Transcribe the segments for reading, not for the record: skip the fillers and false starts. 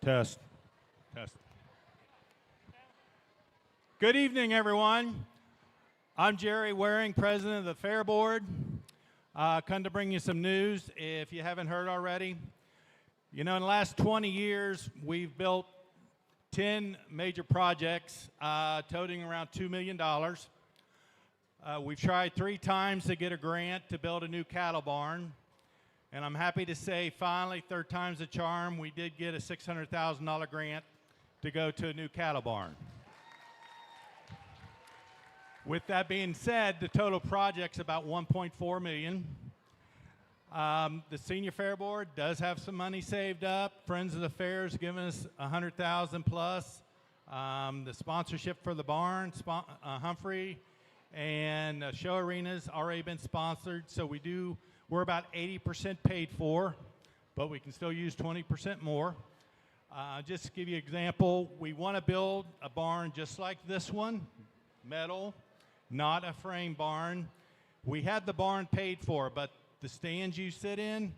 Test. Test. Good evening, everyone. I'm Jerry Waring, president of the Fairboard. Come to bring you some news if you haven't heard already. You know, in the last 20 years, we've built 10 major projects totaling around $2 million. We've tried 3 times to get a grant to build a new cattle barn. And I'm happy to say, finally, third time's a charm, we did get a $600,000 grant to go to a new cattle barn. With that being said, the total project's about $1.4 million. The Senior Fair Board does have some money saved up. Friends of the Fair's given us $100,000 plus. The sponsorship for the barn, Humphrey, and show arenas already been sponsored. So we're about 80% paid for, but we can still use 20% more. Just to give you an example, we want to build a barn just like this one, metal, not a frame barn. We had the barn paid for, but the stands you sit in,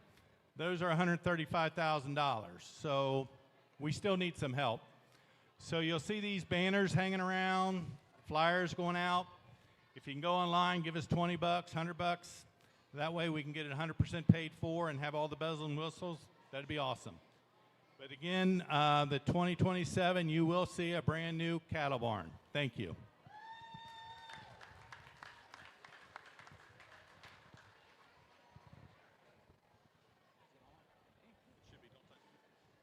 those are $135,000. So we still need some help. So you'll see these banners hanging around, flyers going out. If you can go online, give us 20 bucks, 100 bucks. That way we can get it 100% paid for and have all the bells and whistles. That'd be awesome. But again, the 2027, you will see a brand new cattle barn. Thank you.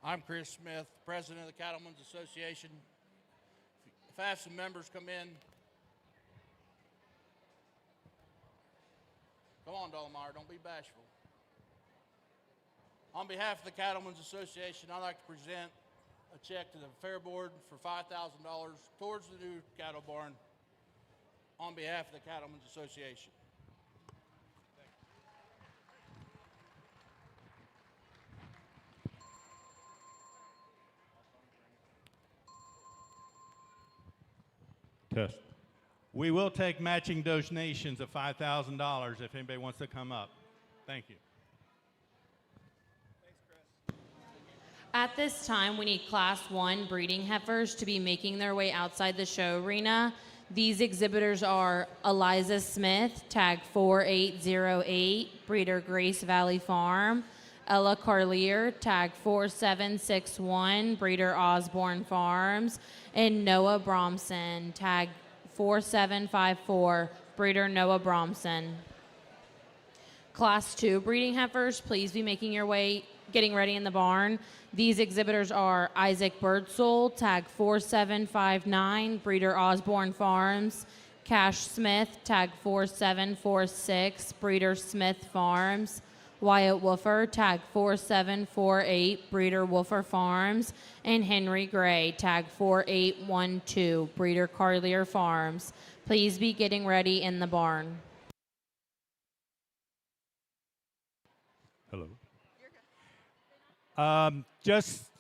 I'm Chris Smith, president of the Cattlemen's Association. If I have some members come in, come on, Dolomar, don't be bashful. On behalf of the Cattlemen's Association, I'd like to present a check to the Fair Board for $5,000 towards the new cattle barn on behalf of the Cattlemen's Association. Test. We will take matching donations of $5,000 if anybody wants to come up. Thank you. At this time, we need Class 1 breeding heifers to be making their way outside the show arena. These exhibitors are Eliza Smith, tag 4808, breeder Grace Valley Farm. Ella Carlier, tag 4761, breeder Osborne Farms. And Noah Bromson, tag 4754, breeder Noah Bromson. Class 2 breeding heifers, please be making your way, getting ready in the barn. These exhibitors are Isaac Birdsall, tag 4759, breeder Osborne Farms. Cash Smith, tag 4746, breeder Smith Farms. Wyatt Woofer, tag 4748, breeder Woofer Farms. And Henry Gray, tag 4812, breeder Carlier Farms. Please be getting ready in the barn. Hello. Just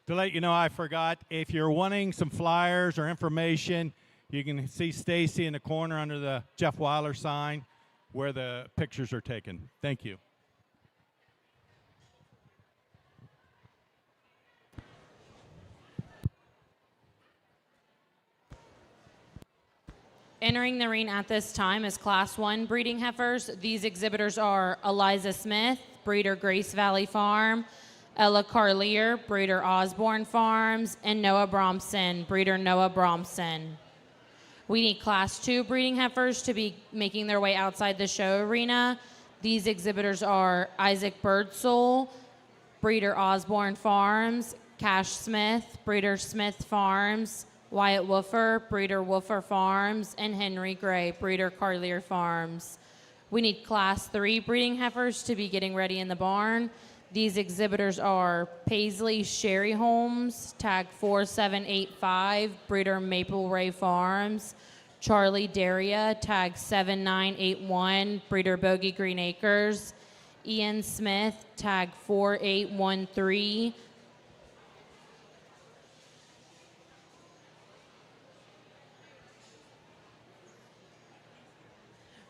to let you know, I forgot, if you're wanting some flyers or information, you can see Stacy in the corner under the Jeff Weiler sign where the pictures are taken. Thank you. Entering the arena at this time is Class 1 breeding heifers. These exhibitors are Eliza Smith, breeder Grace Valley Farm. Ella Carlier, breeder Osborne Farms. And Noah Bromson, breeder Noah Bromson. We need Class 2 breeding heifers to be making their way outside the show arena. These exhibitors are Isaac Birdsall, breeder Osborne Farms. Cash Smith, breeder Smith Farms. Wyatt Woofer, breeder Woofer Farms. And Henry Gray, breeder Carlier Farms. We need Class 3 breeding heifers to be getting ready in the barn. These exhibitors are Paisley Sherry Holmes, tag 4785, breeder Maple Ray Farms. Charlie Daria, tag 7981, breeder Bogey Green Acres. Ian Smith, tag 4813.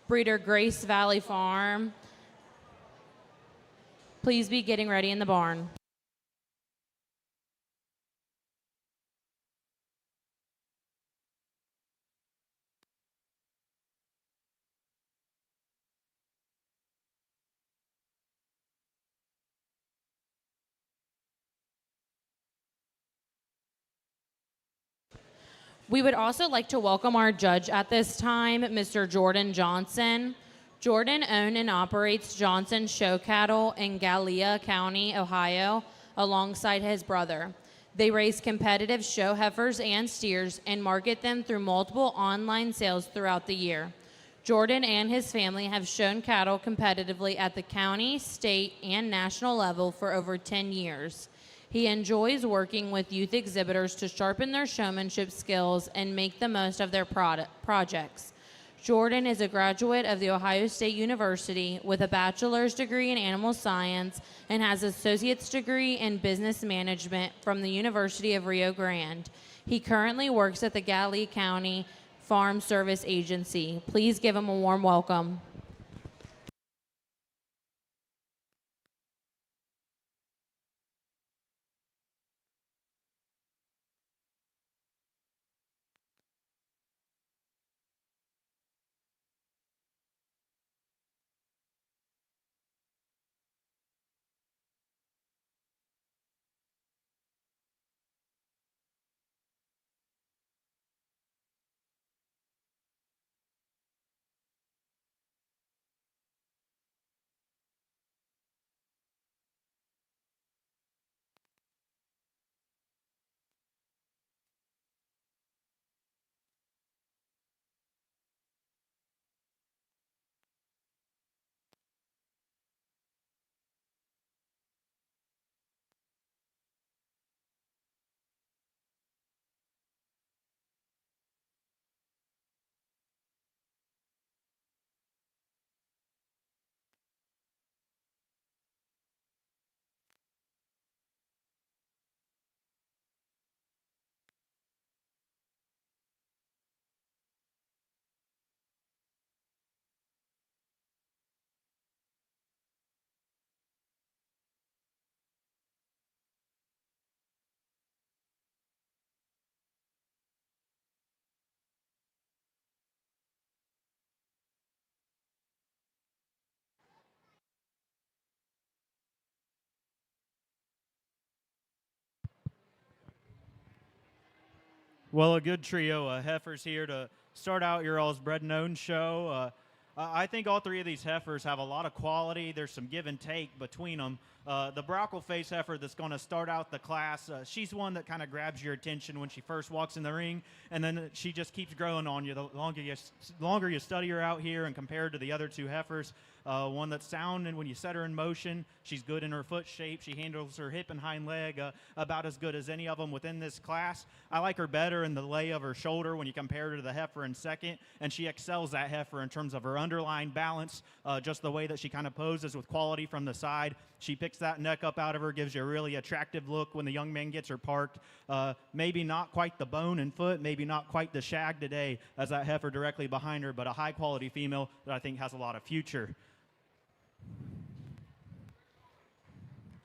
Breeder Grace Valley Farm. Please be getting ready in the barn. We would also like to welcome our judge at this time, Mr. Jordan Johnson. Jordan owns and operates Johnson Show Cattle in Gallia County, Ohio, alongside his brother. They raise competitive show heifers and steers and market them through multiple online sales throughout the year. Jordan and his family have shown cattle competitively at the county, state, and national level for over 10 years. He enjoys working with youth exhibitors to sharpen their showmanship skills and make the most of their projects. Jordan is a graduate of The Ohio State University with a bachelor's degree in animal science and has an associate's degree in business management from the University of Rio Grande. He currently works at the Gallia County Farm Service Agency. Please give him a warm welcome. Well, a good trio of heifers here to start out your all's bred and owned show. I think all three of these heifers have a lot of quality. There's some give and take between them. The Brockle face heifer that's going to start out the class, she's one that kind of grabs your attention when she first walks in the ring, and then she just keeps growing on you the longer you study her out here and compare to the other two heifers. One that's sound, and when you set her in motion, she's good in her foot shape. She handles her hip and hind leg about as good as any of them within this class. I like her better in the lay of her shoulder when you compare her to the heifer in second, and she excels that heifer in terms of her underlying balance, just the way that she kind of poses with quality from the side. She picks that neck up out of her, gives you a really attractive look when the young man gets her parked. Maybe not quite the bone and foot, maybe not quite the shag today as that heifer directly behind her, but a high-quality female that I think has a lot of future.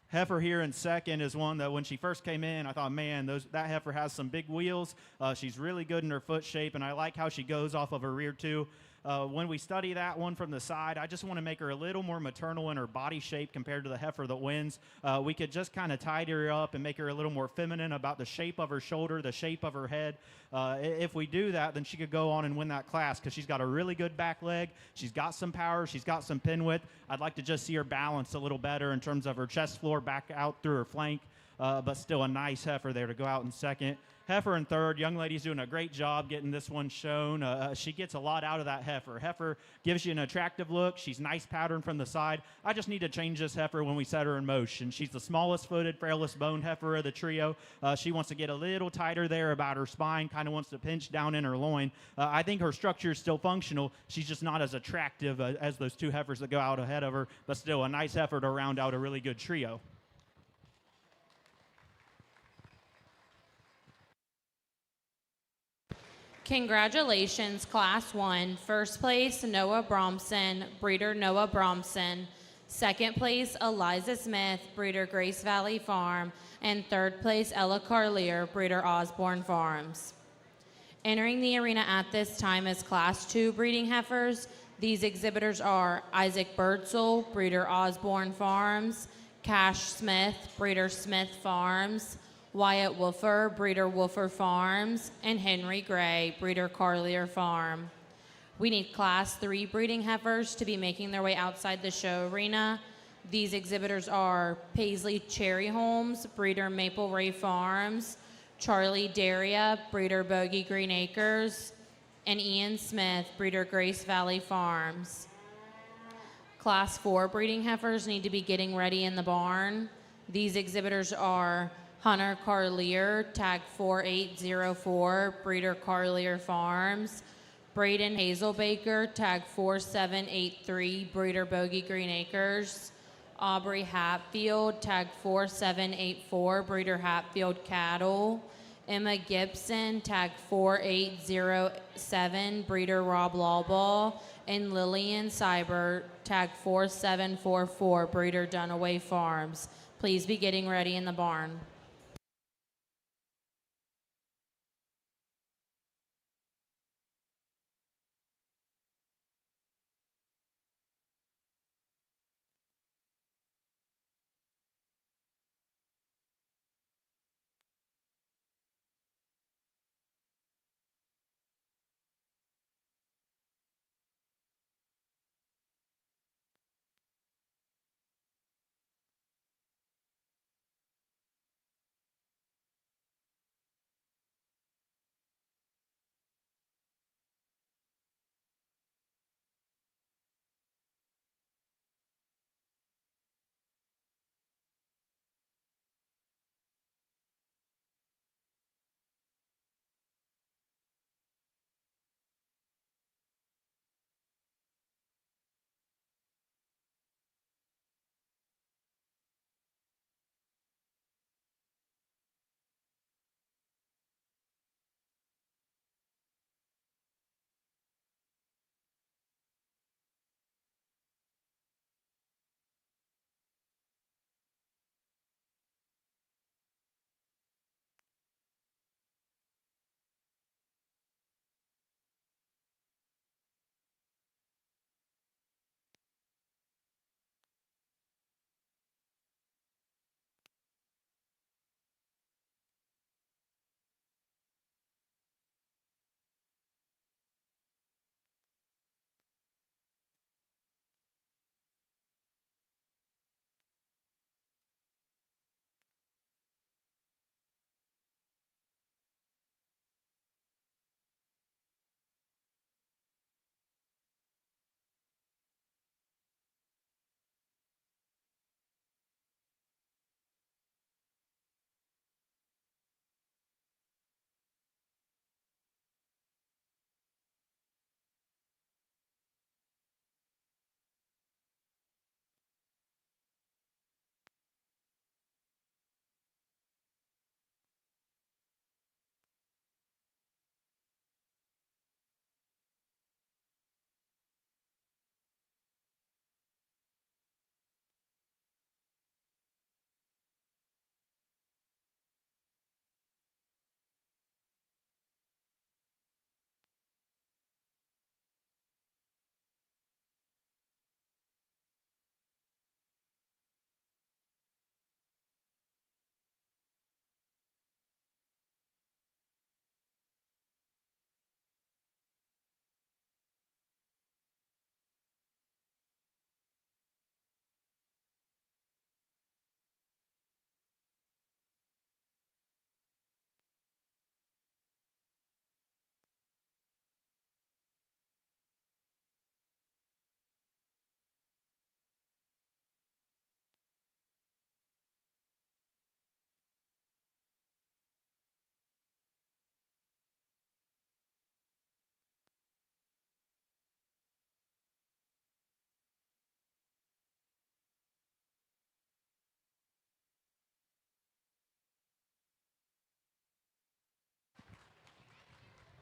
Heifer here in second is one that when she first came in, I thought, man, that heifer has some big wheels. She's really good in her foot shape, and I like how she goes off of her rear too. When we study that one from the side, I just want to make her a little more maternal in her body shape compared to the heifer that wins. We could just kind of tidy her up and make her a little more feminine about the shape of her shoulder, the shape of her head. If we do that, then she could go on and win that class because she's got a really good back leg. She's got some power. She's got some pin width. I'd like to just see her balance a little better in terms of her chest floor back out through her flank, but still a nice heifer there to go out in second. Heifer in third. Young lady's doing a great job getting this one shown. She gets a lot out of that heifer. Heifer gives you an attractive look. She's nice pattern from the side. I just need to change this heifer when we set her in motion. She's the smallest footed, frailest boned heifer of the trio. She wants to get a little tighter there about her spine, kind of wants to pinch down in her loin. I think her structure is still functional. She's just not as attractive as those two heifers that go out ahead of her, but still a nice heifer to round out a really good trio. Congratulations, Class 1. First place, Noah Bromson, breeder Noah Bromson. Second place, Eliza Smith, breeder Grace Valley Farm. And third place, Ella Carlier, breeder Osborne Farms. Entering the arena at this time as Class 2 breeding heifers, these exhibitors are Isaac Birdsell, breeder Osborne Farms, Cash Smith, breeder Smith Farms, Wyatt Wolfer, breeder Wolfer Farms, and Henry Gray, breeder Carlier Farm. We need Class 3 breeding heifers to be making their way outside the show arena. These exhibitors are Paisley Cherry Holmes, breeder Maple Ray Farms, Charlie Daria, breeder Bogey Green Acres, and Ian Smith, breeder Grace Valley Farms. Class 4 breeding heifers need to be getting ready in the barn. These exhibitors are Hunter Carlier, tag 4804, breeder Carlier Farms, Braden Hazelbaker, tag 4783, breeder Bogey Green Acres, Aubrey Hatfield, tag 4784, breeder Hatfield Cattle, Emma Gibson, tag 4807, breeder Rob Lawball, and Lillian Seibert, tag 4744, breeder Dunaway Farms. Please be getting ready in the barn.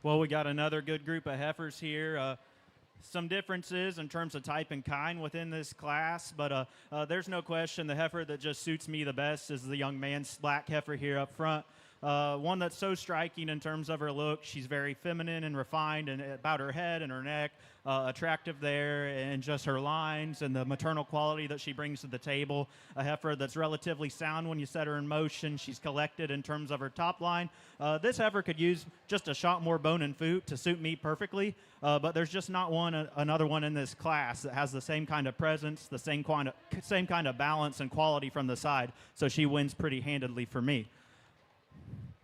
Well, we got another good group of heifers here. Some differences in terms of type and kind within this class, but there's no question the heifer that just suits me the best is the young man's black heifer here up front. One that's so striking in terms of her look. She's very feminine and refined and about her head and her neck, attractive there, and just her lines and the maternal quality that she brings to the table. A heifer that's relatively sound when you set her in motion. She's collected in terms of her top line. This heifer could use just a shot more bone and foot to suit me perfectly, but there's just not another one in this class that has the same kind of presence, the same kind of balance and quality from the side, so she wins pretty handedly for me.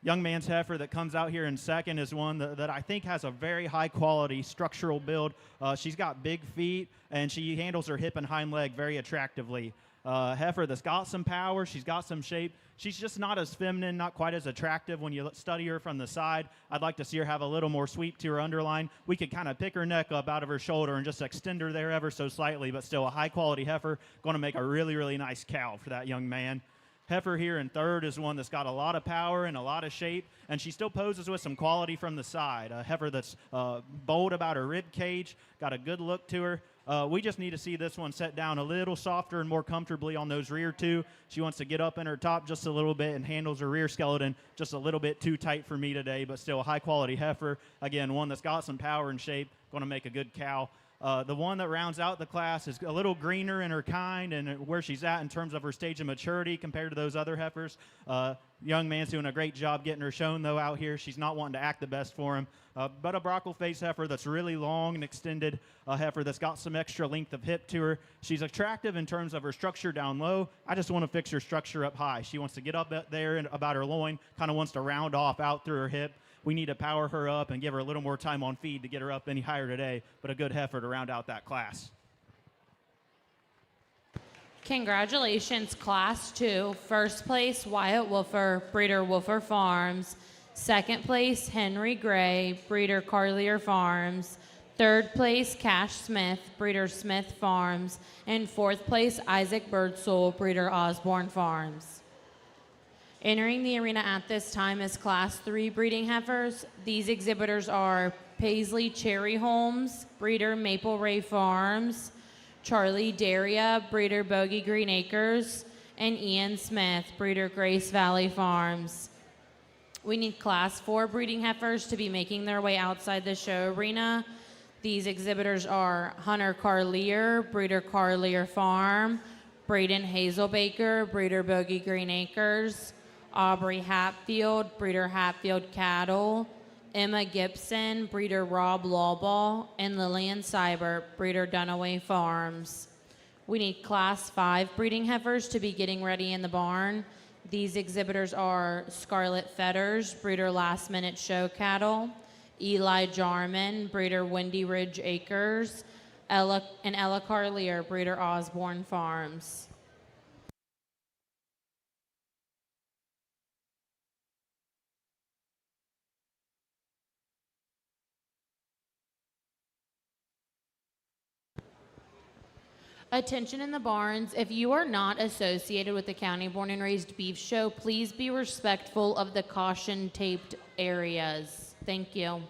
Young man's heifer that comes out here in second is one that I think has a very high quality structural build. She's got big feet, and she handles her hip and hind leg very attractively. Heifer that's got some power, she's got some shape. She's just not as feminine, not quite as attractive when you study her from the side. I'd like to see her have a little more sweep to her underline. We could kind of pick her neck up out of her shoulder and just extend her there ever so slightly, but still a high quality heifer, going to make a really, really nice cow for that young man. Heifer here in third is one that's got a lot of power and a lot of shape, and she still poses with some quality from the side. A heifer that's bold about her rib cage, got a good look to her. We just need to see this one set down a little softer and more comfortably on those rear two. She wants to get up in her top just a little bit and handles her rear skeleton just a little bit too tight for me today, but still a high-quality heifer. Again, one that's got some power and shape, going to make a good cow. The one that rounds out the class is a little greener in her kind and where she's at in terms of her stage of maturity compared to those other heifers. Young man's doing a great job getting her shown, though, out here. She's not wanting to act the best for him. But a brockle face heifer that's really long and extended, a heifer that's got some extra length of hip to her. She's attractive in terms of her structure down low. I just want to fix her structure up high. She wants to get up there and about her loin, kind of wants to round off out through her hip. We need to power her up and give her a little more time on feed to get her up any higher today, but a good heifer to round out that class. Congratulations, Class 2. First place, Wyatt Wolfer, breeder Wolfer Farms. Second place, Henry Gray, breeder Carlier Farms. Third place, Cash Smith, breeder Smith Farms. And fourth place, Isaac Birdsall, breeder Osborne Farms. Entering the arena at this time is Class 3 breeding heifers. These exhibitors are Paisley Cherry Holmes, breeder Maple Ray Farms, Charlie Daria, breeder Bogey Green Acres, and Ian Smith, breeder Grace Valley Farms. We need Class 4 breeding heifers to be making their way outside the show arena. These exhibitors are Hunter Carlier, breeder Carlier Farm, Braden Hazelbaker, breeder Bogey Green Acres, Aubrey Hatfield, breeder Hatfield Cattle, Emma Gibson, breeder Rob Lawball, and Lillian Seibert, breeder Dunaway Farms. We need Class 5 breeding heifers to be getting ready in the barn. These exhibitors are Scarlet Fetters, breeder Last Minute Show Cattle, Eli Jarman, breeder Windy Ridge Acres, Ella Carlier, breeder Osborne Farms. Attention in the barns. If you are not associated with the County Born and Raised Beef Show, please be respectful of the caution taped areas. Thank you.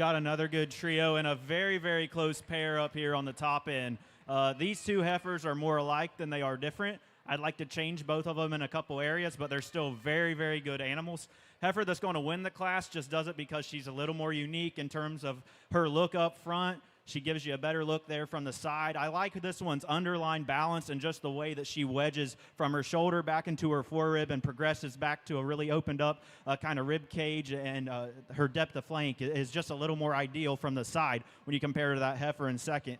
got another good trio and a very, very close pair up here on the top end. These two heifers are more alike than they are different. I'd like to change both of them in a couple areas, but they're still very, very good animals. Heifer that's going to win the class just does it because she's a little more unique in terms of her look up front. She gives you a better look there from the side. I like this one's underline balance and just the way that she wedges from her shoulder back into her forearm and progresses back to a really opened up kind of rib cage, and her depth of flank is just a little more ideal from the side when you compare to that heifer in second.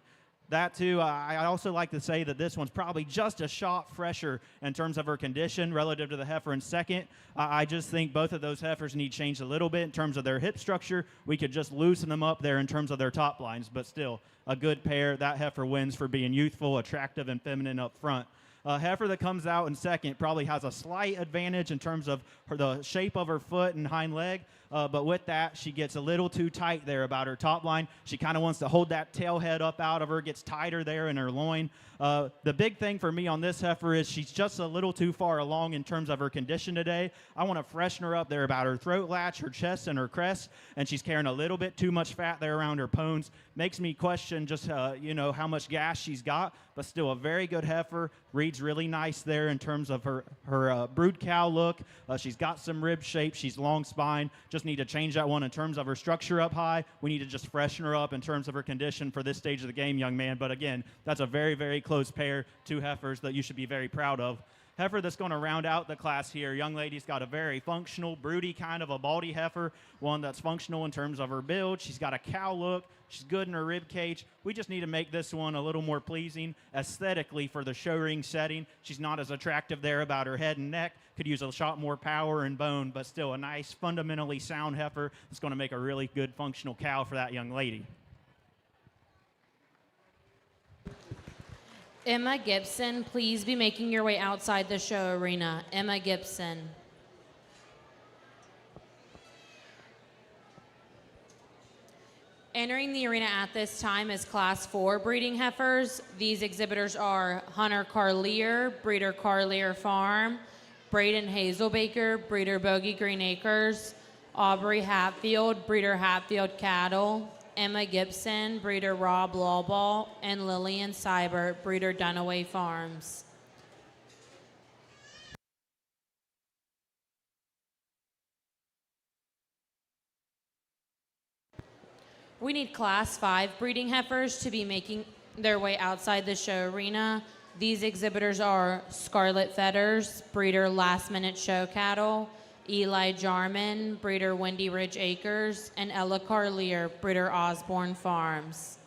That too, I also like to say that this one's probably just a shot fresher in terms of her condition relative to the heifer in second. I just think both of those heifers need changed a little bit in terms of their hip structure. We could just loosen them up there in terms of their top lines, but still a good pair. That heifer wins for being youthful, attractive, and feminine up front. Heifer that comes out in second probably has a slight advantage in terms of the shape of her foot and hind leg, but with that, she gets a little too tight there about her top line. She kind of wants to hold that tail head up out of her, gets tighter there in her loin. The big thing for me on this heifer is she's just a little too far along in terms of her condition today. I want to freshen her up there about her throat latch, her chest, and her crest, and she's carrying a little bit too much fat there around her pones. Makes me question just, how much gas she's got, but still a very good heifer. Reads really nice there in terms of her brood cow look. She's got some rib shape. She's long spine. Just need to change that one in terms of her structure up high. We need to just freshen her up in terms of her condition for this stage of the game, young man. But again, that's a very, very close pair, two heifers that you should be very proud of. Heifer that's going to round out the class here. Young lady's got a very functional, broody kind of a baldy heifer, one that's functional in terms of her build. She's got a cow look. She's good in her rib cage. We just need to make this one a little more pleasing aesthetically for the show ring setting. She's not as attractive there about her head and neck. Could use a shot more power and bone, but still a nice, fundamentally sound heifer that's going to make a really good functional cow for that young lady. Emma Gibson, please be making your way outside the show arena. Emma Gibson. Entering the arena at this time is Class 4 breeding heifers. These exhibitors are Hunter Carlier, breeder Carlier Farm, Braden Hazelbaker, breeder Bogey Green Acres, Aubrey Hatfield, breeder Hatfield Cattle, Emma Gibson, breeder Rob Lawball, and Lillian Seibert, breeder Dunaway Farms. We need Class 5 breeding heifers to be making their way outside the show arena. These exhibitors are Scarlet Fetters, breeder Last Minute Show Cattle, Eli Jarman, breeder Windy Ridge Acres, and Ella Carlier, breeder Osborne Farms.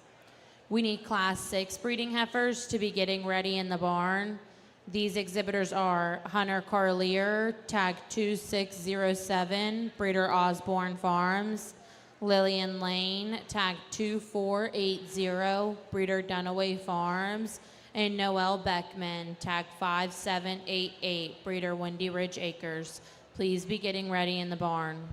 We need Class 6 breeding heifers to be getting ready in the barn. These exhibitors are Hunter Carlier, tag 2607, breeder Osborne Farms, Lillian Lane, tag 2480, breeder Dunaway Farms, and Noelle Beckman, tag 5788, breeder Windy Ridge Acres. Please be getting ready in the barn.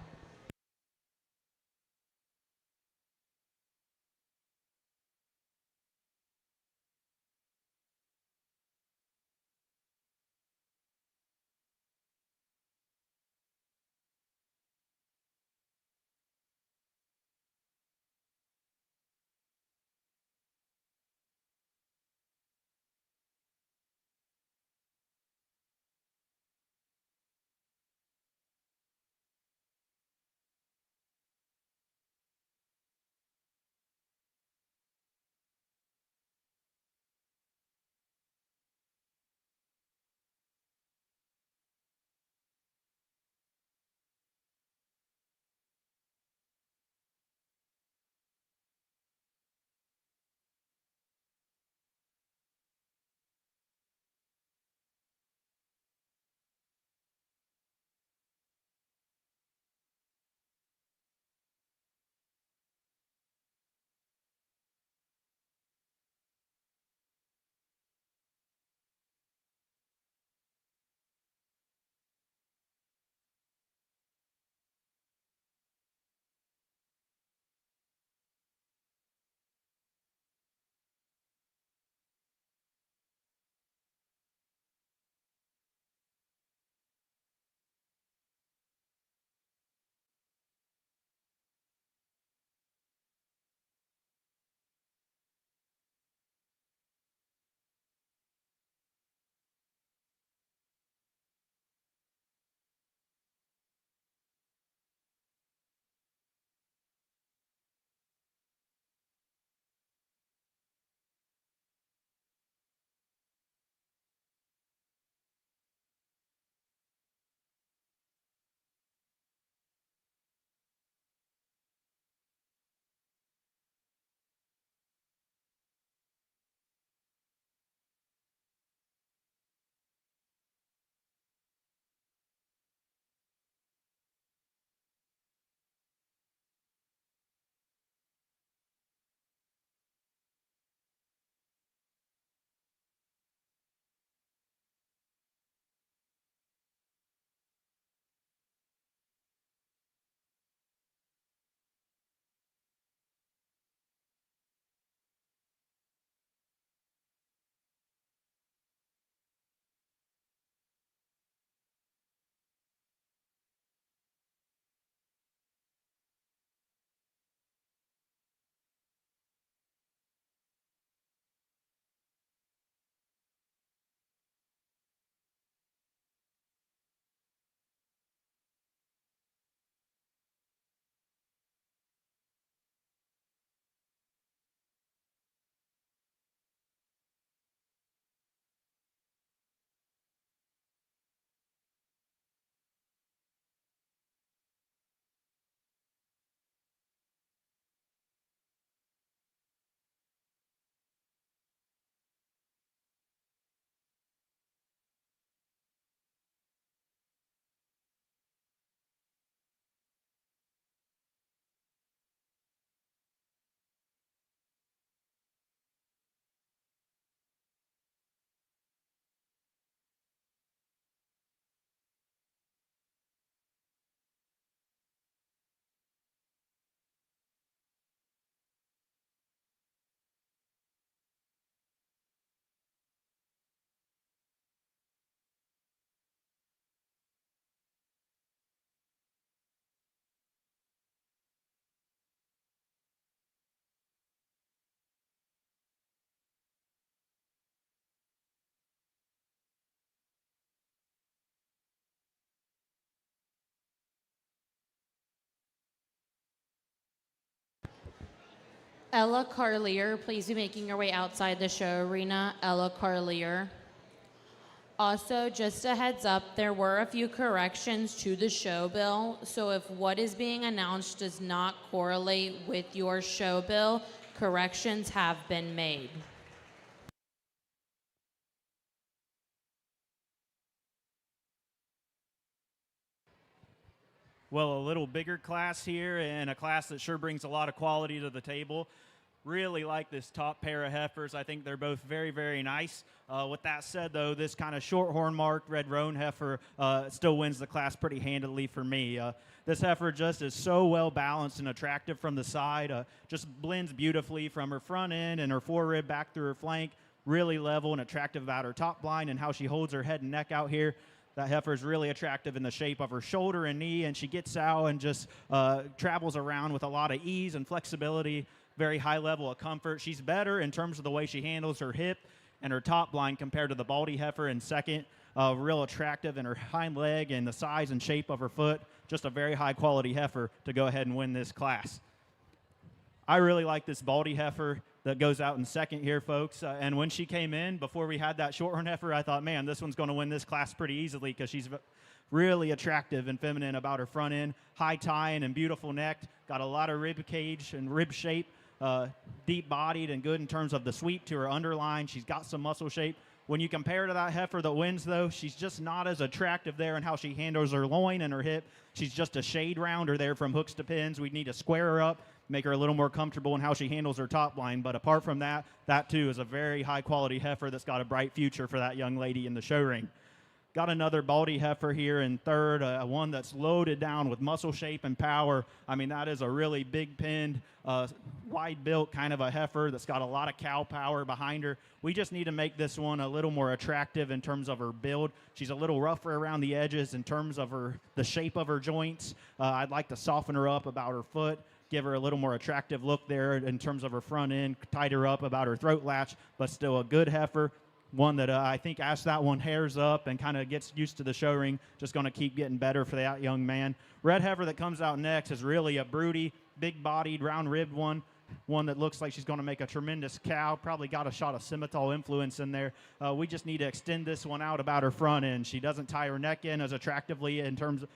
Ella Carlier, please be making your way outside the show arena. Ella Carlier. Also, just a heads up, there were a few corrections to the show bill. So if what is being announced does not correlate with your show bill, corrections have been made. Well, a little bigger class here and a class that sure brings a lot of quality to the table. Really like this top pair of heifers. I think they're both very, very nice. With that said, though, this kind of shorthorn marked red roan heifer still wins the class pretty handily for me. This heifer just is so well balanced and attractive from the side. Just blends beautifully from her front end and her forerib back through her flank. Really level and attractive about her top blind and how she holds her head and neck out here. That heifer is really attractive in the shape of her shoulder and knee, and she gets out and just travels around with a lot of ease and flexibility, very high level of comfort. She's better in terms of the way she handles her hip and her top blind compared to the baldy heifer in second. Real attractive in her hind leg and the size and shape of her foot. Just a very high quality heifer to go ahead and win this class. I really like this baldy heifer that goes out in second here, folks. And when she came in, before we had that shorthorn heifer, I thought, man, this one's going to win this class pretty easily because she's really attractive and feminine about her front end, high tying and beautiful neck, got a lot of rib cage and rib shape, deep-bodied and good in terms of the sweep to her underline. She's got some muscle shape. When you compare to that heifer that wins, though, she's just not as attractive there in how she handles her loin and her hip. She's just a shade rounder there from hooks to pins. We need to square her up, make her a little more comfortable in how she handles her top line. But apart from that, that too is a very high-quality heifer that's got a bright future for that young lady in the show ring. Got another baldy heifer here in third, one that's loaded down with muscle shape and power. I mean, that is a really big pinned, wide-built kind of a heifer that's got a lot of cow power behind her. We just need to make this one a little more attractive in terms of her build. She's a little rougher around the edges in terms of the shape of her joints. I'd like to soften her up about her foot, give her a little more attractive look there in terms of her front end, tighten her up about her throat latch, but still a good heifer. One that I think as that one hairs up and kind of gets used to the show ring, just going to keep getting better for that young man. Red heifer that comes out next is really a broody, big-bodied, round-ribbed one that looks like she's going to make a tremendous cow. Probably got a shot of Simmental influence in there. We just need to extend this one out about her front end. She doesn't tie her neck in as attractively in terms of,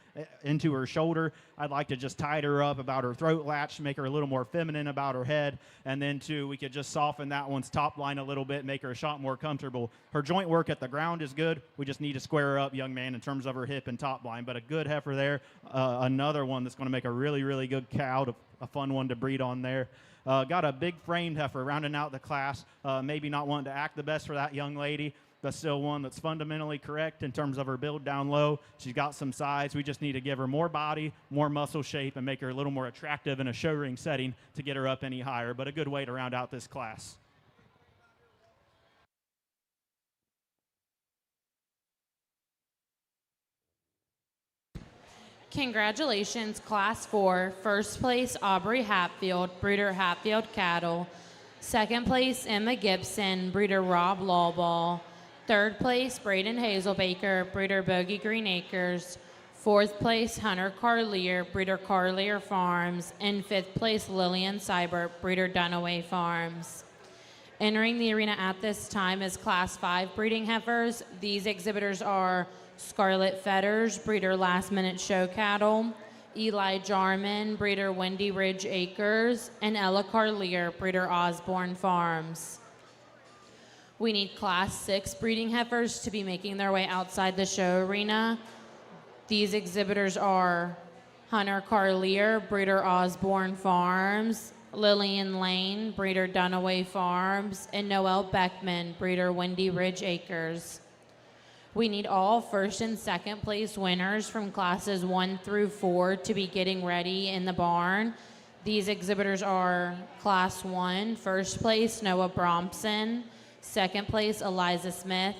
into her shoulder. I'd like to just tie her up about her throat latch, make her a little more feminine about her head, and then too we could just soften that one's top line a little bit, make her a shot more comfortable. Her joint work at the ground is good. We just need to square her up, young man, in terms of her hip and top line. But a good heifer there. Another one that's going to make a really, really good cow, a fun one to breed on there. Got a big framed heifer rounding out the class. Maybe not wanting to act the best for that young lady, but still one that's fundamentally correct in terms of her build down low. She's got some size. We just need to give her more body, more muscle shape, and make her a little more attractive in a show ring setting to get her up any higher, but a good way to round out this class. Congratulations, Class 4. First place, Aubrey Hatfield, breeder Hatfield Cattle. Second place, Emma Gibson, breeder Rob Lawball. Third place, Braden Hazelbaker, breeder Bogey Green Acres. Fourth place, Hunter Carlier, breeder Carlier Farms. And fifth place, Lillian Seibert, breeder Dunaway Farms. Entering the arena at this time is Class 5 breeding heifers. These exhibitors are Scarlet Fetters, breeder Last Minute Show Cattle, Eli Jarman, breeder Windy Ridge Acres, and Ella Carlier, breeder Osborne Farms. We need Class 6 breeding heifers to be making their way outside the show arena. These exhibitors are Hunter Carlier, breeder Osborne Farms, Lillian Lane, breeder Dunaway Farms, and Noelle Beckman, breeder Windy Ridge Acres. We need all first and second place winners from classes 1 through 4 to be getting ready in the barn. These exhibitors are Class 1, first place, Noah Bromson, second place, Eliza Smith,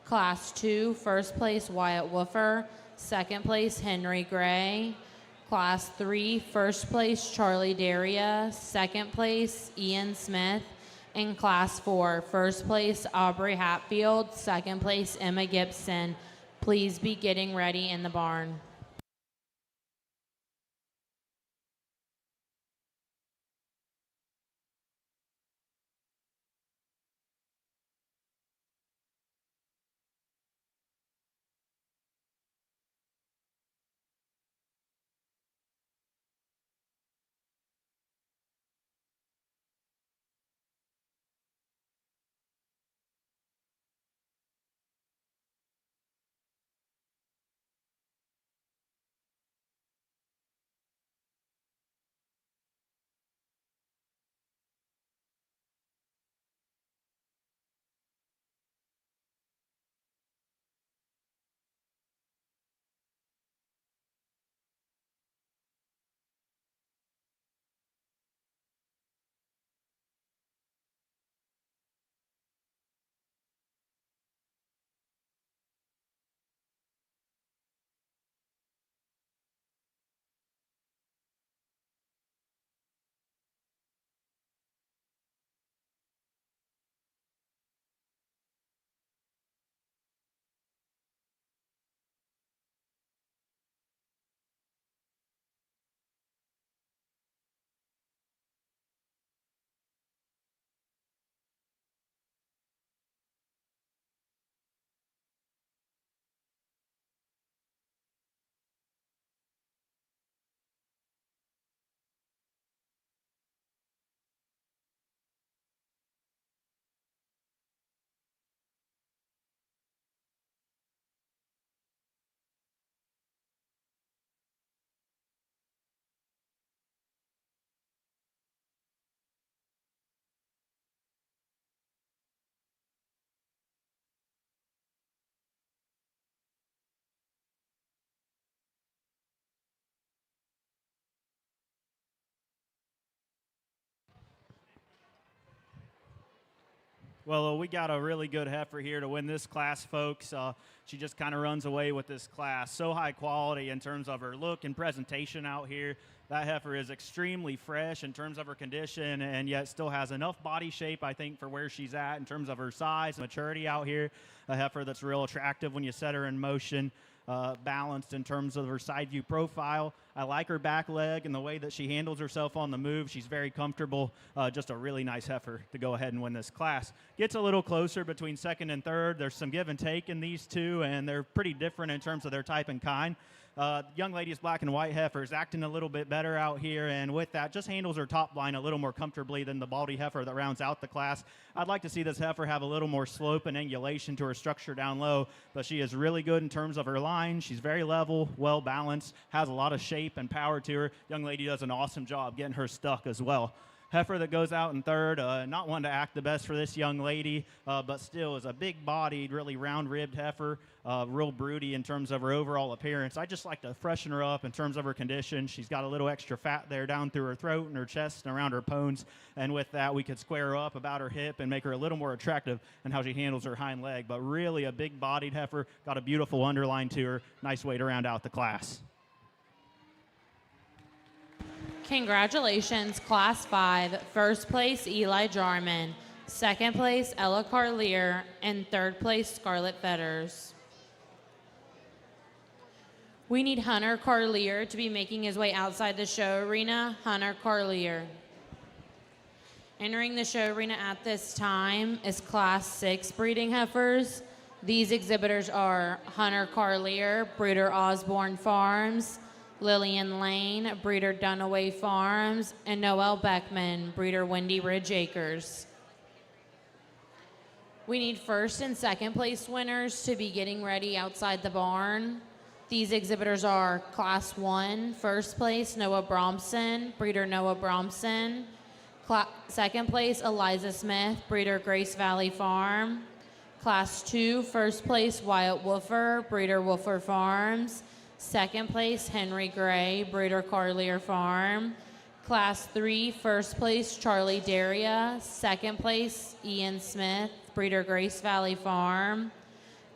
Class 2, first place, Wyatt Woofer, second place, Henry Gray, Class 3, first place, Charlie Daria, second place, Ian Smith, in Class 4, first place, Aubrey Hatfield, second place, Emma Gibson. Please be getting ready in the barn. Well, we got a really good heifer here to win this class, folks. She just kind of runs away with this class. So high quality in terms of her look and presentation out here. That heifer is extremely fresh in terms of her condition, and yet still has enough body shape, I think, for where she's at in terms of her size and maturity out here. A heifer that's real attractive when you set her in motion. Balanced in terms of her side view profile. I like her back leg and the way that she handles herself on the move. She's very comfortable. Just a really nice heifer to go ahead and win this class. Gets a little closer between second and third. There's some give and take in these two, and they're pretty different in terms of their type and kind. Young lady's black and white heifer is acting a little bit better out here, and with that, just handles her top line a little more comfortably than the baldy heifer that rounds out the class. I'd like to see this heifer have a little more slope and angulation to her structure down low, but she is really good in terms of her line. She's very level, well balanced, has a lot of shape and power to her. Young lady does an awesome job getting her stuck as well. Heifer that goes out in third, not one to act the best for this young lady, but still is a big-bodied, really round-ribbed heifer, real broody in terms of her overall appearance. I just like to freshen her up in terms of her condition. She's got a little extra fat there down through her throat and her chest and around her pones, and with that, we could square her up about her hip and make her a little more attractive in how she handles her hind leg. But really a big-bodied heifer, got a beautiful underline to her. Nice way to round out the class. Congratulations, Class 5. First place, Eli Jarman. Second place, Ella Carlier. And third place, Scarlett Fetters. We need Hunter Carlier to be making his way outside the show arena. Hunter Carlier. Entering the show arena at this time is Class 6 breeding heifers. These exhibitors are Hunter Carlier, breeder Osborne Farms, Lillian Lane, breeder Dunaway Farms, and Noelle Beckman, breeder Windy Ridge Acres. We need first and second place winners to be getting ready outside the barn. These exhibitors are Class 1, first place, Noah Bromson, breeder Noah Bromson. Second place, Eliza Smith, breeder Grace Valley Farm. Class 2, first place, Wyatt Woofer, breeder Woofer Farms. Second place, Henry Gray, breeder Carlier Farm. Class 3, first place, Charlie Daria. Second place, Ian Smith, breeder Grace Valley Farm.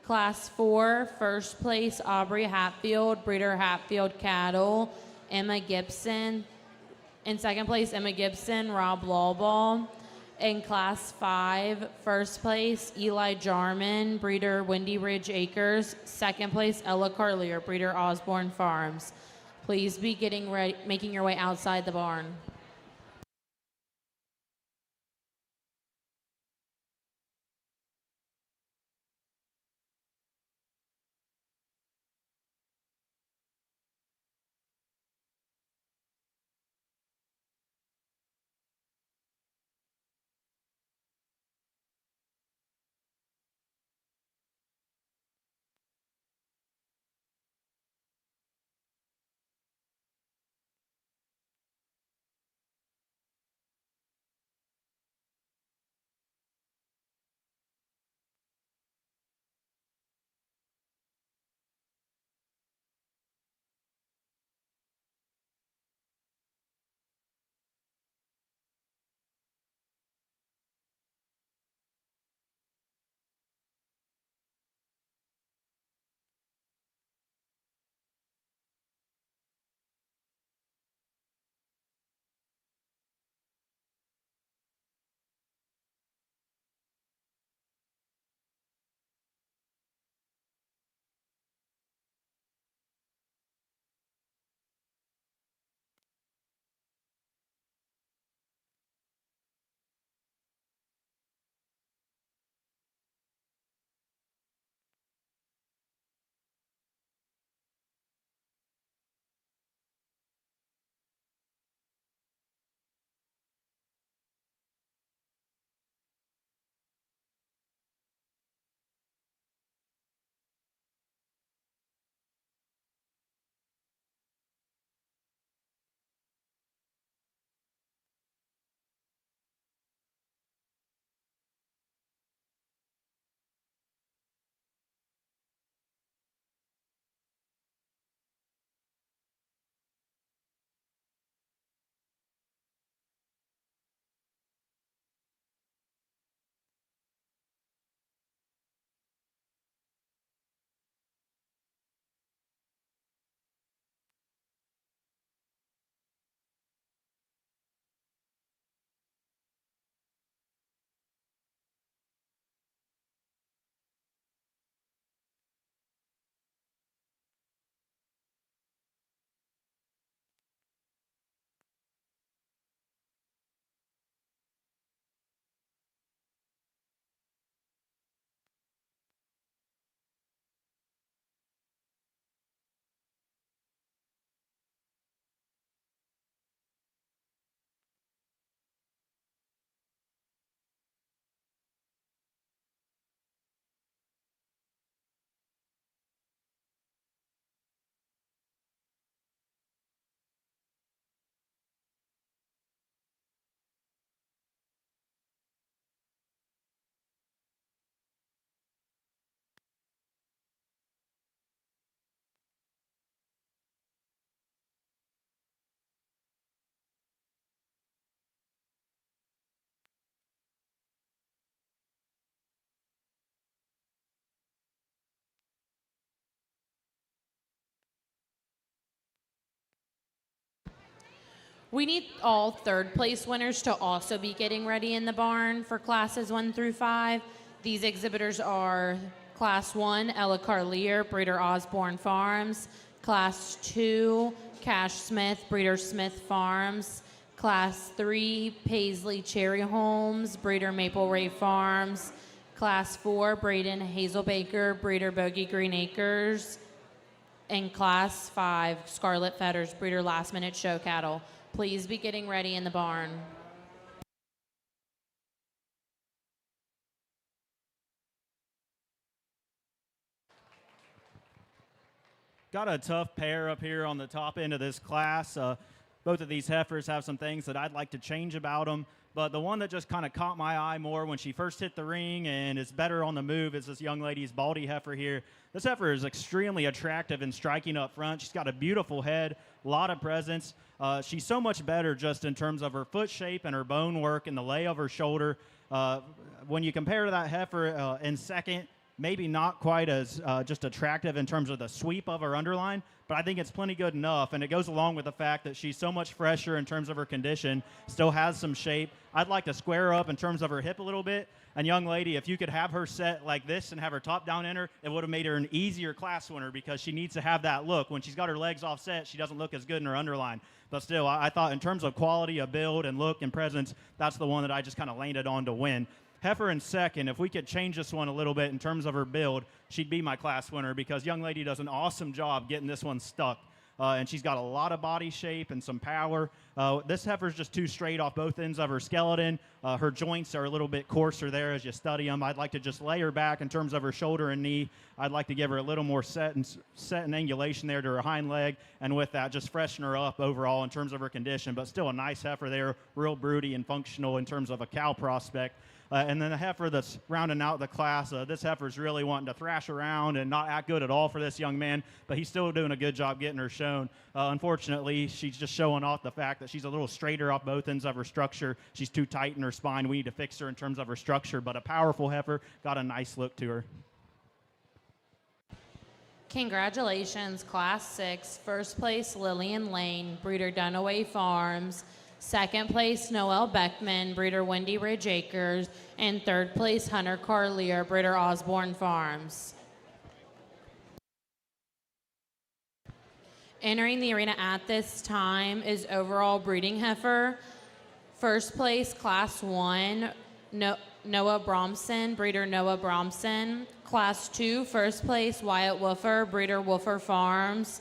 Class 4, first place, Aubrey Hatfield, breeder Hatfield Cattle. Emma Gibson. In second place, Emma Gibson, Rob Lawball. In Class 5, first place, Eli Jarman, breeder Windy Ridge Acres. Second place, Ella Carlier, breeder Osborne Farms. Please be getting ready, making your way outside the barn. We need all third place winners to also be getting ready in the barn for classes 1 through 5. These exhibitors are Class 1, Ella Carlier, Breeder Osborne Farms. Class 2, Cash Smith, Breeder Smith Farms. Class 3, Paisley Cherry Homes, Breeder Maple Ray Farms. Class 4, Braden Hazelbaker, Breeder Bogey Green Acres. And Class 5, Scarlet Fetters, Breeder Last Minute Show Cattle. Please be getting ready in the barn. Got a tough pair up here on the top end of this class. Both of these heifers have some things that I'd like to change about them, but the one that just kind of caught my eye more when she first hit the ring and is better on the move is this young lady's Baldy heifer here. This heifer is extremely attractive and striking up front. She's got a beautiful head, a lot of presence. She's so much better just in terms of her foot shape and her bone work and the lay of her shoulder. When you compare to that heifer in second, maybe not quite as just attractive in terms of the sweep of her underline, but I think it's plenty good enough, and it goes along with the fact that she's so much fresher in terms of her condition, still has some shape. I'd like to square her up in terms of her hip a little bit, and young lady, if you could have her set like this and have her top down in her, it would have made her an easier class winner because she needs to have that look. When she's got her legs offset, she doesn't look as good in her underline. But still, I thought in terms of quality of build and look and presence, that's the one that I just kind of landed on to win. Heifer in second, if we could change this one a little bit in terms of her build, she'd be my class winner because young lady does an awesome job getting this one stuck. And she's got a lot of body shape and some power. This heifer's just too straight off both ends of her skeleton. Her joints are a little bit coarser there as you study them. I'd like to just lay her back in terms of her shoulder and knee. I'd like to give her a little more set and angulation there to her hind leg, and with that, just freshen her up overall in terms of her condition. But still a nice heifer there, real broody and functional in terms of a cow prospect. And then the heifer that's rounding out the class, this heifer's really wanting to thrash around and not act good at all for this young man, but he's still doing a good job getting her shown. Unfortunately, she's just showing off the fact that she's a little straighter off both ends of her structure. She's too tight in her spine. We need to fix her in terms of her structure, but a powerful heifer, got a nice look to her. Congratulations, Class 6. First place, Lillian Lane, Breeder Dunaway Farms. Second place, Noel Beckman, Breeder Windy Ridge Acres. And third place, Hunter Carlier, Breeder Osborne Farms. Entering the arena at this time is overall breeding heifer. First place, Class 1, Noah Bromson, Breeder Noah Bromson. Class 2, first place, Wyatt Woofer, Breeder Woofer Farms.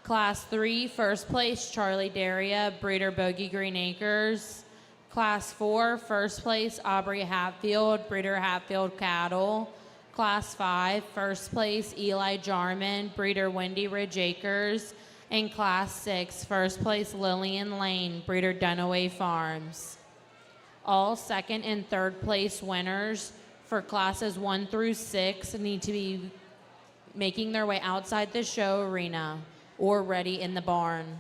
Class 3, first place, Charlie Daria, Breeder Bogey Green Acres. Class 4, first place, Aubrey Hatfield, Breeder Hatfield Cattle. Class 5, first place, Eli Jarman, Breeder Windy Ridge Acres. And Class 6, first place, Lillian Lane, Breeder Dunaway Farms. All second and third place winners for classes 1 through 6 need to be making their way outside the show arena or ready in the barn.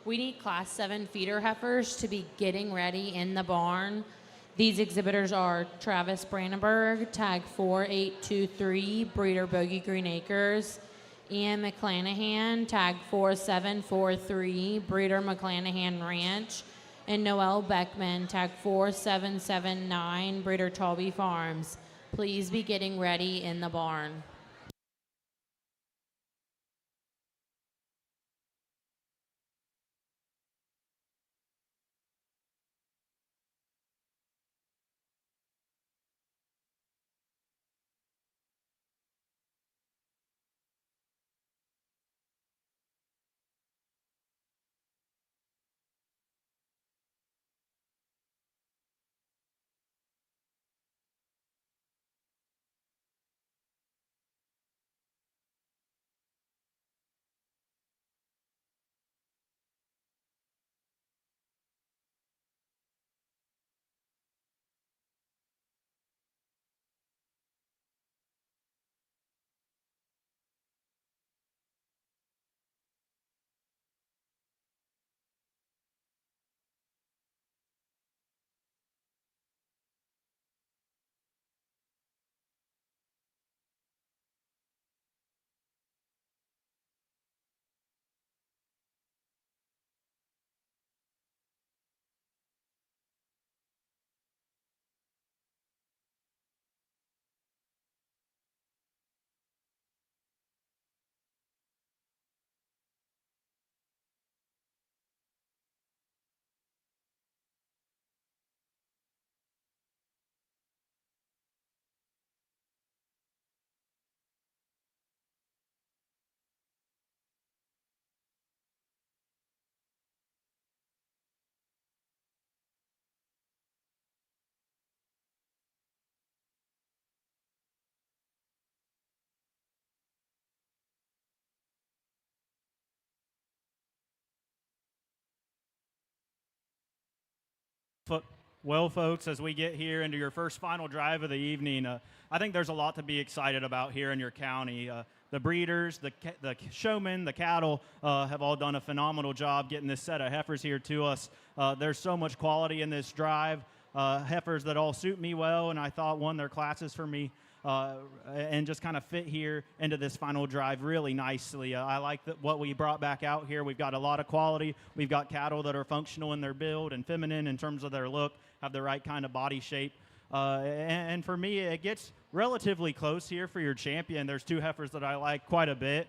We need Class 7 feeder heifers to be getting ready in the barn. These exhibitors are Travis Brandenburg, tag 4823, Breeder Bogey Green Acres. Ian McClanahan, tag 4743, Breeder McClanahan Ranch. and Noel Beckman, tag 4779, breeder Talby Farms. Please be getting ready in the barn. Well, folks, as we get here into your first final drive of the evening, I think there's a lot to be excited about here in your county. The breeders, the showmen, the cattle have all done a phenomenal job getting this set of heifers here to us. There's so much quality in this drive. Heifers that all suit me well, and I thought won their classes for me. And just kind of fit here into this final drive really nicely. I like what we brought back out here. We've got a lot of quality. We've got cattle that are functional in their build and feminine in terms of their look, have the right kind of body shape. And for me, it gets relatively close here for your champion. There's two heifers that I like quite a bit.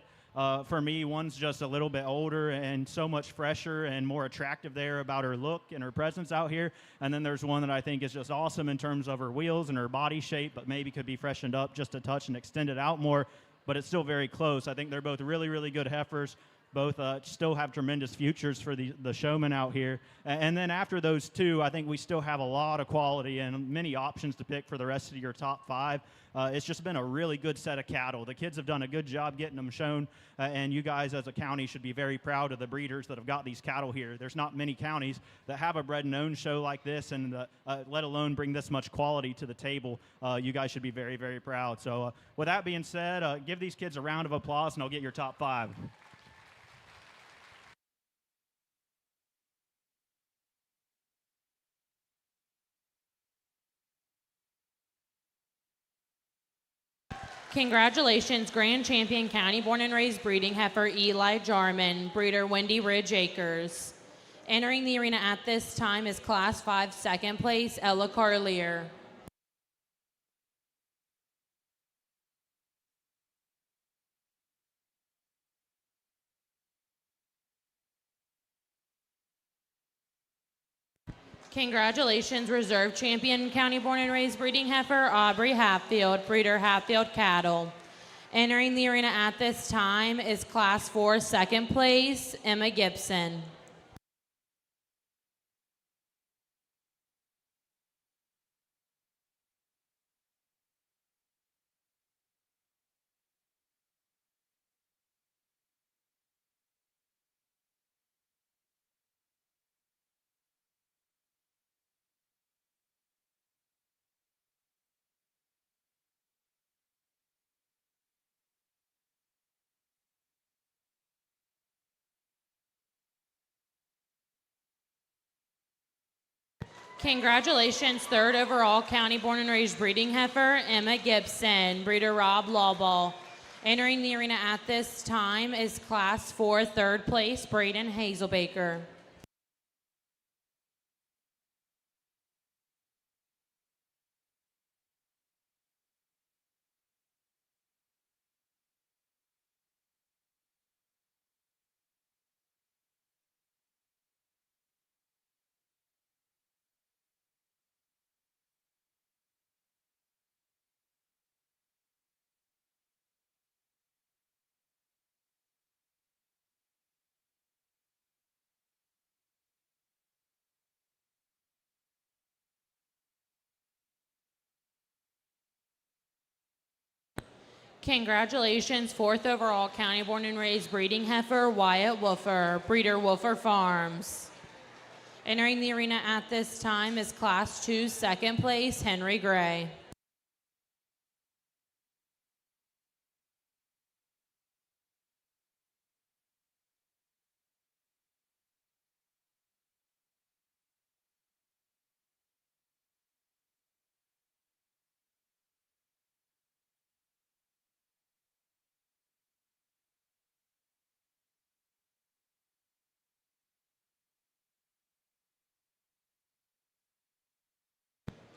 For me, one's just a little bit older and so much fresher and more attractive there about her look and her presence out here. And then there's one that I think is just awesome in terms of her wheels and her body shape, but maybe could be freshened up just a touch and extended out more. But it's still very close. I think they're both really, really good heifers. Both still have tremendous futures for the showmen out here. And then after those two, I think we still have a lot of quality and many options to pick for the rest of your top five. It's just been a really good set of cattle. The kids have done a good job getting them shown, and you guys as a county should be very proud of the breeders that have got these cattle here. There's not many counties that have a bred and owned show like this, and let alone bring this much quality to the table. You guys should be very, very proud. So with that being said, give these kids a round of applause, and I'll get your top five. Congratulations, Grand Champion County Born and Raised Breeding Heifer Eli Jarman, breeder Windy Ridge Acres. Entering the arena at this time is Class 5 second place, Ella Carlier. Congratulations, Reserve Champion County Born and Raised Breeding Heifer Aubrey Hatfield, breeder Hatfield Cattle. Entering the arena at this time is Class 4 second place, Emma Gibson. Congratulations, third overall County Born and Raised Breeding Heifer, Emma Gibson, breeder Rob Lawball. Entering the arena at this time is Class 4 third place, Braden Hazelbaker. Congratulations, fourth overall county born and raised breeding heifer, Wyatt Wolfer, breeder Wolfer Farms. Entering the arena at this time is Class 2 second place, Henry Gray.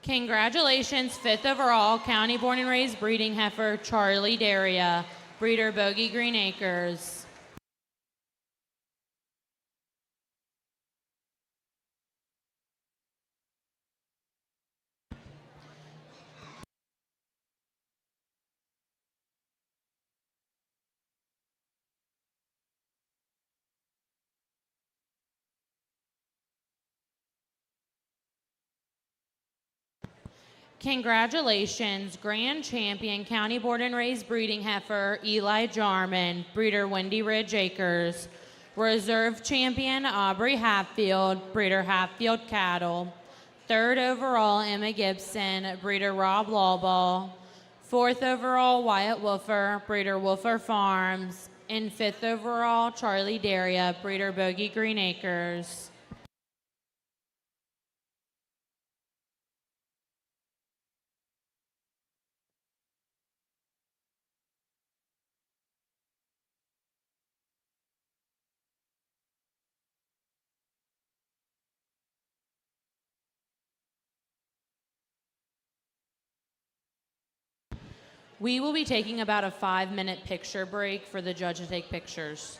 Congratulations, fifth overall county born and raised breeding heifer, Charlie Daria, breeder Bogey Green Acres. Congratulations, grand champion, county born and raised breeding heifer, Eli Jarman, breeder Windy Ridge Acres. Reserve champion, Aubrey Hatfield, breeder Hatfield Cattle. Third overall, Emma Gibson, breeder Rob Lawball. Fourth overall, Wyatt Wolfer, breeder Wolfer Farms. And fifth overall, Charlie Daria, breeder Bogey Green Acres. We will be taking about a 5-minute picture break for the judge to take pictures.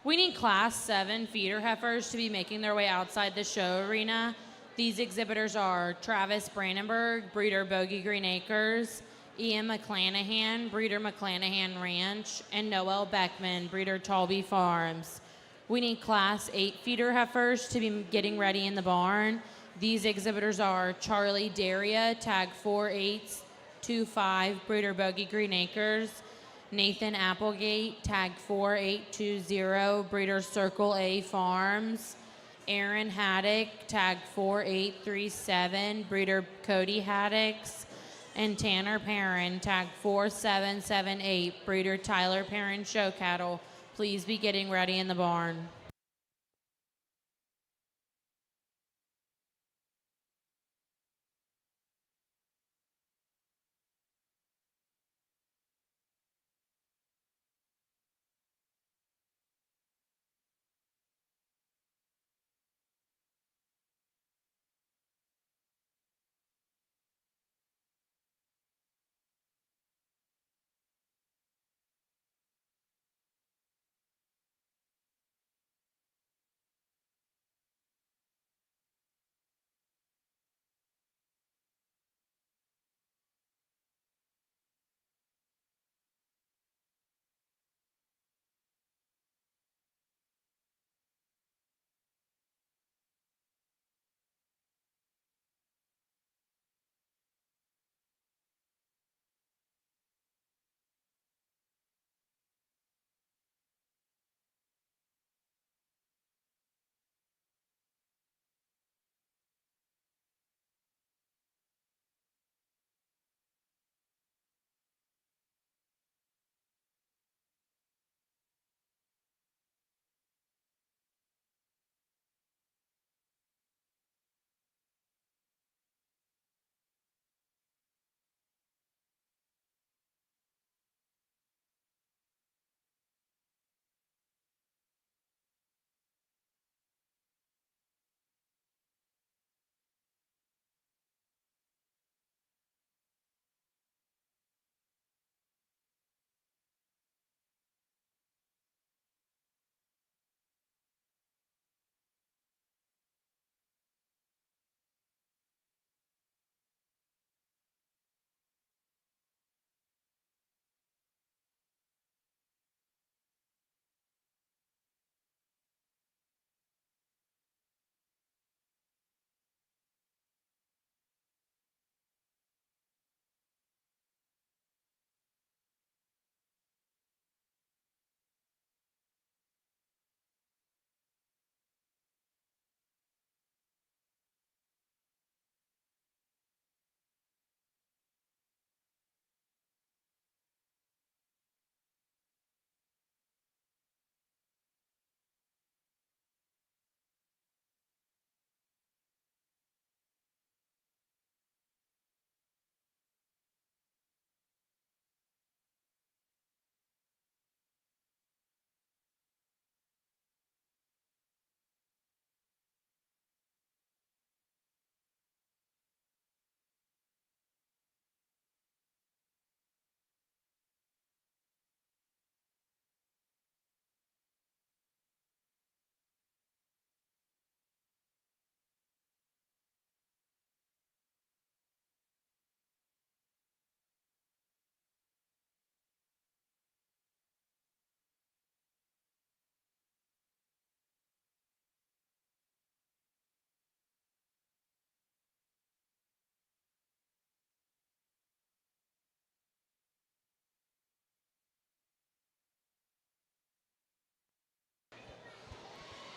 We need Class 7 feeder heifers to be making their way outside the show arena. These exhibitors are Travis Brandenburg, breeder Bogey Green Acres, Ian McClanahan, breeder McClanahan Ranch, and Noel Beckman, breeder Talby Farms. We need Class 8 feeder heifers to be getting ready in the barn. These exhibitors are Charlie Daria, tag 4825, breeder Bogey Green Acres, Nathan Applegate, tag 4820, breeder Circle A Farms, Aaron Haddock, tag 4837, breeder Cody Haddocks, and Tanner Perrin, tag 4778, breeder Tyler Perrin Show Cattle. Please be getting ready in the barn.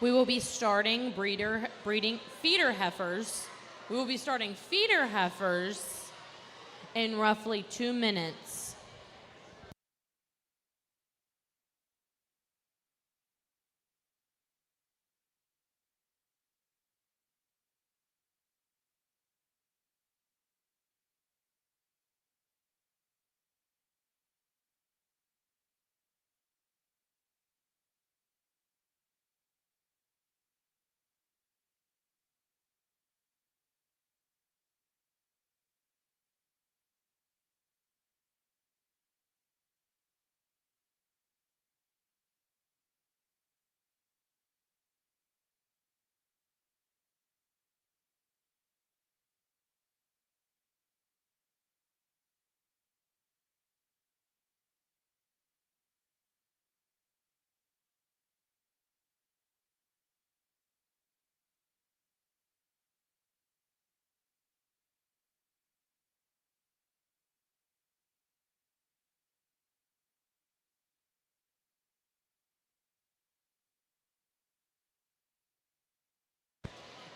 We will be starting breeding feeder heifers. We will be starting feeder heifers in roughly 2 minutes.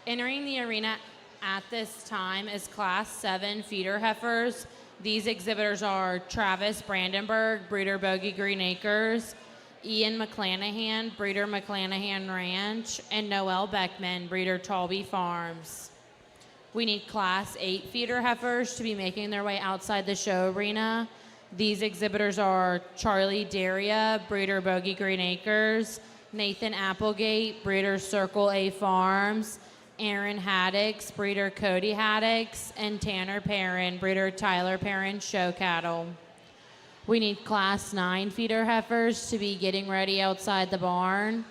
Entering the arena at this time is Class 7 feeder heifers. These exhibitors are Travis Brandenburg, breeder Bogey Green Acres, Ian McClanahan, breeder McClanahan Ranch, and Noel Beckman, breeder Talby Farms. We need Class 8 feeder heifers to be making their way outside the show arena. These exhibitors are Charlie Daria, breeder Bogey Green Acres, Nathan Applegate, breeder Circle A Farms, Aaron Haddix, breeder Cody Haddix, and Tanner Perrin, breeder Tyler Perrin Show Cattle. We need Class 9 feeder heifers to be getting ready outside the barn.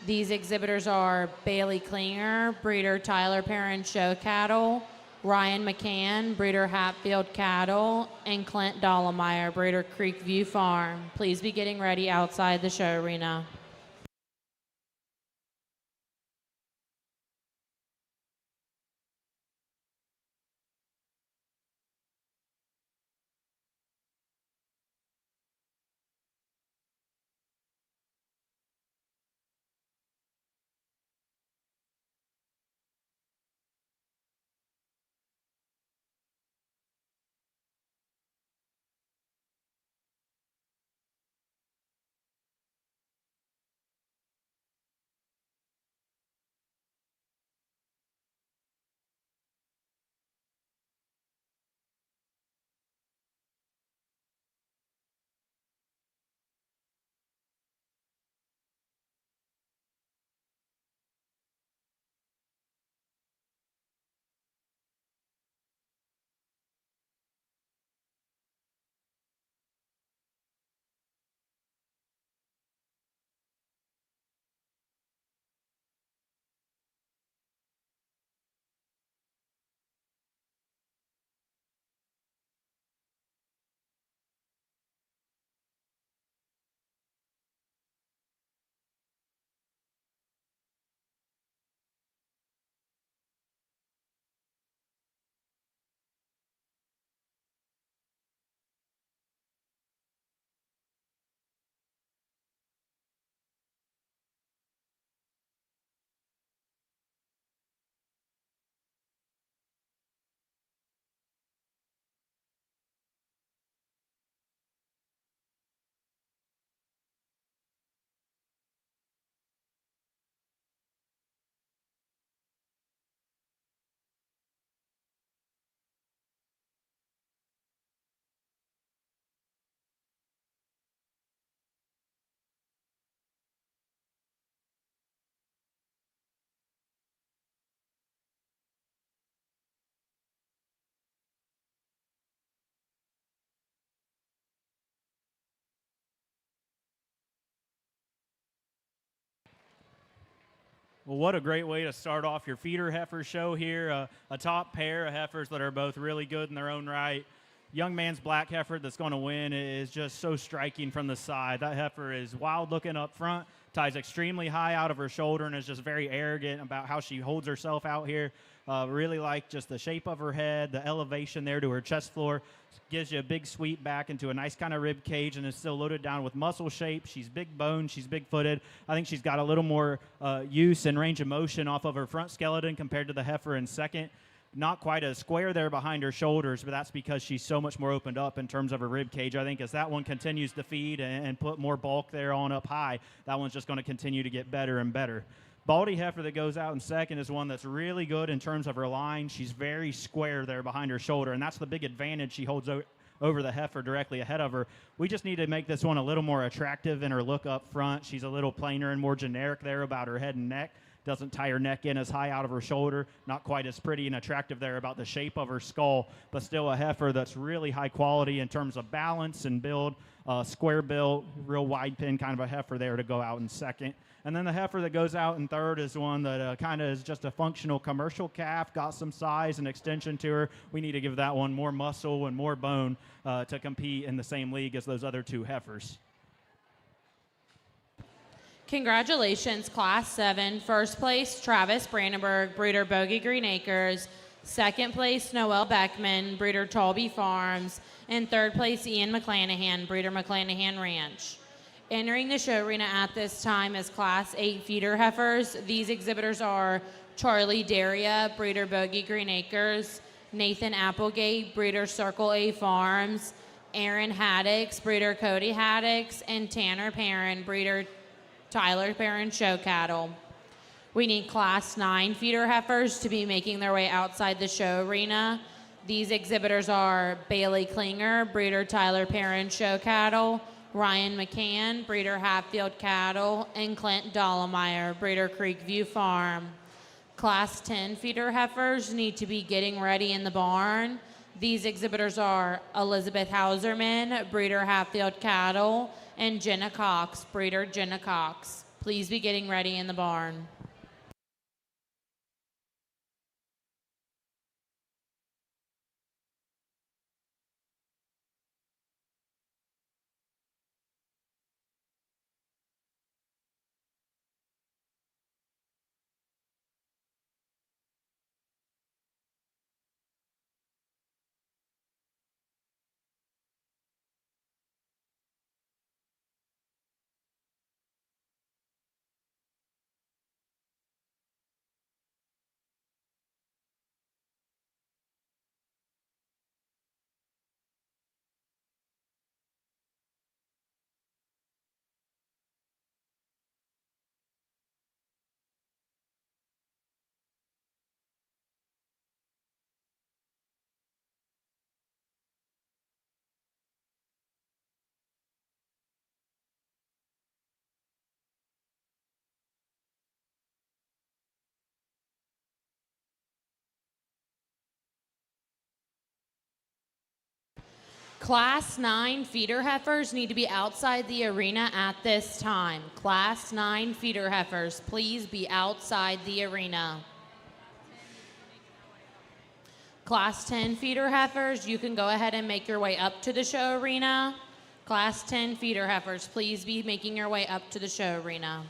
These exhibitors are Bailey Klinger, breeder Tyler Perrin Show Cattle, Ryan McCann, breeder Hatfield Cattle, and Clint Dollemeyer, breeder Creekview Farm. Please be getting ready outside the show arena. Well, what a great way to start off your feeder heifer show here. A top pair of heifers that are both really good in their own right. Young man's black heifer that's going to win is just so striking from the side. That heifer is wild looking up front, ties extremely high out of her shoulder, and is just very arrogant about how she holds herself out here. Really like just the shape of her head, the elevation there to her chest floor. Gives you a big sweep back into a nice kind of rib cage, and is still loaded down with muscle shape. She's big boned. She's big footed. I think she's got a little more use and range of motion off of her front skeleton compared to the heifer in second. Not quite as square there behind her shoulders, but that's because she's so much more opened up in terms of her rib cage. I think as that one continues to feed and put more bulk there on up high, that one's just going to continue to get better and better. Baldy heifer that goes out in second is one that's really good in terms of her line. She's very square there behind her shoulder, and that's the big advantage she holds over the heifer directly ahead of her. We just need to make this one a little more attractive in her look up front. She's a little plainer and more generic there about her head and neck. Doesn't tie her neck in as high out of her shoulder. Not quite as pretty and attractive there about the shape of her skull, but still a heifer that's really high quality in terms of balance and build. Square built, real wide pin kind of a heifer there to go out in second. And then the heifer that goes out in third is one that kind of is just a functional commercial calf, got some size and extension to her. We need to give that one more muscle and more bone to compete in the same league as those other two heifers. Congratulations, Class 7. First place, Travis Brandenburg, breeder Bogey Green Acres. Second place, Noel Beckman, breeder Talby Farms. And third place, Ian McClanahan, breeder McClanahan Ranch. Entering the show arena at this time is Class 8 feeder heifers. These exhibitors are Charlie Daria, breeder Bogey Green Acres, Nathan Applegate, breeder Circle A Farms, Aaron Haddix, breeder Cody Haddix, and Tanner Perrin, breeder Tyler Perrin Show Cattle. We need Class 9 feeder heifers to be making their way outside the show arena. These exhibitors are Bailey Klinger, breeder Tyler Perrin Show Cattle, Ryan McCann, breeder Hatfield Cattle, and Clint Dollemeyer, breeder Creekview Farm. Class 10 feeder heifers need to be getting ready in the barn. These exhibitors are Elizabeth Hauserman, breeder Hatfield Cattle, and Jenna Cox, breeder Jenna Cox. Please be getting ready in the barn. Class 9 feeder heifers need to be outside the arena at this time. Class 9 feeder heifers, please be outside the arena. Class 10 feeder heifers, you can go ahead and make your way up to the show arena. Class 10 feeder heifers, please be making your way up to the show arena.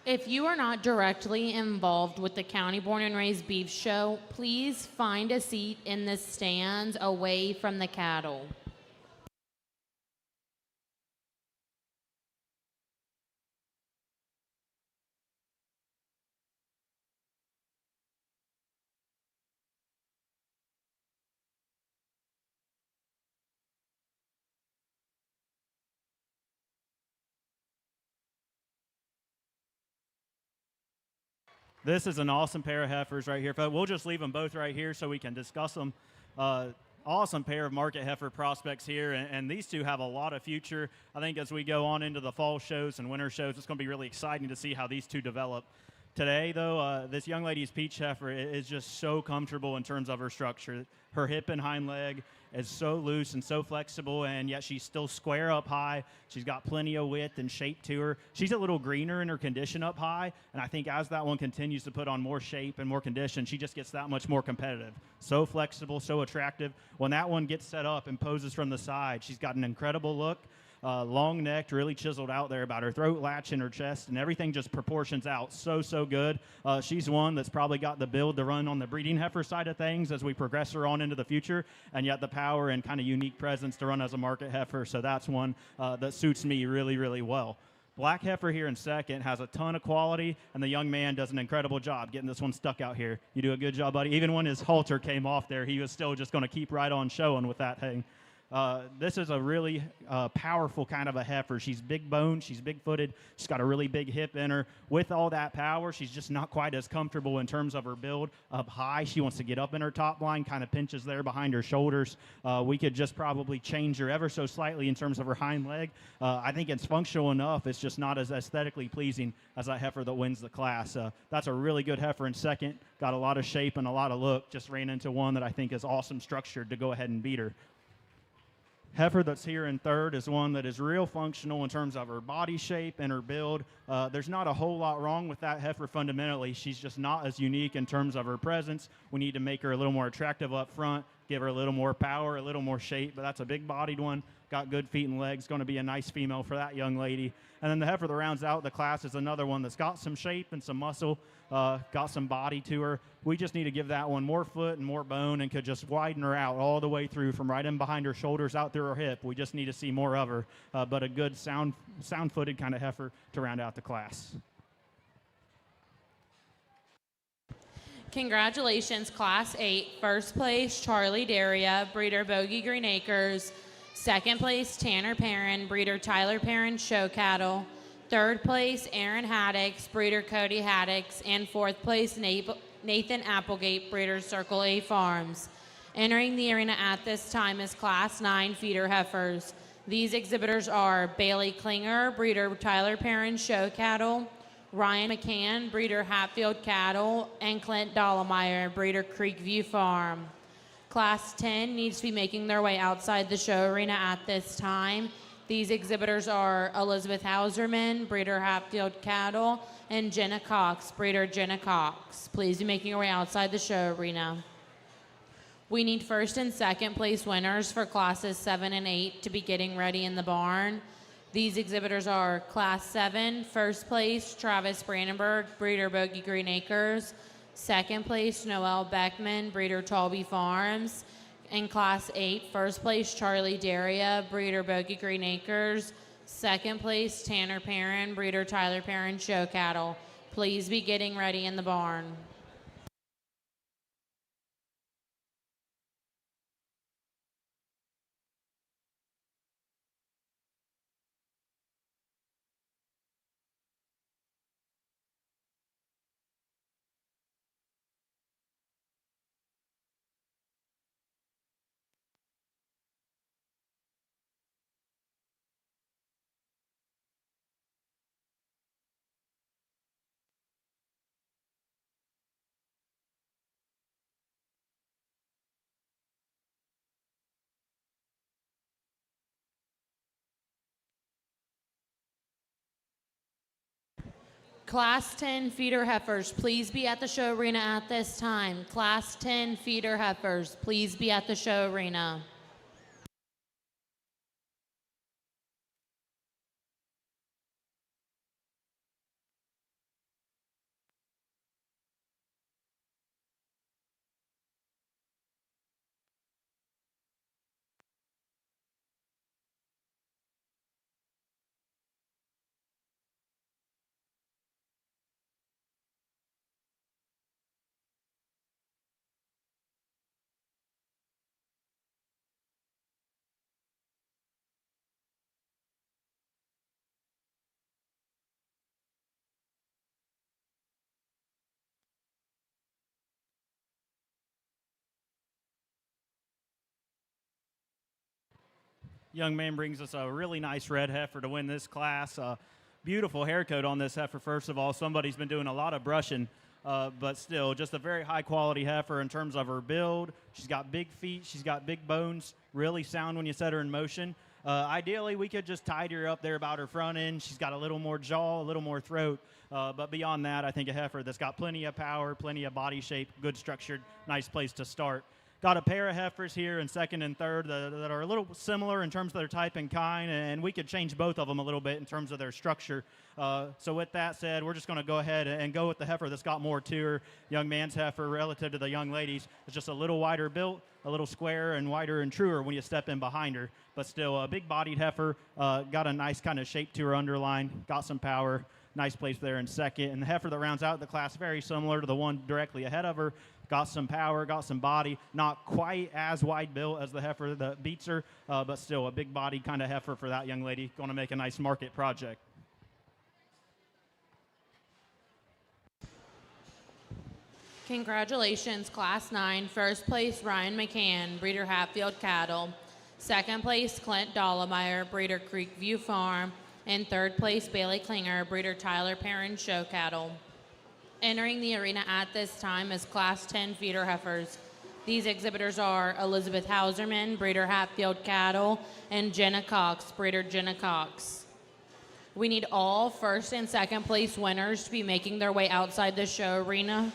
If you are not directly involved with the County Born and Raised Beef Show, please find a seat in the stands away from the cattle. This is an awesome pair of heifers right here. We'll just leave them both right here so we can discuss them. Awesome pair of market heifer prospects here, and these two have a lot of future. I think as we go on into the fall shows and winter shows, it's going to be really exciting to see how these two develop. Today, though, this young lady's peach heifer is just so comfortable in terms of her structure. Her hip and hind leg is so loose and so flexible, and yet she's still square up high. She's got plenty of width and shape to her. She's a little greener in her condition up high, and I think as that one continues to put on more shape and more condition, she just gets that much more competitive. So flexible, so attractive. When that one gets set up and poses from the side, she's got an incredible look. Long necked, really chiseled out there about her throat latch and her chest, and everything just proportions out so good. She's one that's probably got the build to run on the breeding heifer side of things as we progress her on into the future, and yet the power and kind of unique presence to run as a market heifer. So that's one that suits me really well. Black heifer here in second has a ton of quality, and the young man does an incredible job getting this one stuck out here. You do a good job, buddy. Even when his halter came off there, he was still just going to keep right on showing with that thing. This is a really powerful kind of a heifer. She's big boned, she's big footed, she's got a really big hip in her. With all that power, she's just not quite as comfortable in terms of her build. Up high, she wants to get up in her top line, kind of pinches there behind her shoulders. We could just probably change her ever so slightly in terms of her hind leg. I think it's functional enough, it's just not as aesthetically pleasing as that heifer that wins the class. That's a really good heifer in second, got a lot of shape and a lot of look, just ran into one that I think is awesome structured to go ahead and beat her. Heifer that's here in third is one that is real functional in terms of her body shape and her build. There's not a whole lot wrong with that heifer fundamentally. She's just not as unique in terms of her presence. We need to make her a little more attractive up front, give her a little more power, a little more shape, but that's a big-bodied one. Got good feet and legs, going to be a nice female for that young lady. And then the heifer that rounds out the class is another one that's got some shape and some muscle, got some body to her. We just need to give that one more foot and more bone and could just widen her out all the way through from right in behind her shoulders out through her hip. We just need to see more of her, but a good sound-footed kind of heifer to round out the class. Congratulations, Class 8. First place, Charlie Daria, breeder Bogey Green Acres. Second place, Tanner Perrin, breeder Tyler Perrin Show Cattle. Third place, Aaron Haddix, breeder Cody Haddix. And fourth place, Nathan Applegate, breeder Circle A Farms. Entering the arena at this time is Class 9 feeder heifers. These exhibitors are Bailey Klinger, breeder Tyler Perrin Show Cattle. Ryan McCann, breeder Hatfield Cattle. And Clint Dollemeyer, breeder Creekview Farm. Class 10 needs to be making their way outside the show arena at this time. These exhibitors are Elizabeth Hauserman, breeder Hatfield Cattle, and Jenna Cox, breeder Jenna Cox. Please be making your way outside the show arena. We need first and second place winners for classes 7 and 8 to be getting ready in the barn. These exhibitors are Class 7, first place, Travis Brandenburg, breeder Bogey Green Acres. Second place, Noel Beckman, breeder Talby Farms. In Class 8, first place, Charlie Daria, breeder Bogey Green Acres. Second place, Tanner Perrin, breeder Tyler Perrin Show Cattle. Please be getting ready in the barn. Class 10 feeder heifers, please be at the show arena at this time. Class 10 feeder heifers, please be at the show arena. young man brings us a really nice red heifer to win this class. Beautiful hair coat on this heifer, first of all. Somebody's been doing a lot of brushing, but still, just a very high-quality heifer in terms of her build. She's got big feet. She's got big bones, really sound when you set her in motion. Ideally, we could just tidy her up there about her front end. She's got a little more jaw, a little more throat. But beyond that, I think a heifer that's got plenty of power, plenty of body shape, good structured, nice place to start. Got a pair of heifers here in second and third that are a little similar in terms of their type and kind, and we could change both of them a little bit in terms of their structure. So with that said, we're just going to go ahead and go with the heifer that's got more to her. Young man's heifer relative to the young ladies is just a little wider built, a little square and wider and truer when you step in behind her, but still a big-bodied heifer, got a nice kind of shape to her underline, got some power, nice place there in second. And the heifer that rounds out the class, very similar to the one directly ahead of her, got some power, got some body, not quite as wide built as the heifer that beats her, but still a big body kind of heifer for that young lady, going to make a nice market project. Congratulations, Class 9. First place, Ryan McCann, Breeder Hatfield Cattle. Second place, Clint Dollemeyer, Breeder Creekview Farm. And third place, Bailey Klinger, Breeder Tyler Perrin Show Cattle. Entering the arena at this time is Class 10 feeder heifers. These exhibitors are Elizabeth Hauserman, Breeder Hatfield Cattle, and Jenna Cox, Breeder Jenna Cox. We need all first and second place winners to be making their way outside the show arena.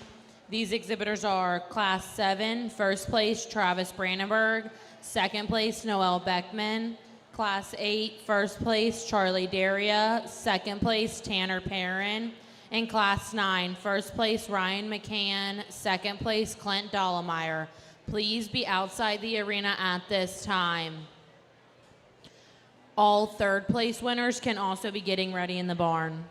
These exhibitors are Class 7, first place, Travis Brandenburg, second place, Noel Beckman, Class 8, first place, Charlie Daria, second place, Tanner Perrin, and Class 9, first place, Ryan McCann, second place, Clint Dollemeyer. Please be outside the arena at this time. All third place winners can also be getting ready in the barn.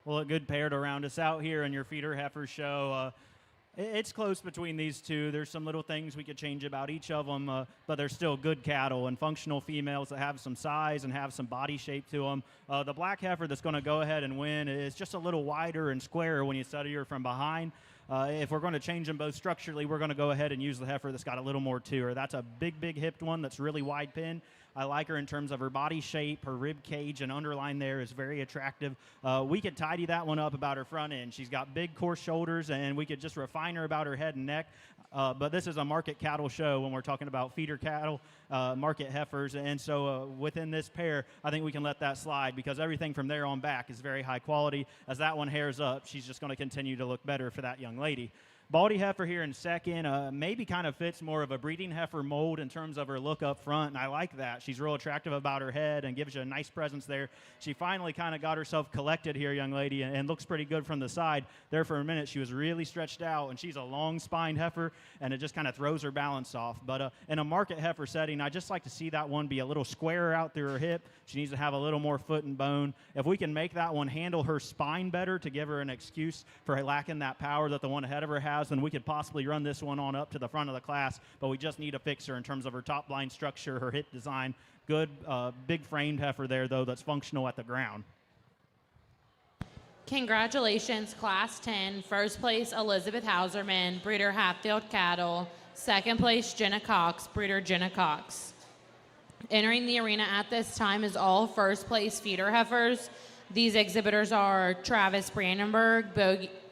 Well, a good pair to round us out here in your feeder heifer show. It's close between these two. There's some little things we could change about each of them, but they're still good cattle and functional females that have some size and have some body shape to them. The black heifer that's going to go ahead and win is just a little wider and squarer when you study her from behind. If we're going to change them both structurally, we're going to go ahead and use the heifer that's got a little more to her. That's a big hipped one that's really wide pin. I like her in terms of her body shape, her rib cage and underline there is very attractive. We could tidy that one up about her front end. She's got big coarse shoulders, and we could just refine her about her head and neck. But this is a market cattle show when we're talking about feeder cattle, market heifers. And so within this pair, I think we can let that slide because everything from there on back is very high quality. As that one hairs up, she's just going to continue to look better for that young lady. Baldy heifer here in second, maybe kind of fits more of a breeding heifer mold in terms of her look up front, and I like that. She's real attractive about her head and gives you a nice presence there. She finally kind of got herself collected here, young lady, and looks pretty good from the side. There for a minute, she was really stretched out, and she's a long-spined heifer, and it just kind of throws her balance off. But in a market heifer setting, I just like to see that one be a little squarer out through her hip. She needs to have a little more foot and bone. If we can make that one handle her spine better to give her an excuse for lacking that power that the one ahead of her has, then we could possibly run this one on up to the front of the class, but we just need to fix her in terms of her top line structure, her hip design. Good big framed heifer there, though, that's functional at the ground. Congratulations, Class 10. First place, Elizabeth Hauserman, breeder Hatfield Cattle. Second place, Jenna Cox, breeder Jenna Cox. Entering the arena at this time is all first place feeder heifers. These exhibitors are Travis Brandenburg,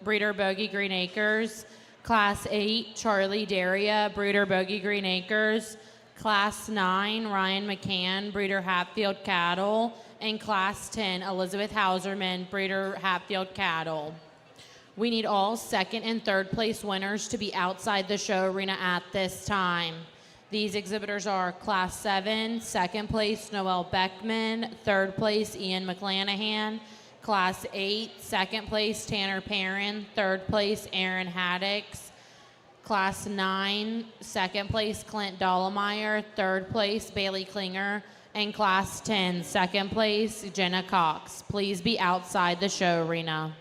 breeder Bogey Green Acres. Class 8, Charlie Daria, breeder Bogey Green Acres. Class 9, Ryan McCann, breeder Hatfield Cattle. And Class 10, Elizabeth Hauserman, breeder Hatfield Cattle. We need all second and third place winners to be outside the show arena at this time. These exhibitors are Class 7, second place, Noel Beckman, third place, Ian McClanahan. Class 8, second place, Tanner Perrin, third place, Aaron Haddix. Class 9, second place, Clint Dollemeyer, third place, Bailey Klinger. And Class 10, second place, Jenna Cox. Please be outside the show arena.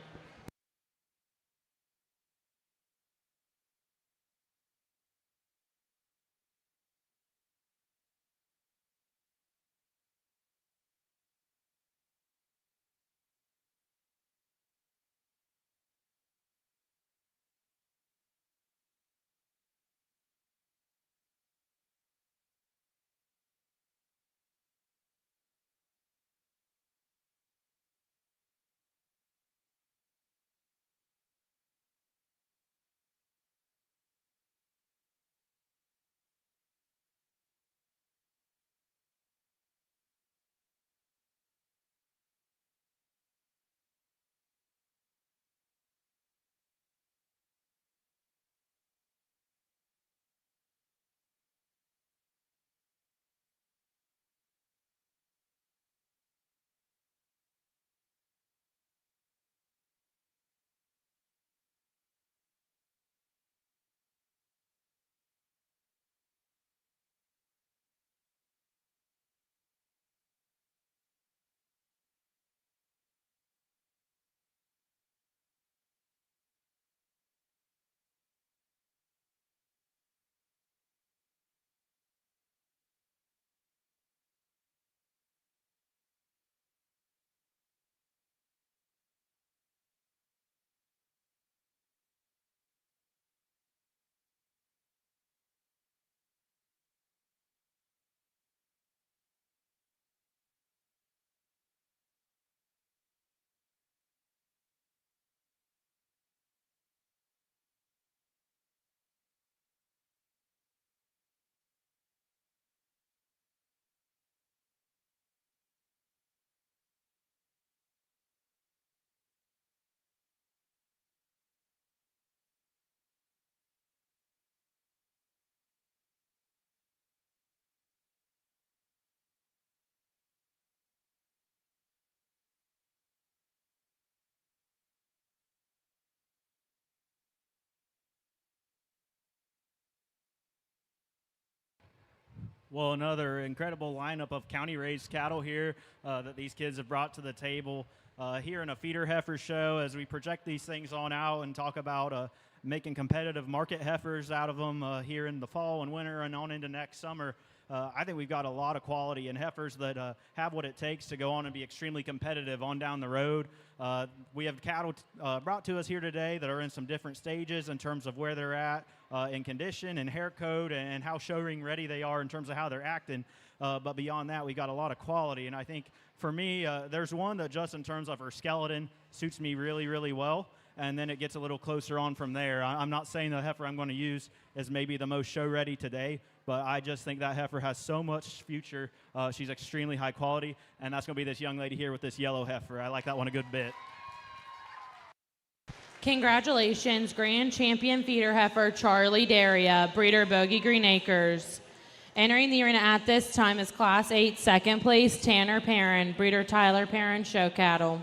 Well, another incredible lineup of county-raised cattle here that these kids have brought to the table here in a feeder heifer show as we project these things on out and talk about making competitive market heifers out of them here in the fall and winter and on into next summer. I think we've got a lot of quality and heifers that have what it takes to go on and be extremely competitive on down the road. We have cattle brought to us here today that are in some different stages in terms of where they're at in condition and hair code and how show ring ready they are in terms of how they're acting. But beyond that, we got a lot of quality. And I think for me, there's one that just in terms of her skeleton suits me really, really well. And then it gets a little closer on from there. I'm not saying the heifer I'm going to use is maybe the most show ready today, but I just think that heifer has so much future. She's extremely high quality, and that's going to be this young lady here with this yellow heifer. I like that one a good bit. Congratulations, Grand Champion Feeder Heifer Charlie Daria, breeder Bogey Green Acres. Entering the arena at this time is Class 8, second place, Tanner Perrin, breeder Tyler Perrin Show Cattle.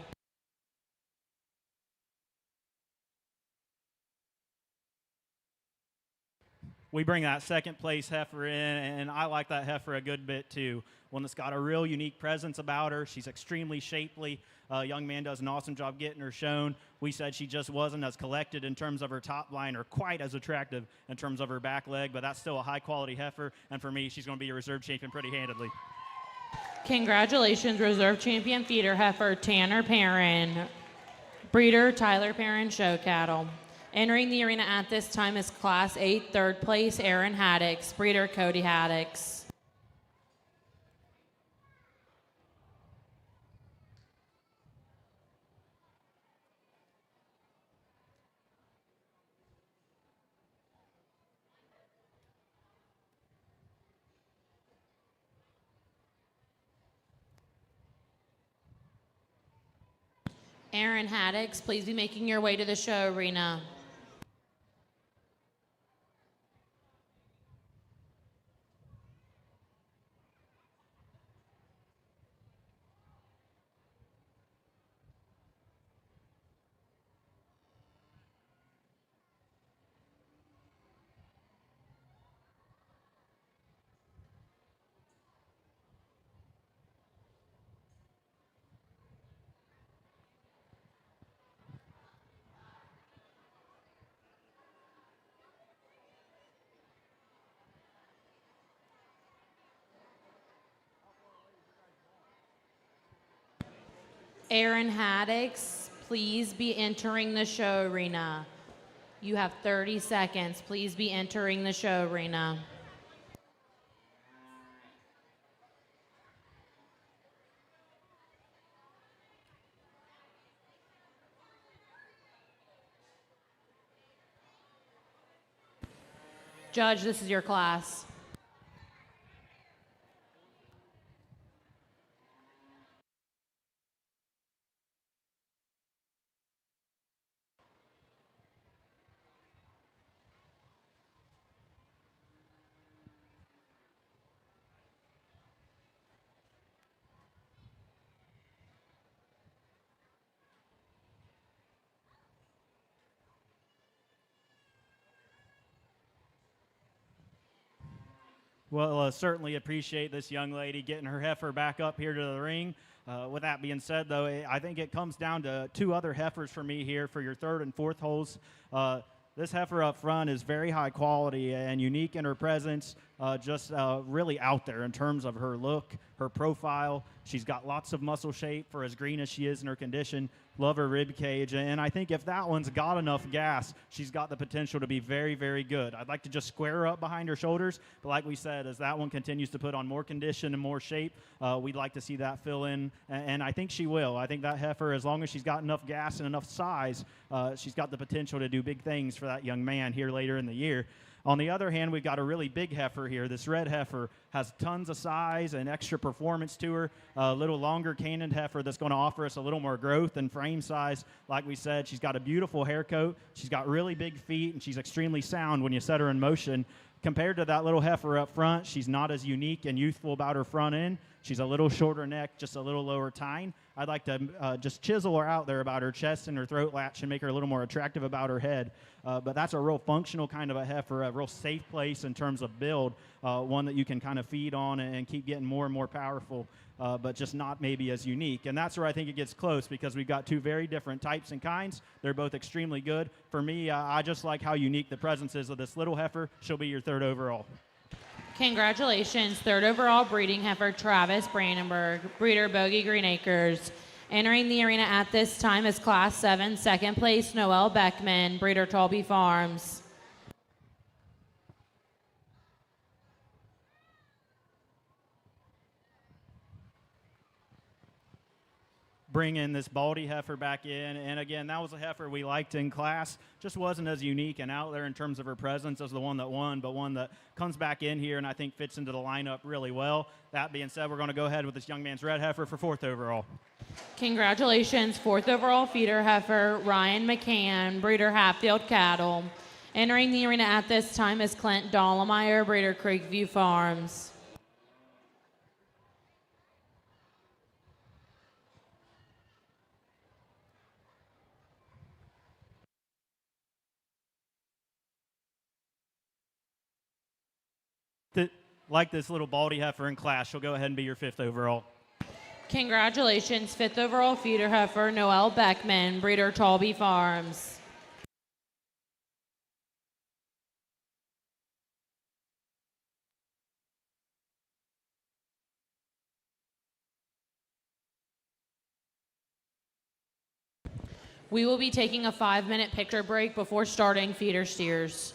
We bring that second place heifer in, and I like that heifer a good bit too. One that's got a real unique presence about her. She's extremely shapely. Young man does an awesome job getting her shown. We said she just wasn't as collected in terms of her top line or quite as attractive in terms of her back leg, but that's still a high quality heifer, and for me, she's going to be a reserve champion pretty handedly. Congratulations, reserve champion feeder heifer Tanner Perrin, Breeder Tyler Perrin Show Cattle. Entering the arena at this time is Class 8, third place, Aaron Haddix. Breeder Cody Haddix. Aaron Haddix, please be making your way to the show arena. Aaron Haddix, please be entering the show arena. You have 30 seconds. Please be entering the show arena. Judge, this is your class. Well, certainly appreciate this young lady getting her heifer back up here to the ring. With that being said, though, I think it comes down to two other heifers for me here for your third and fourth holes. This heifer up front is very high quality and unique in her presence, just really out there in terms of her look, her profile. She's got lots of muscle shape for as green as she is in her condition. Love her rib cage, and I think if that one's got enough gas, she's got the potential to be very, very good. I'd like to just square her up behind her shoulders, but like we said, as that one continues to put on more condition and more shape, we'd like to see that fill in, and I think she will. I think that heifer, as long as she's got enough gas and enough size, she's got the potential to do big things for that young man here later in the year. On the other hand, we've got a really big heifer here. This red heifer has tons of size and extra performance to her. A little longer canoned heifer that's going to offer us a little more growth and frame size. Like we said, she's got a beautiful hair coat. She's got really big feet, and she's extremely sound when you set her in motion. Compared to that little heifer up front, she's not as unique and youthful about her front end. She's a little shorter neck, just a little lower tine. I'd like to just chisel her out there about her chest and her throat latch and make her a little more attractive about her head. But that's a real functional kind of a heifer, a real safe place in terms of build, one that you can kind of feed on and keep getting more and more powerful, but just not maybe as unique. And that's where I think it gets close, because we've got two very different types and kinds. They're both extremely good. For me, I just like how unique the presence is of this little heifer. She'll be your third overall. Congratulations, third overall breeding heifer Travis Brandenburg, breeder Bogey Green Acres. Entering the arena at this time is Class 7, second place Noel Beckman, breeder Talby Farms. Bring in this baldy heifer back in, and again, that was a heifer we liked in class. Just wasn't as unique and out there in terms of her presence as the one that won, but one that comes back in here and I think fits into the lineup really well. That being said, we're going to go ahead with this young man's red heifer for fourth overall. Congratulations, fourth overall feeder heifer Ryan McCann, breeder Hatfield Cattle. Entering the arena at this time is Clint Dollemeyer, breeder Creekview Farms. Like this little baldy heifer in class, she'll go ahead and be your fifth overall. Congratulations, fifth overall feeder heifer Noel Beckman, breeder Talby Farms. We will be taking a 5-minute picture break before starting feeder steers.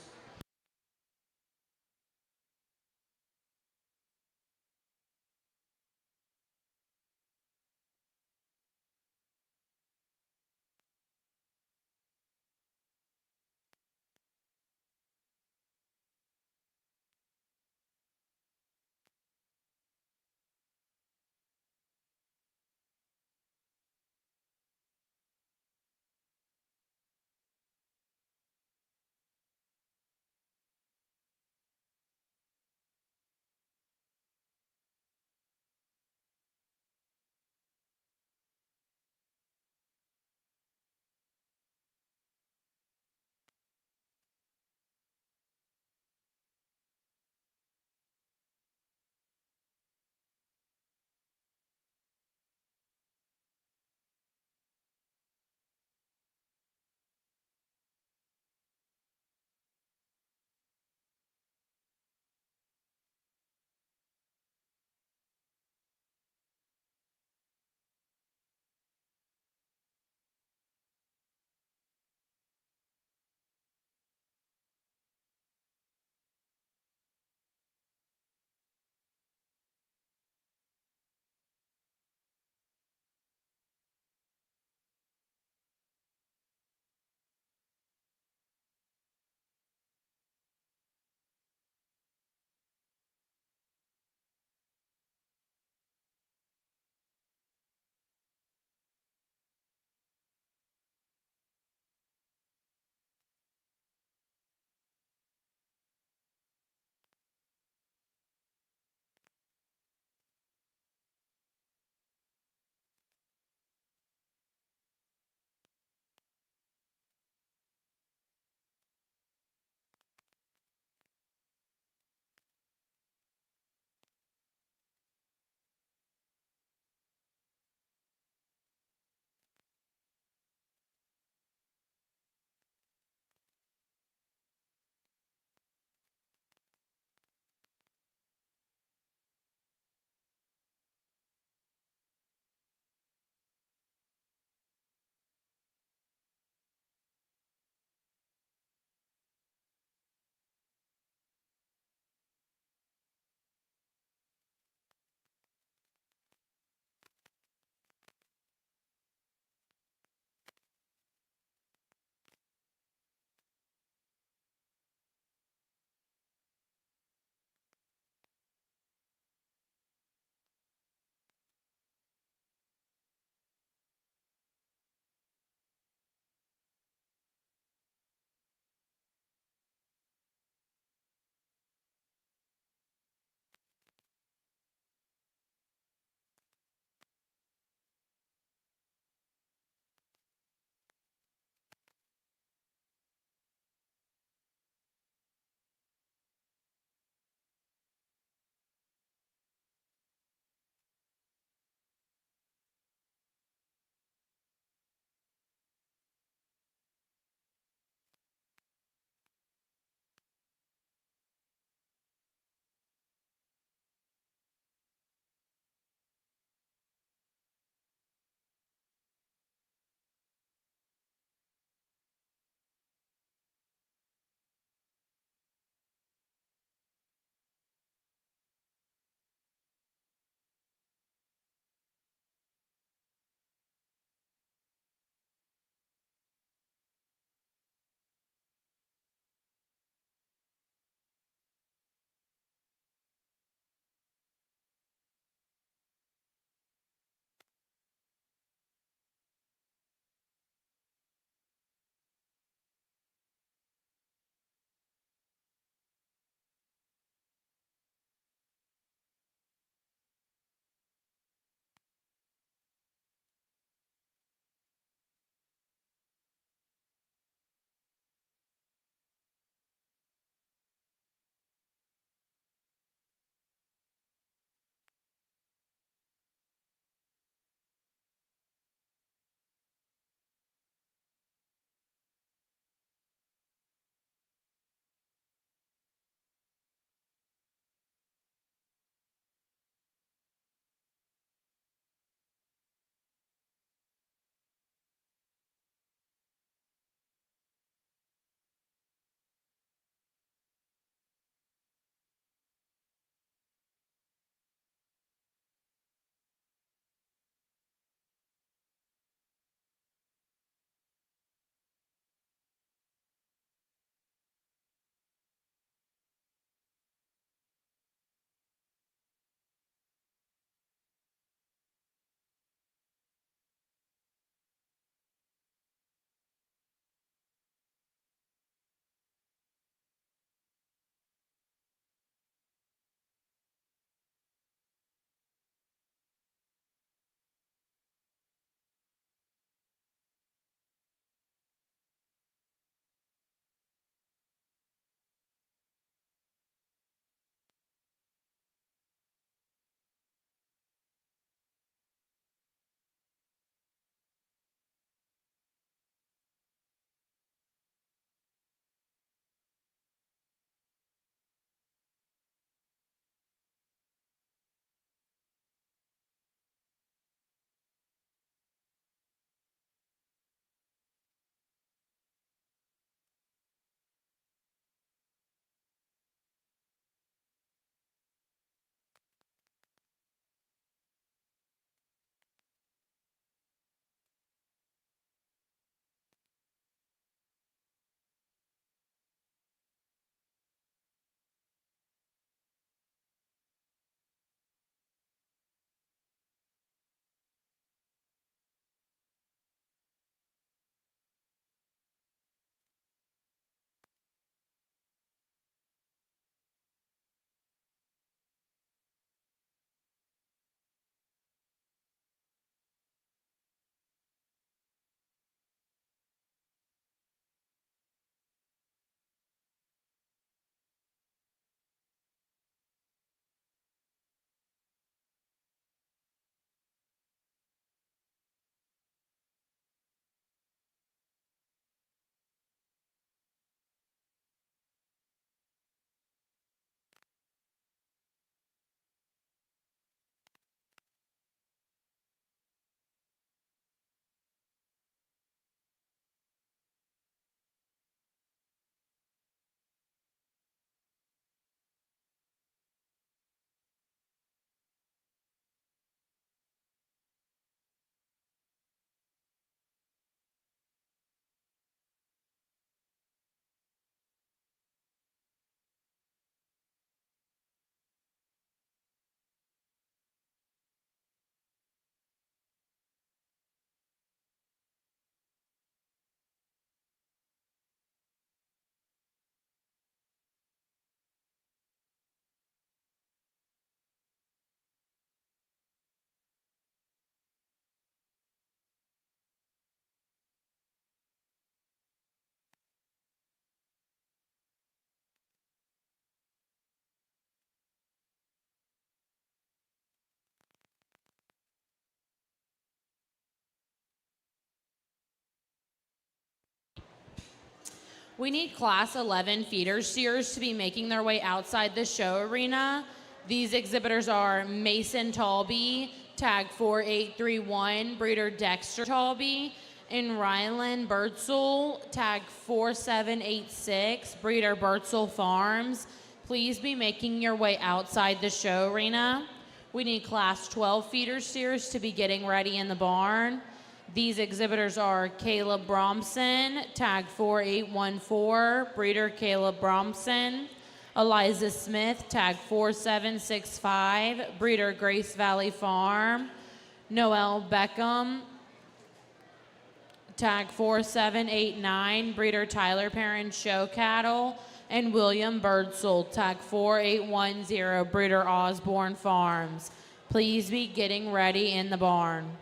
We need Class 11 feeder steers to be making their way outside the show arena. These exhibitors are Mason Talby, tag 4831, breeder Dexter Talby, and Rylan Birdsell, tag 4786, breeder Birdsell Farms. Please be making your way outside the show arena. We need Class 12 feeder steers to be getting ready in the barn. These exhibitors are Caleb Bromson, tag 4814, breeder Caleb Bromson, Eliza Smith, tag 4765, breeder Grace Valley Farm, Noel Beckham, tag 4789, breeder Tyler Perrin Show Cattle, and William Birdsell, tag 4810, breeder Osborne Farms. Please be getting ready in the barn.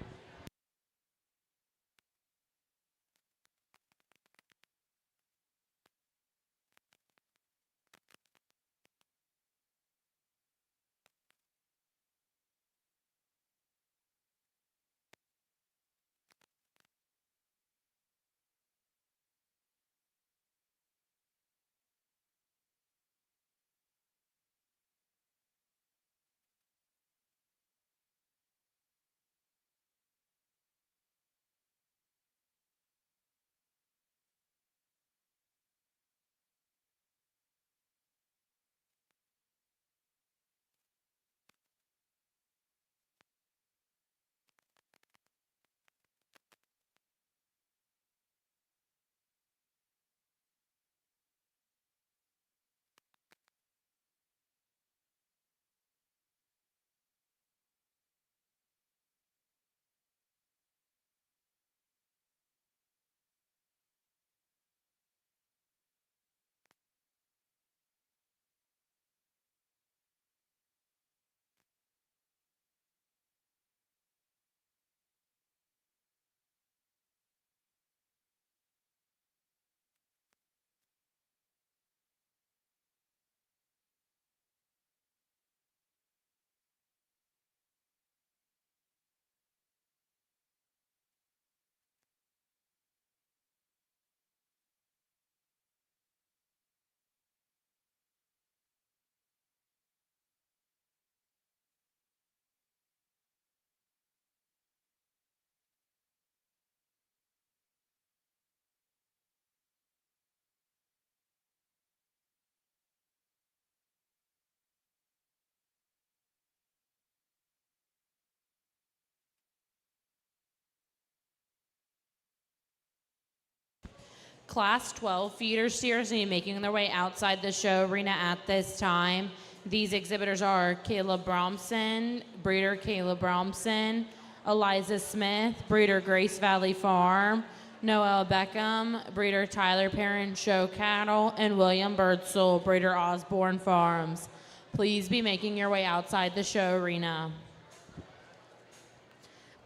Class 12 feeder steers are making their way outside the show arena at this time. These exhibitors are Caleb Bromson, breeder Caleb Bromson, Eliza Smith, breeder Grace Valley Farm, Noel Beckham, breeder Tyler Perrin Show Cattle, and William Birdsell, breeder Osborne Farms. Please be making your way outside the show arena.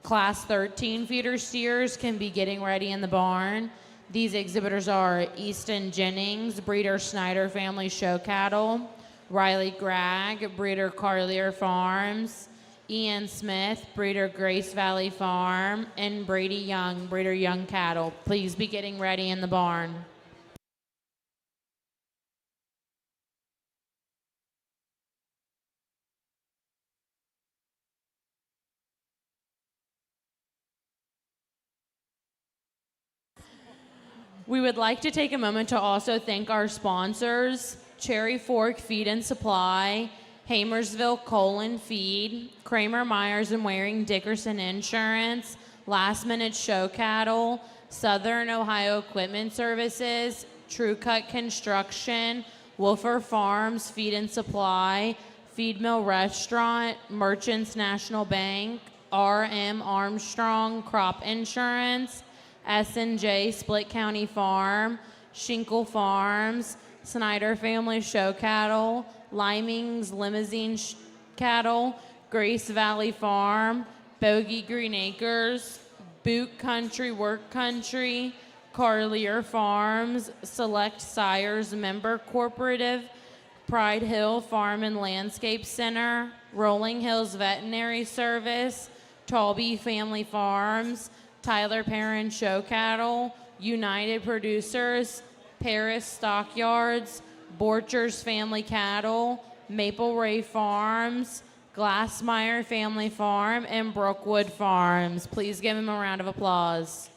Class 13 feeder steers can be getting ready in the barn. These exhibitors are Easton Jennings, breeder Snyder Family Show Cattle, Riley Gregg, breeder Carlier Farms, Ian Smith, breeder Grace Valley Farm, and Brady Young, breeder Young Cattle. Please be getting ready in the barn. We would like to take a moment to also thank our sponsors, Cherry Fork Feed and Supply, Hamersville Colon Feed, Kramer Myers and Waring Dickerson Insurance, Last Minute Show Cattle, Southern Ohio Equipment Services, True Cut Construction, Wolfer Farms Feed and Supply, Feed Mill Restaurant, Merchants National Bank, R.M. Armstrong Crop Insurance, S&J Split County Farm, Shinkle Farms, Snyder Family Show Cattle, Liming's Limousine Cattle, Grace Valley Farm, Bogey Green Acres, Boot Country Work Country, Carlier Farms, Select Sires Member Cooperative, Pride Hill Farm and Landscape Center, Rolling Hills Veterinary Service, Talby Family Farms, Tyler Perrin Show Cattle, United Producers, Paris Stockyards, Borchers Family Cattle, Maple Ray Farms, Glassmeyer Family Farm, and Brookwood Farms. Please give him a round of applause.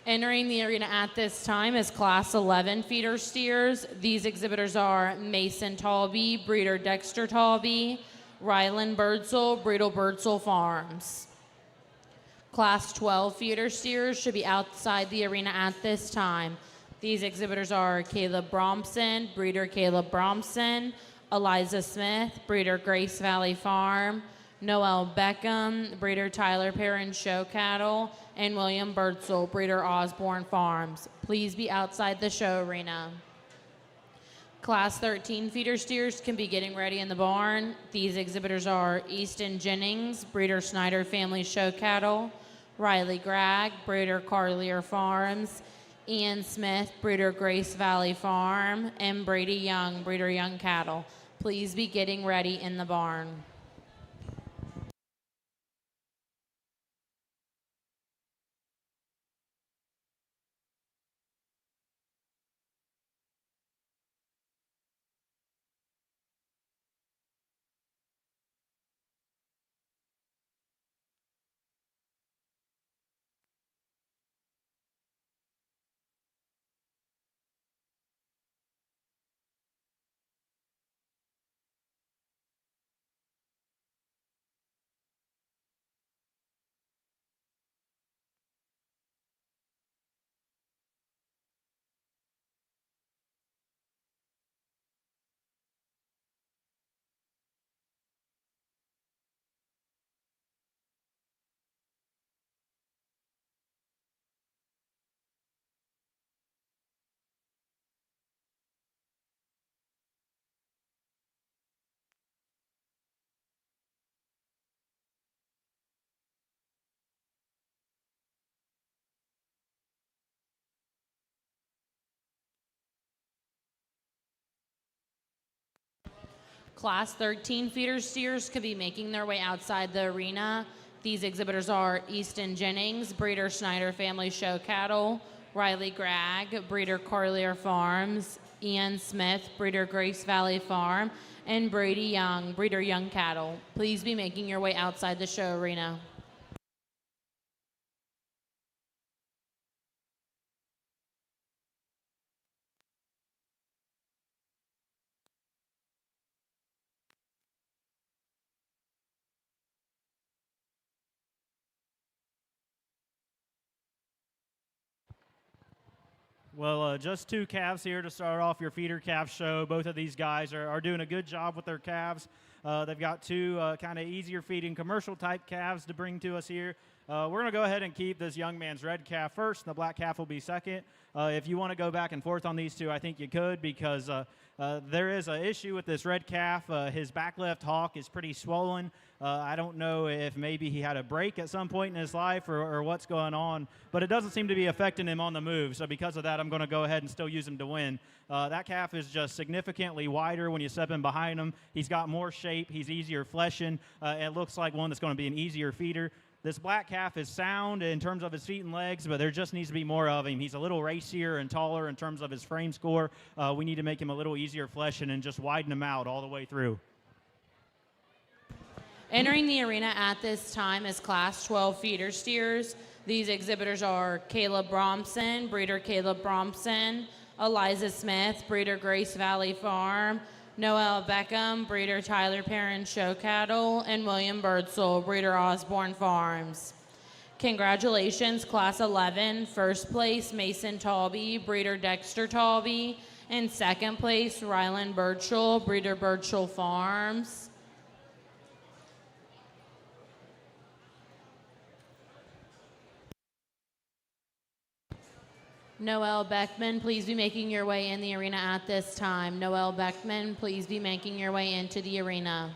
Entering the arena at this time is Class 11 feeder steers. These exhibitors are Mason Talby, breeder Dexter Talby, Ryland Birdsell, breeder Birdsell Farms. Class 12 feeder steers should be outside the arena at this time. These exhibitors are Caleb Bromson, breeder Caleb Bromson, Eliza Smith, breeder Grace Valley Farm, Noel Beckham, breeder Tyler Perrin Show Cattle, and William Birdsell, breeder Osborne Farms. Please be outside the show arena. Class 13 feeder steers can be getting ready in the barn. These exhibitors are Easton Jennings, breeder Snyder Family Show Cattle, Riley Gregg, breeder Carlier Farms, Ian Smith, breeder Grace Valley Farm, and Brady Young, breeder Young Cattle. Please be getting ready in the barn. Class 13 feeder steers could be making their way outside the arena. These exhibitors are Easton Jennings, breeder Snyder Family Show Cattle, Riley Gregg, breeder Carlier Farms, Ian Smith, breeder Grace Valley Farm, and Brady Young, breeder Young Cattle. Please be making your way outside the show arena. Well, just two calves here to start off your feeder calf show. Both of these guys are doing a good job with their calves. They've got two kind of easier feeding commercial type calves to bring to us here. We're going to go ahead and keep this young man's red calf first, and the black calf will be second. If you want to go back and forth on these two, I think you could, because there is an issue with this red calf. His back left hock is pretty swollen. I don't know if maybe he had a break at some point in his life or what's going on, but it doesn't seem to be affecting him on the move. So because of that, I'm going to go ahead and still use him to win. That calf is just significantly wider when you step in behind him. He's got more shape. He's easier fleshing. It looks like one that's going to be an easier feeder. This black calf is sound in terms of his feet and legs, but there just needs to be more of him. He's a little racier and taller in terms of his frame score. We need to make him a little easier fleshing and just widen him out all the way through. Entering the arena at this time is Class 12 feeder steers. These exhibitors are Caleb Bromson, breeder Caleb Bromson, Eliza Smith, breeder Grace Valley Farm, Noel Beckham, breeder Tyler Perrin Show Cattle, and William Birdsell, breeder Osborne Farms. Congratulations, Class 11. First place, Mason Talby, breeder Dexter Talby, and second place, Ryland Birdsell, breeder Birdsell Farms. Noel Beckman, please be making your way in the arena at this time. Noel Beckman, please be making your way into the arena.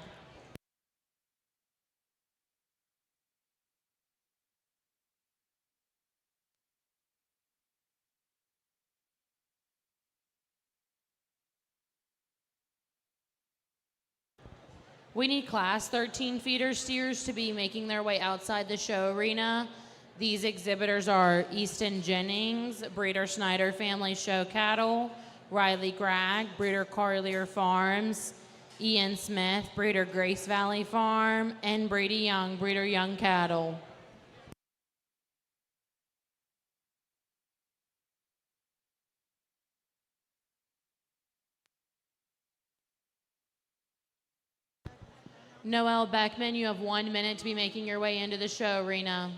We need Class 13 feeder steers to be making their way outside the show arena. These exhibitors are Easton Jennings, Breeder Snyder Family Show Cattle, Riley Gregg, Breeder Carlier Farms, Ian Smith, Breeder Grace Valley Farm, and Brady Young, Breeder Young Cattle. Noelle Beckman, you have 1 minute to be making your way into the show arena.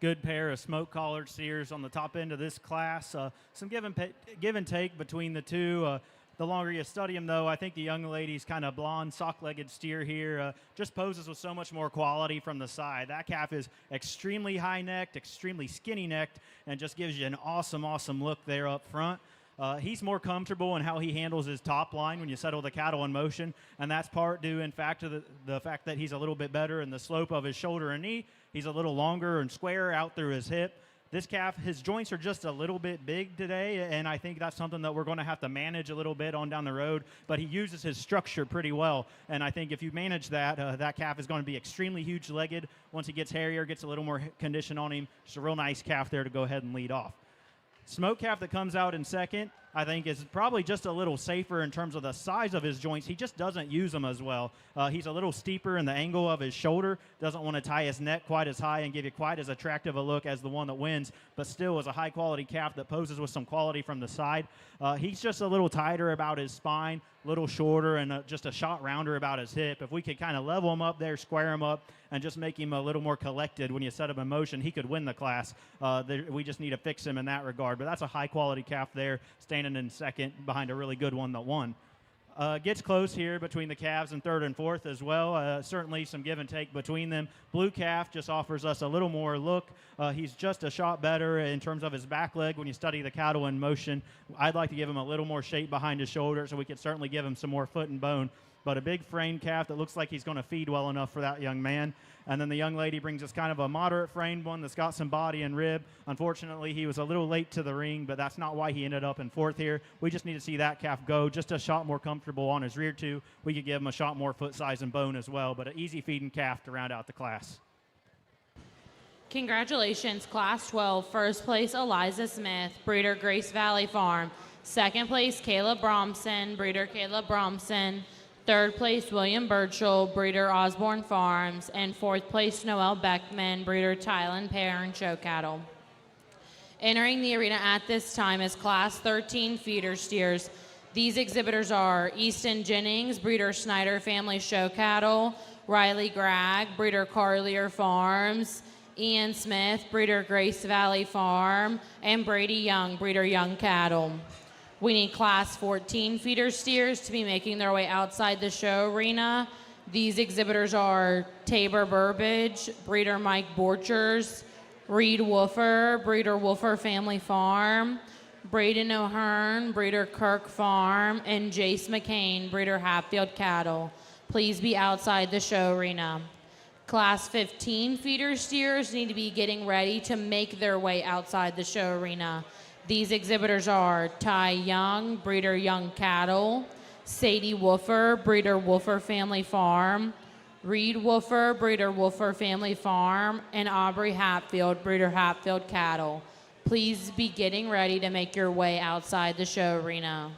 Good pair of smoke collared steers on the top end of this class. Some give and take between the two. The longer you study them, though, I think the young lady's kind of blonde, sock-legged steer here just poses with so much more quality from the side. That calf is extremely high-necked, extremely skinny-necked, and just gives you an awesome, awesome look there up front. He's more comfortable in how he handles his top line when you settle the cattle in motion, and that's part due, in fact, to the fact that he's a little bit better in the slope of his shoulder and knee. He's a little longer and squarer out through his hip. This calf, his joints are just a little bit big today, and I think that's something that we're going to have to manage a little bit on down the road. But he uses his structure pretty well, and I think if you manage that, that calf is going to be extremely huge-legged. Once he gets hairier, gets a little more condition on him, just a real nice calf there to go ahead and lead off. Smoke calf that comes out in second, I think, is probably just a little safer in terms of the size of his joints. He just doesn't use them as well. He's a little steeper in the angle of his shoulder, doesn't want to tie his neck quite as high and give you quite as attractive a look as the one that wins, but still is a high-quality calf that poses with some quality from the side. He's just a little tighter about his spine, a little shorter, and just a shot rounder about his hip. If we could kind of level him up there, square him up, and just make him a little more collected when you set him in motion, he could win the class. We just need to fix him in that regard. But that's a high-quality calf there, standing in second behind a really good one that won. Gets close here between the calves in third and fourth as well. Certainly some give and take between them. Blue calf just offers us a little more look. He's just a shot better in terms of his back leg when you study the cattle in motion. I'd like to give him a little more shape behind his shoulder, so we could certainly give him some more foot and bone. But a big frame calf that looks like he's going to feed well enough for that young man. And then the young lady brings us kind of a moderate framed one that's got some body and rib. Unfortunately, he was a little late to the ring, but that's not why he ended up in fourth here. We just need to see that calf go just a shot more comfortable on his rear two. We could give him a shot more foot size and bone as well, but an easy feeding calf to round out the class. Congratulations, Class 12. First place, Eliza Smith, breeder Grace Valley Farm. Second place, Caleb Bromson, breeder Caleb Bromson. Third place, William Burchell, breeder Osborne Farms. And fourth place, Noel Beckman, breeder Tylen Parent Show Cattle. Entering the arena at this time is Class 13 feeder steers. These exhibitors are Easton Jennings, breeder Snyder Family Show Cattle. Riley Gregg, breeder Carlier Farms. Ian Smith, breeder Grace Valley Farm. And Brady Young, breeder Young Cattle. We need Class 14 feeder steers to be making their way outside the show arena. These exhibitors are Tabor Burbage, breeder Mike Borchers, Reed Woofer, breeder Woofer Family Farm, Braden O'Hearn, breeder Kirk Farm, and Jace McCain, breeder Hatfield Cattle. Please be outside the show arena. Class 15 feeder steers need to be getting ready to make their way outside the show arena. These exhibitors are Ty Young, breeder Young Cattle, Sadie Woofer, breeder Woofer Family Farm, Reed Woofer, breeder Woofer Family Farm, and Aubrey Hatfield, breeder Hatfield Cattle. Please be getting ready to make your way outside the show arena.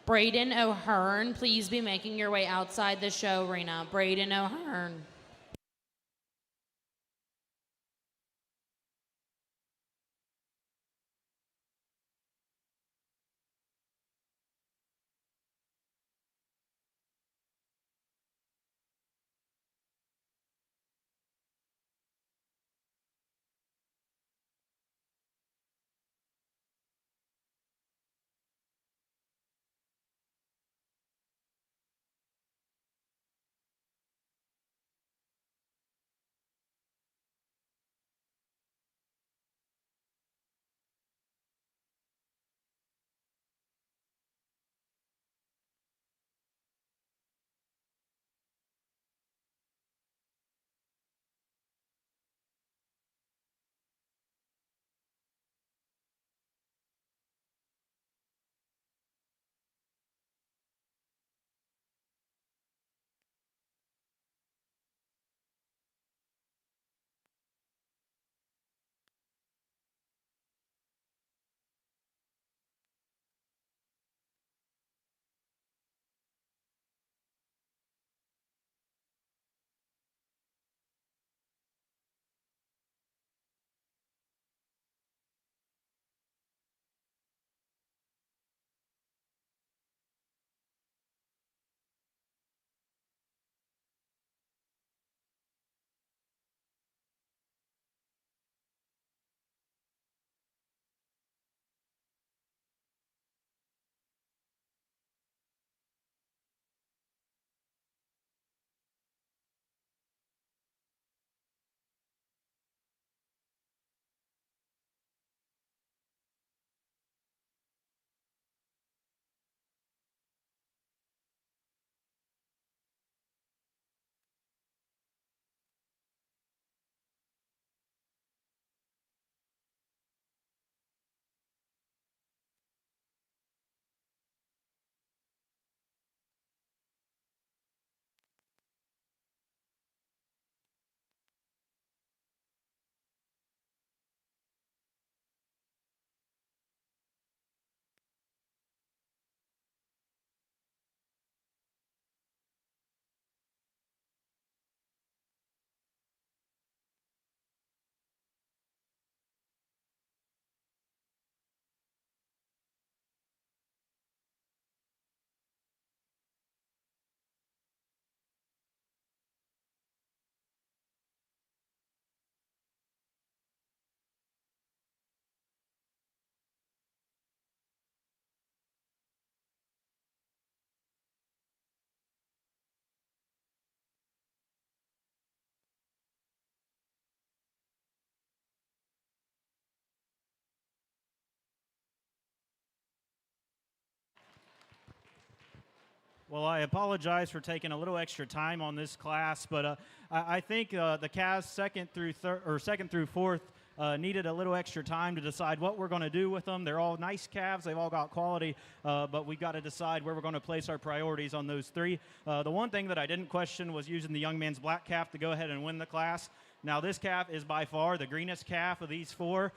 Braden O'Hearn, please be making your way outside the show arena. Braden O'Hearn. Well, I apologize for taking a little extra time on this class, but I think the calves second through fourth needed a little extra time to decide what we're going to do with them. They're all nice calves; they've all got quality, but we've got to decide where we're going to place our priorities on those three. The one thing that I didn't question was using the young man's black calf to go ahead and win the class. Now, this calf is by far the greenest calf of these four.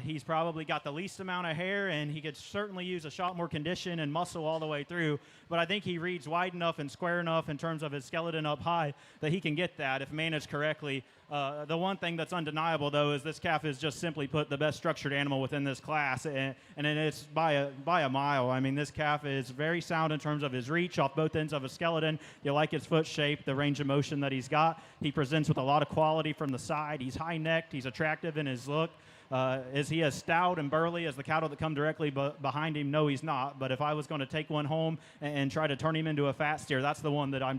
He's probably got the least amount of hair, and he could certainly use a shot more condition and muscle all the way through. But I think he reads wide enough and square enough in terms of his skeleton up high that he can get that if managed correctly. The one thing that's undeniable, though, is this calf is just simply put the best structured animal within this class, and it's by a mile. I mean, this calf is very sound in terms of his reach off both ends of his skeleton. You like his foot shape, the range of motion that he's got. He presents with a lot of quality from the side. He's high-necked. He's attractive in his look. Is he as stout and burly as the cattle that come directly behind him? No, he's not. But if I was going to take one home and try to turn him into a fat steer, that's the one that I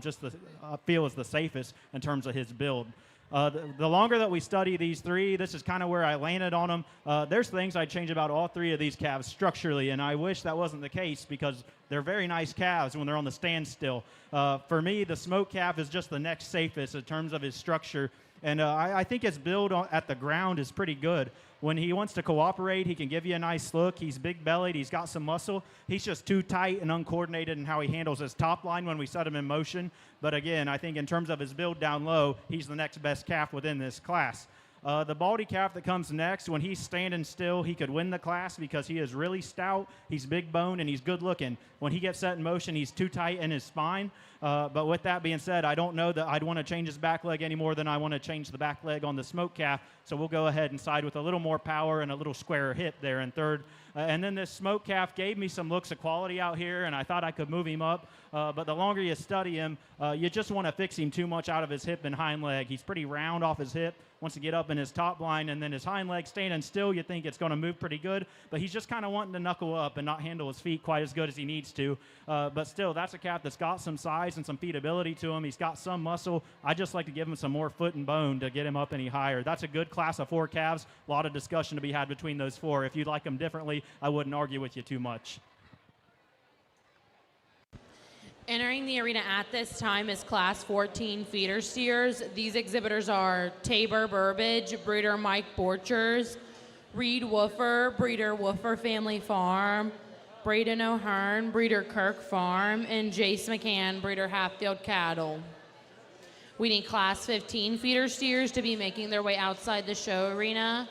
feel is the safest in terms of his build. The longer that we study these three, this is kind of where I landed on them. There's things I'd change about all three of these calves structurally, and I wish that wasn't the case because they're very nice calves when they're on the standstill. For me, the smoke calf is just the next safest in terms of his structure, and I think his build at the ground is pretty good. When he wants to cooperate, he can give you a nice look. He's big-bellied. He's got some muscle. He's just too tight and uncoordinated in how he handles his top line when we set him in motion. But again, I think in terms of his build down low, he's the next best calf within this class. The baldy calf that comes next, when he's standing still, he could win the class because he is really stout, he's big boned, and he's good looking. When he gets set in motion, he's too tight in his spine. But with that being said, I don't know that I'd want to change his back leg any more than I want to change the back leg on the smoke calf. So we'll go ahead and side with a little more power and a little squarer hip there in third. And then this smoke calf gave me some looks of quality out here, and I thought I could move him up. But the longer you study him, you just want to fix him too much out of his hip and hind leg. He's pretty round off his hip, wants to get up in his top line, and then his hind leg standing still, you think it's going to move pretty good. But he's just kind of wanting to knuckle up and not handle his feet quite as good as he needs to. But still, that's a calf that's got some size and some feedability to him. He's got some muscle. I just like to give him some more foot and bone to get him up any higher. That's a good class of four calves. A lot of discussion to be had between those four. If you'd like them differently, I wouldn't argue with you too much. Entering the arena at this time is Class 14 feeder steers. These exhibitors are Tabor Burbage, breeder Mike Borchers, Reed Woofer, breeder Woofer Family Farm, Braden O'Hearn, breeder Kirk Farm, and Jace McCann, breeder Hatfield Cattle. We need Class 15 feeder steers to be making their way outside the show arena.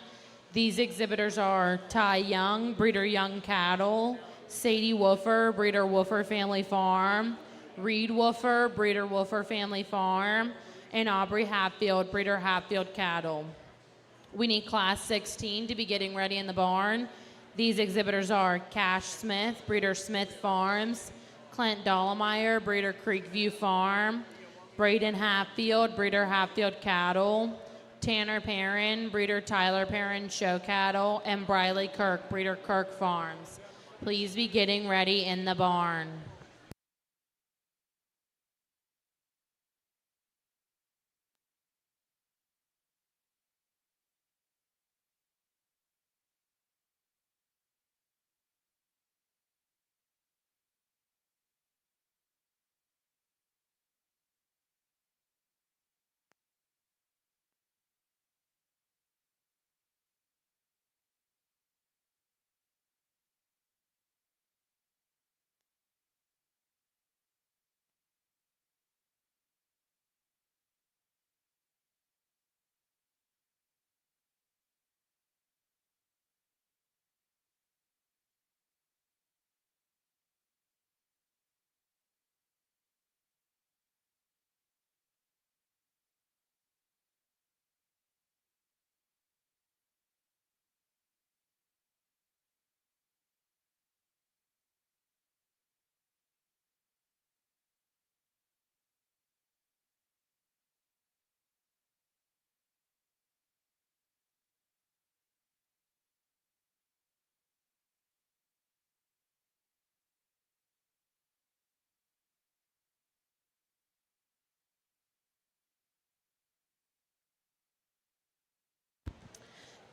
These exhibitors are Ty Young, breeder Young Cattle, Sadie Woofer, breeder Woofer Family Farm, Reed Woofer, breeder Woofer Family Farm, and Aubrey Hatfield, breeder Hatfield Cattle. We need Class 16 to be getting ready in the barn. These exhibitors are Cash Smith, breeder Smith Farms, Clint Dollemeyer, breeder Creekview Farm, Braden Hatfield, breeder Hatfield Cattle, Tanner Perrin, breeder Tyler Perrin Show Cattle, and Briley Kirk, breeder Kirk Farms. Please be getting ready in the barn.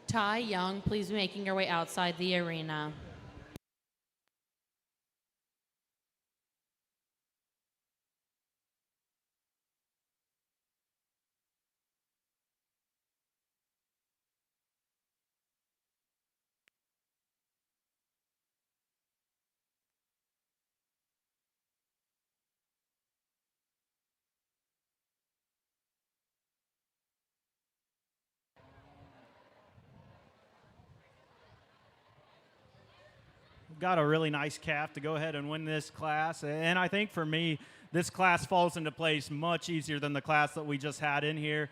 Ty Young, please be making your way outside the arena. got a really nice calf to go ahead and win this class. And I think for me, this class falls into place much easier than the class that we just had in here.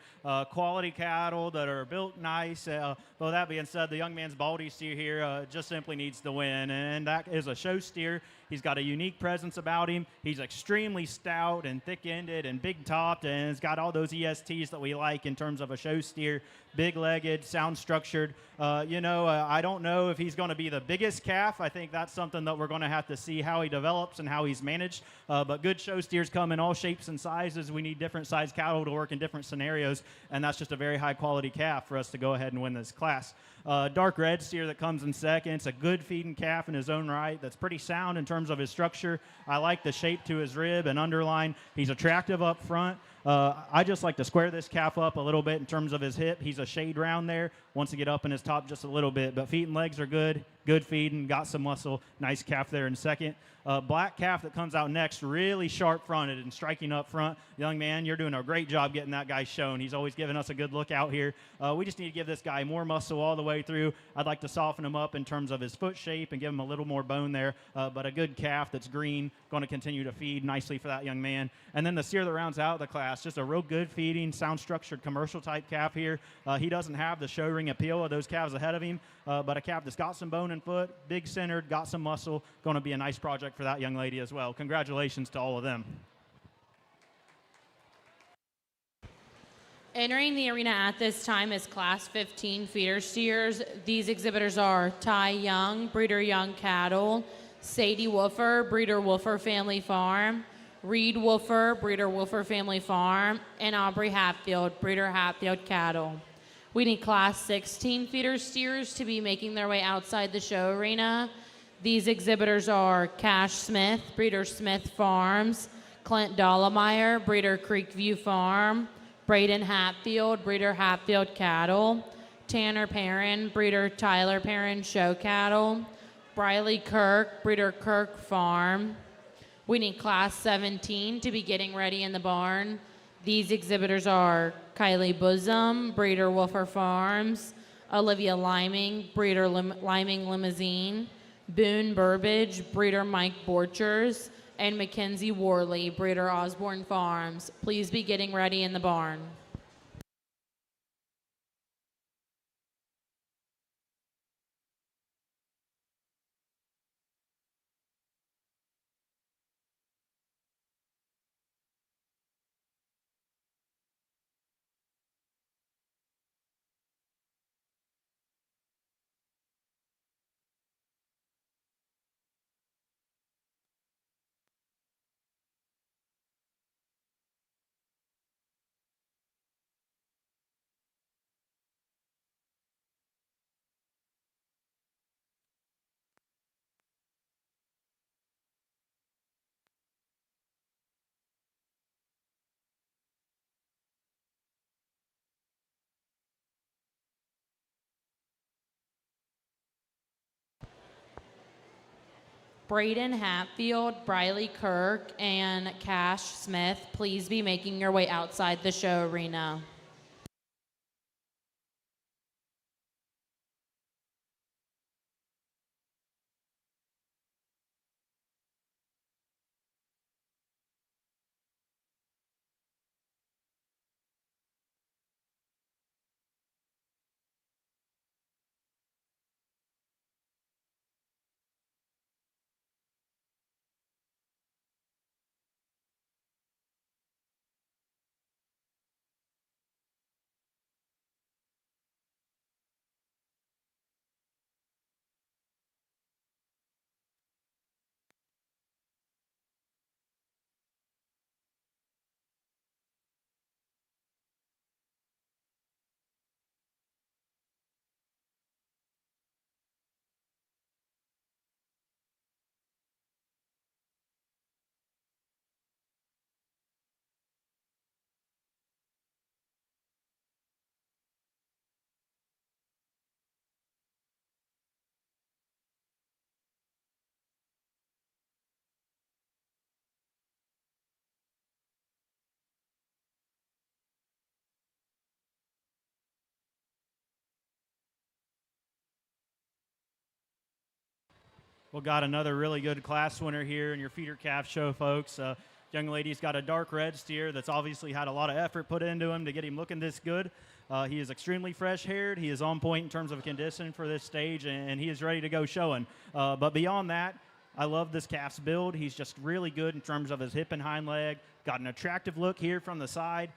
Quality cattle that are built nice. But that being said, the young man's Baldy steer here just simply needs to win. And that is a show steer. He's got a unique presence about him. He's extremely stout and thick-ended and big-topped, and has got all those ESTs that we like in terms of a show steer. Big-legged, sound-structured. I don't know if he's going to be the biggest calf. I think that's something that we're going to have to see how he develops and how he's managed. But good show steers come in all shapes and sizes. We need different size cattle to work in different scenarios, and that's just a very high-quality calf for us to go ahead and win this class. Dark red steer that comes in second. It's a good feeding calf in his own right. That's pretty sound in terms of his structure. I like the shape to his rib and underline. He's attractive up front. I just like to square this calf up a little bit in terms of his hip. He's a shade round there. Wants to get up in his top just a little bit. But feet and legs are good. Good feeding. Got some muscle. Nice calf there in second. Black calf that comes out next, really sharp-fronted and striking up front. Young man, you're doing a great job getting that guy shown. He's always giving us a good look out here. We just need to give this guy more muscle all the way through. I'd like to soften him up in terms of his foot shape and give him a little more bone there. But a good calf that's green, going to continue to feed nicely for that young man. And then the steer that rounds out the class, just a real good feeding, sound-structured, commercial-type calf here. He doesn't have the show ring appeal of those calves ahead of him, but a calf that's got some bone and foot, big-centered, got some muscle, going to be a nice project for that young lady as well. Congratulations to all of them. Entering the arena at this time is Class 15 feeder steers. These exhibitors are Ty Young, breeder Young Cattle, Sadie Woofer, breeder Woofer Family Farm, Reed Woofer, breeder Woofer Family Farm, and Aubrey Hatfield, breeder Hatfield Cattle. We need Class 16 feeder steers to be making their way outside the show arena. These exhibitors are Cash Smith, breeder Smith Farms, Clint Dollemeyer, breeder Creekview Farm, Braden Hatfield, breeder Hatfield Cattle, Tanner Perrin, breeder Tyler Perrin Show Cattle, Briley Kirk, breeder Kirk Farm. We need Class 17 to be getting ready in the barn. These exhibitors are Kylie Bosom, breeder Wolfer Farms, Olivia Liming, breeder Liming Limousine, Boone Burbage, breeder Mike Borchers, and Mackenzie Worley, breeder Osborne Farms. Please be getting ready in the barn. Braden Hatfield, Briley Kirk, and Cash Smith, please be making your way outside the show arena. Well, got another really good class winner here in your feeder calf show, folks. Young lady's got a dark red steer that's obviously had a lot of effort put into him to get him looking this good. He is extremely fresh-haired. He is on point in terms of condition for this stage, and he is ready to go showing. But beyond that, I love this calf's build. He's just really good in terms of his hip and hind leg. Got an attractive look here from the side.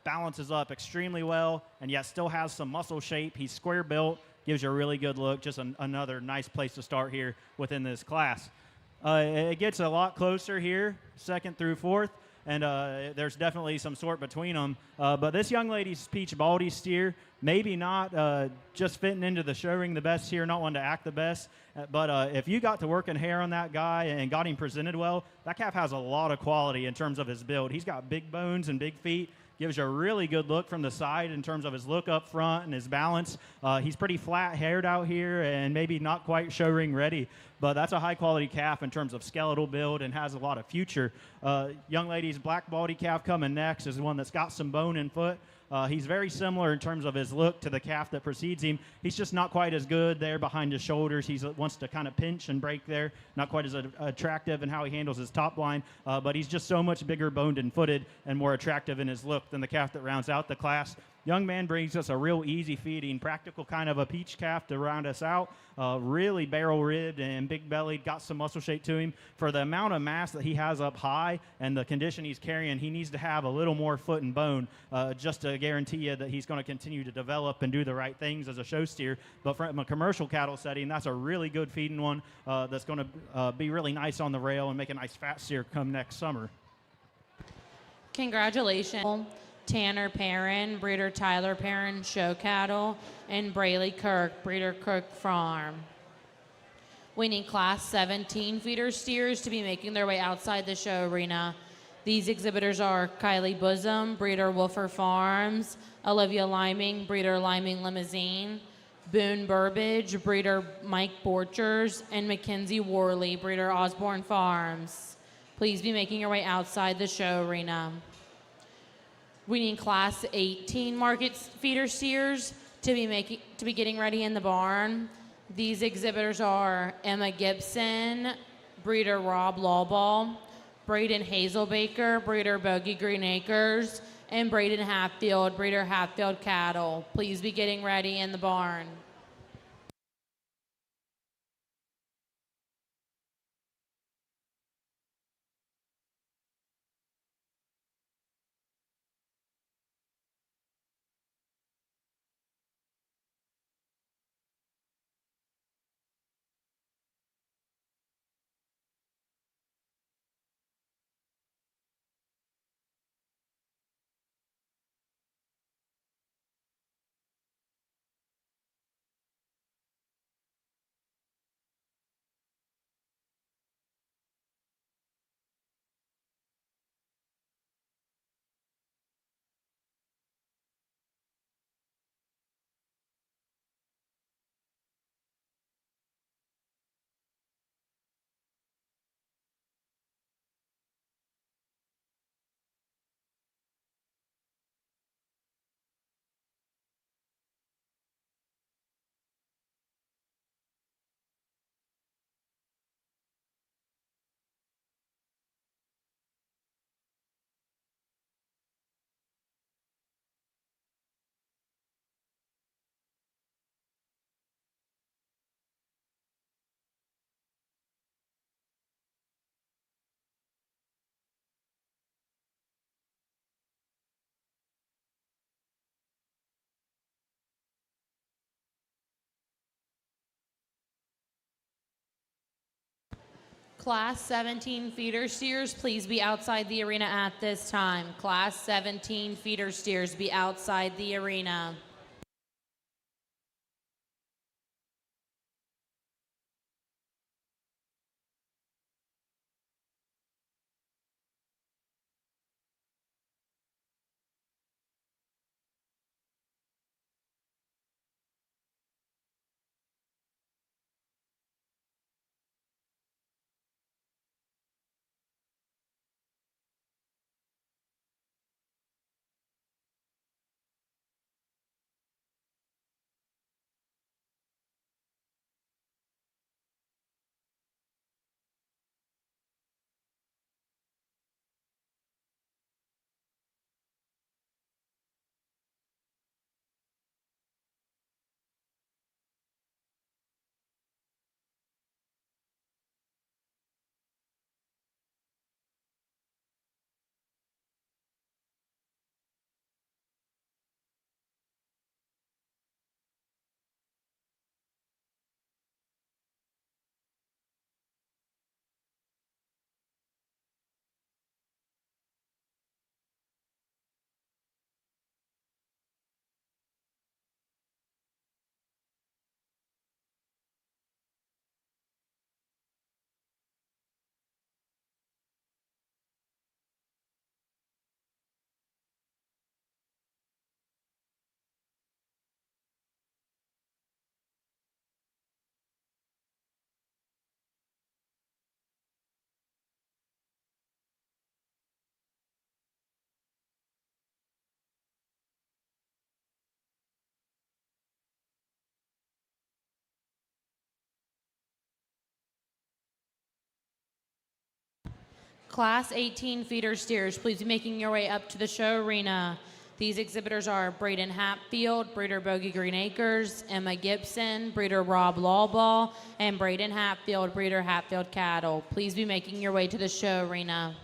Balances up extremely well, and yet still has some muscle shape. He's square built. Gives you a really good look. Just another nice place to start here within this class. It gets a lot closer here, second through fourth, and there's definitely some sort between them. But this young lady's Peach Baldy steer, maybe not just fitting into the show ring the best here, not one to act the best. But if you got to working hair on that guy and got him presented well, that calf has a lot of quality in terms of his build. He's got big bones and big feet. Gives you a really good look from the side in terms of his look up front and his balance. He's pretty flat-haired out here and maybe not quite show ring ready, but that's a high-quality calf in terms of skeletal build and has a lot of future. Young lady's black baldy calf coming next is one that's got some bone in foot. He's very similar in terms of his look to the calf that precedes him. He's just not quite as good there behind his shoulders. He wants to kind of pinch and break there. Not quite as attractive in how he handles his top line, but he's just so much bigger boned and footed and more attractive in his look than the calf that rounds out the class. Young man brings us a real easy feeding, practical kind of a peach calf to round us out. Really barrel ribbed and big bellied, got some muscle shape to him. For the amount of mass that he has up high and the condition he's carrying, he needs to have a little more foot and bone just to guarantee you that he's going to continue to develop and do the right things as a show steer. But from a commercial cattle setting, that's a really good feeding one that's going to be really nice on the rail and make a nice fat steer come next summer. Congratulations, Tanner Perrin, breeder Tyler Perrin, show cattle, and Brayley Kirk, breeder Kirk Farm. We need class 17 feeder steers to be making their way outside the show arena. These exhibitors are Kylie Bosom, breeder Wolfer Farms, Olivia Liming, breeder Liming Limousine, Boone Burbage, breeder Mike Borchers, and Mackenzie Worley, breeder Osborne Farms. Please be making your way outside the show arena. We need class 18 market feeder steers to be getting ready in the barn. These exhibitors are Emma Gibson, breeder Rob Lawball, Braden Hazelbaker, breeder Bogey Green Acres, and Braden Hatfield, breeder Hatfield Cattle. Please be getting ready in the barn. Class 17 feeder steers, please be outside the arena at this time. Class 17 feeder steers, be outside the arena. Class 18 feeder steers, please be making your way up to the show arena. These exhibitors are Braden Hatfield, breeder Bogey Green Acres, Emma Gibson, breeder Rob Lawball, and Braden Hatfield, breeder Hatfield Cattle. Please be making your way to the show arena.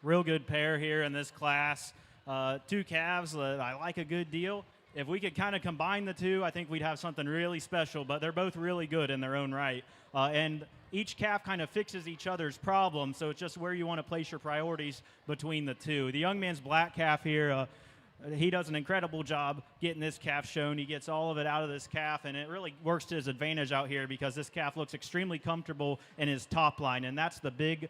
Real good pair here in this class. Two calves that I like a good deal. If we could kind of combine the two, I think we'd have something really special, but they're both really good in their own right. And each calf kind of fixes each other's problems, so it's just where you want to place your priorities between the two. The young man's black calf here, he does an incredible job getting this calf shown. He gets all of it out of this calf, and it really works to his advantage out here because this calf looks extremely comfortable in his top line, and that's the big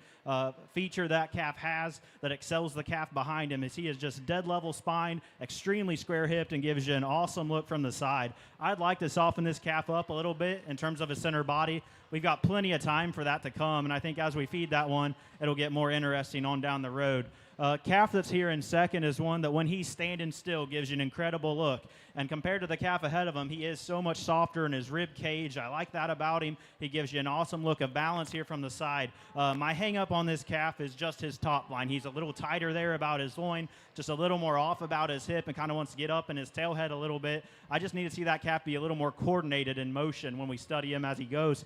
feature that calf has that excels the calf behind him is he is just dead level spine, extremely square hipped, and gives you an awesome look from the side. I'd like to soften this calf up a little bit in terms of his center body. We've got plenty of time for that to come, and I think as we feed that one, it'll get more interesting on down the road. Calf that's here in second is one that when he's standing still gives you an incredible look. And compared to the calf ahead of him, he is so much softer in his rib cage. I like that about him. He gives you an awesome look of balance here from the side. My hang up on this calf is just his top line. He's a little tighter there about his loin, just a little more off about his hip and kind of wants to get up in his tail head a little bit. I just need to see that calf be a little more coordinated in motion when we study him as he goes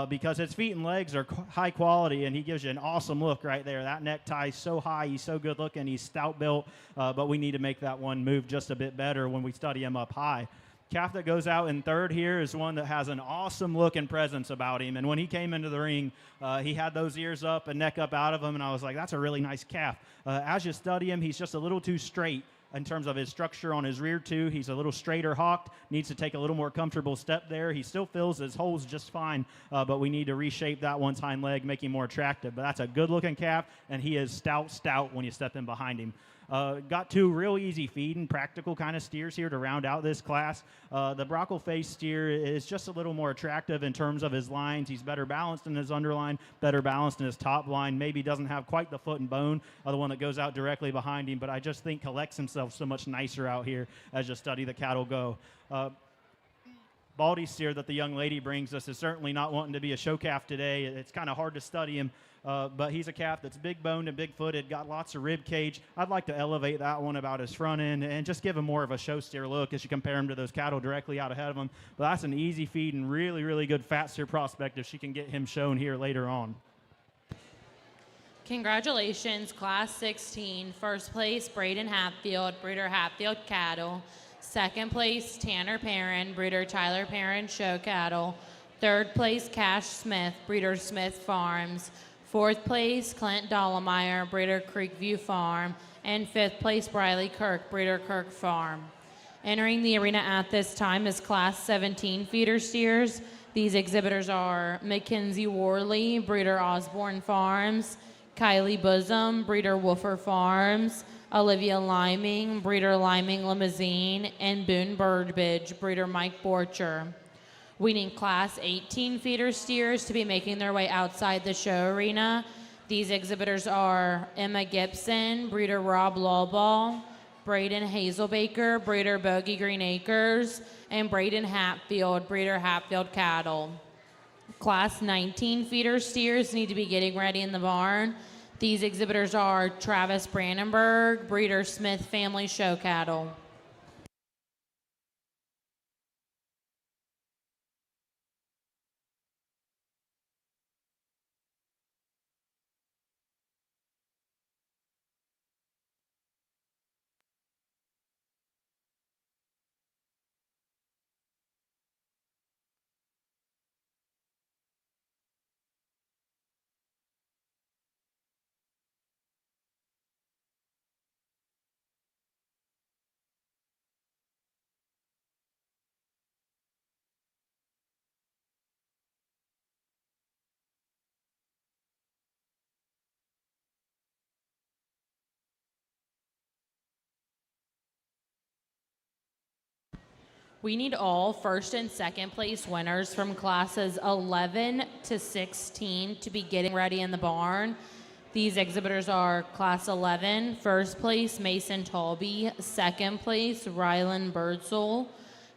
because his feet and legs are high quality, and he gives you an awesome look right there. That necktie is so high. He's so good looking. He's stout built, but we need to make that one move just a bit better when we study him up high. Calf that goes out in third here is one that has an awesome look and presence about him. And when he came into the ring, he had those ears up and neck up out of him, and I was like, that's a really nice calf. As you study him, he's just a little too straight in terms of his structure on his rear too. He's a little straighter hawked, needs to take a little more comfortable step there. He still fills his holes just fine, but we need to reshape that one's hind leg, make him more attractive. But that's a good-looking calf, and he is stout when you step in behind him. Got two real easy feeding, practical kind of steers here to round out this class. The Brockle face steer is just a little more attractive in terms of his lines. He's better balanced in his underline, better balanced in his top line. Maybe doesn't have quite the foot and bone of the one that goes out directly behind him, but I just think collects himself so much nicer out here as you study the cattle go. Baldy steer that the young lady brings us is certainly not wanting to be a show calf today. It's kind of hard to study him, but he's a calf that's big boned and big footed, got lots of rib cage. I'd like to elevate that one about his front end and just give him more of a show steer look as you compare him to those cattle directly out ahead of him. But that's an easy feed and really, really good fat steer prospect if she can get him shown here later on. Congratulations, Class 16. First place, Braden Hatfield, breeder Hatfield Cattle. Second place, Tanner Perrin, breeder Tyler Perrin Show Cattle. Third place, Cash Smith, breeder Smith Farms. Fourth place, Clint Dollemeyer, breeder Creekview Farm. And fifth place, Briley Kirk, breeder Kirk Farm. Entering the arena at this time is Class 17 feeder steers. These exhibitors are Mackenzie Worley, breeder Osborne Farms. Kylie Bosom, breeder Woofer Farms. Olivia Liming, breeder Liming Limousine, and Boone Burbidge, breeder Mike Borcher. We need Class 18 feeder steers to be making their way outside the show arena. These exhibitors are Emma Gibson, breeder Rob Lawball, Braden Hazelbaker, breeder Bogey Green Acres, and Braden Hatfield, breeder Hatfield Cattle. Class 19 feeder steers need to be getting ready in the barn. These exhibitors are Travis Brandenburg, breeder Smith Family Show Cattle. We need all first and second place winners from classes 11 to 16 to be getting ready in the barn. These exhibitors are class 11, first place Mason Talby, second place Rylan Birdsall,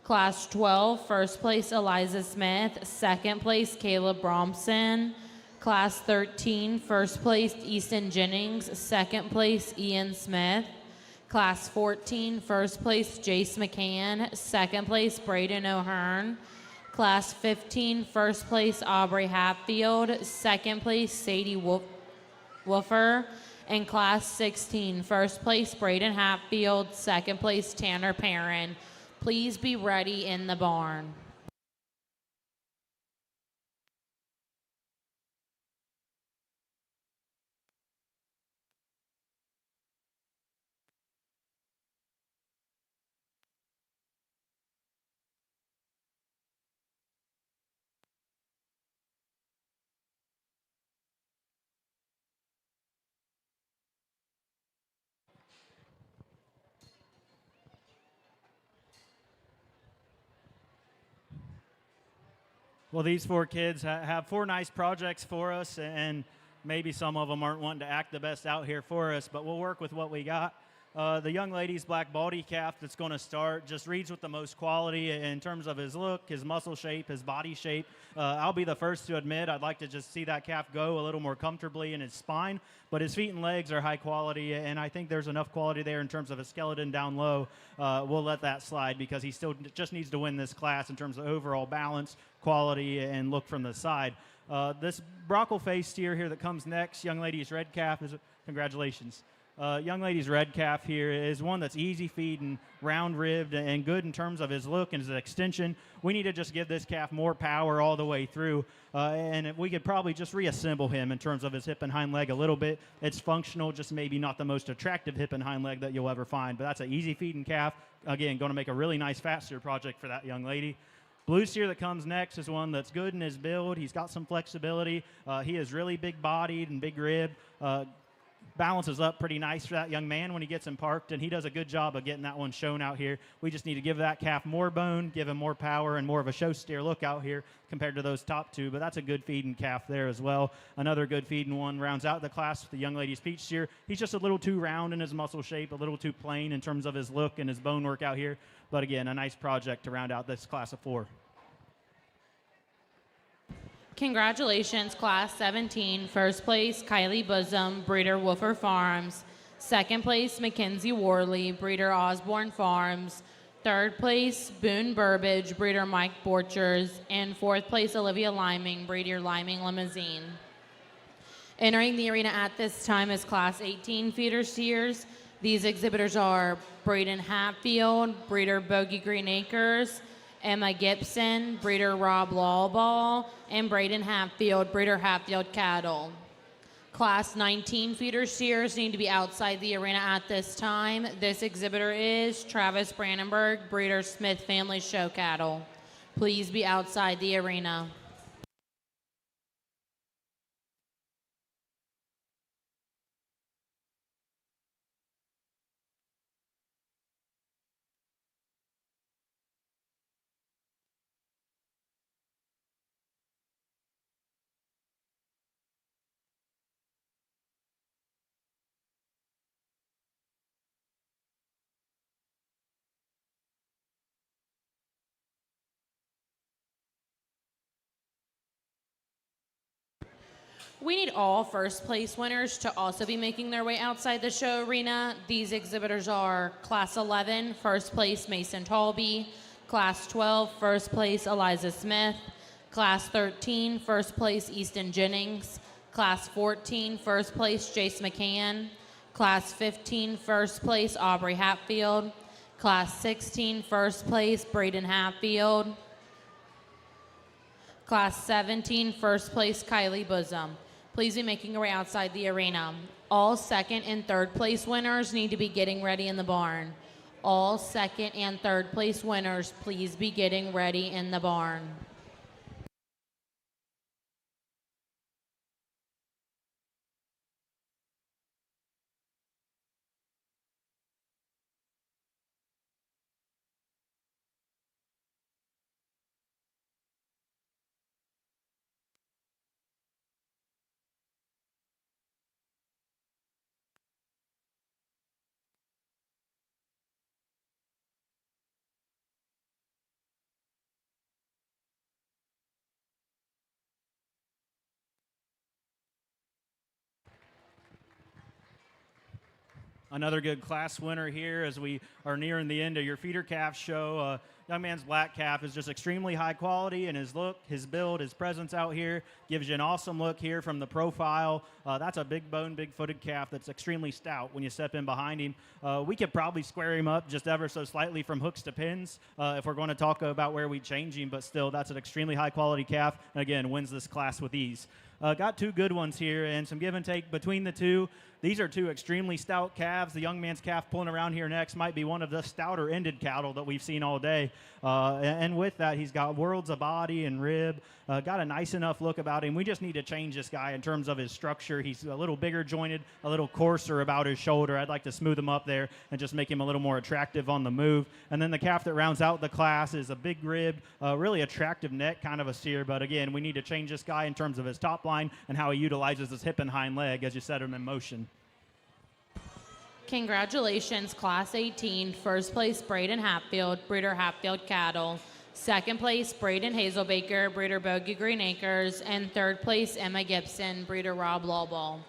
class 12, first place Eliza Smith, second place Caleb Bromson, class 13, first place Easton Jennings, second place Ian Smith, class 14, first place Jace McCann, second place Braden O'Hearn, class 15, first place Aubrey Hatfield, second place Sadie Woofer, and class 16, first place Braden Hatfield, second place Tanner Perrin. Please be ready in the barn. Well, these four kids have four nice projects for us, and maybe some of them aren't wanting to act the best out here for us, but we'll work with what we got. The young lady's black baldy calf that's going to start just reads with the most quality in terms of his look, his muscle shape, his body shape. I'll be the first to admit I'd like to just see that calf go a little more comfortably in his spine, but his feet and legs are high quality, and I think there's enough quality there in terms of his skeleton down low. We'll let that slide because he still just needs to win this class in terms of overall balance, quality, and look from the side. This brockle face steer here that comes next, young lady's red calf, is congratulations. Young lady's red calf here is one that's easy feeding, round ribbed, and good in terms of his look and his extension. We need to just give this calf more power all the way through, and we could probably just reassemble him in terms of his hip and hind leg a little bit. It's functional, just maybe not the most attractive hip and hind leg that you'll ever find, but that's an easy feeding calf. Again, going to make a really nice fat steer project for that young lady. Blue steer that comes next is one that's good in his build. He's got some flexibility. He is really big-bodied and big-ribbed. Balances up pretty nice for that young man when he gets him parked, and he does a good job of getting that one shown out here. We just need to give that calf more bone, give him more power, and more of a show steer look out here compared to those top two, but that's a good feeding calf there as well. Another good feeding one rounds out the class with the young lady's peach steer. He's just a little too round in his muscle shape, a little too plain in terms of his look and his bone work out here, but again, a nice project to round out this class of four. Congratulations, class 17, first place Kylie Bosom, breeder Woofer Farms, second place Mackenzie Worley, breeder Osborne Farms, third place Boone Burbage, breeder Mike Borchers, and fourth place Olivia Liming, breeder Liming Limousine. Entering the arena at this time is class 18 feeder steers. These exhibitors are Braden Hatfield, breeder Bogey Green Acres, Emma Gibson, breeder Rob Lawball, and Braden Hatfield, breeder Hatfield Cattle. Class 19 feeder steers need to be outside the arena at this time. This exhibitor is Travis Brandenburg, breeder Smith Family Show Cattle. Please be outside the arena. We need all first place winners to also be making their way outside the show arena. These exhibitors are class 11, first place Mason Talby, class 12, first place Eliza Smith, class 13, first place Easton Jennings, class 14, first place Jace McCann, class 15, first place Aubrey Hatfield, class 16, first place Braden Hatfield, class 17, first place Kylie Bosom. Please be making your way outside the arena. All second and third place winners need to be getting ready in the barn. All second and third place winners, please be getting ready in the barn. Another good class winner here as we are nearing the end of your feeder calf show. Young man's black calf is just extremely high quality, and his look, his build, his presence out here gives you an awesome look here from the profile. That's a big bone, big footed calf that's extremely stout when you step in behind him. We could probably square him up just ever so slightly from hooks to pins if we're going to talk about where we change him, but still, that's an extremely high quality calf, and again, wins this class with ease. Got two good ones here and some give and take between the two. These are two extremely stout calves. The young man's calf pulling around here next might be one of the stouter ended cattle that we've seen all day. And with that, he's got worlds of body and rib, got a nice enough look about him. We just need to change this guy in terms of his structure. He's a little bigger jointed, a little coarser about his shoulder. I'd like to smooth him up there and just make him a little more attractive on the move. And then the calf that rounds out the class is a big rib, really attractive neck, kind of a steer. But again, we need to change this guy in terms of his top line and how he utilizes his hip and hind leg as you set him in motion. Congratulations, Class 18. First place, Braden Hatfield, breeder Hatfield Cattle. Second place, Braden Hazelbaker, breeder Bogey Green Acres. And third place, Emma Gibson, breeder Rob Lawball.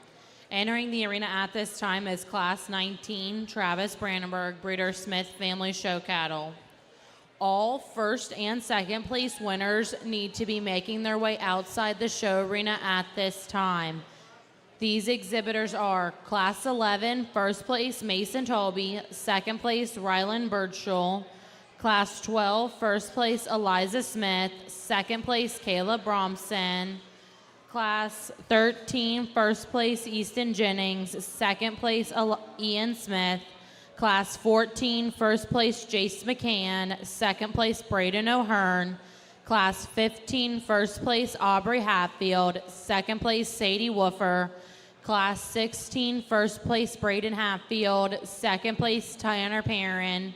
Entering the arena at this time is Class 19, Travis Brandenburg, breeder Smith Family Show Cattle. All first and second place winners need to be making their way outside the show arena at this time. These exhibitors are Class 11, first place Mason Talby, second place Rylan Birdshaw, Class 12, first place Eliza Smith, second place Kayla Bromson, Class 13, first place Easton Jennings, second place Ian Smith, Class 14, first place Jace McCann, second place Braden O'Hearn, Class 15, first place Aubrey Hatfield, second place Sadie Woofer, Class 16, first place Braden Hatfield, second place Tanner Perrin,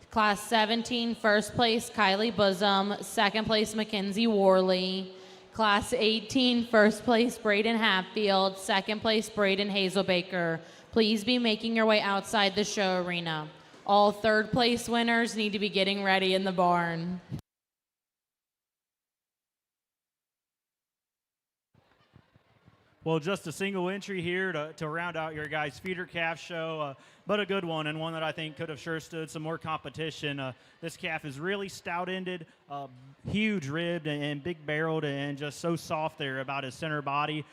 Class 17, first place Kylie Bosom, second place Mackenzie Worley, Class 18, first place Braden Hatfield, second place Braden Hazelbaker. Please be making your way outside the show arena. All third place winners need to be getting ready in the barn. Well, just a single entry here to round out your guys' feeder calf show, but a good one and one that I think could have sure stood some more competition. This calf is really stout-ended, huge ribbed and big barreled and just so soft there about his center body.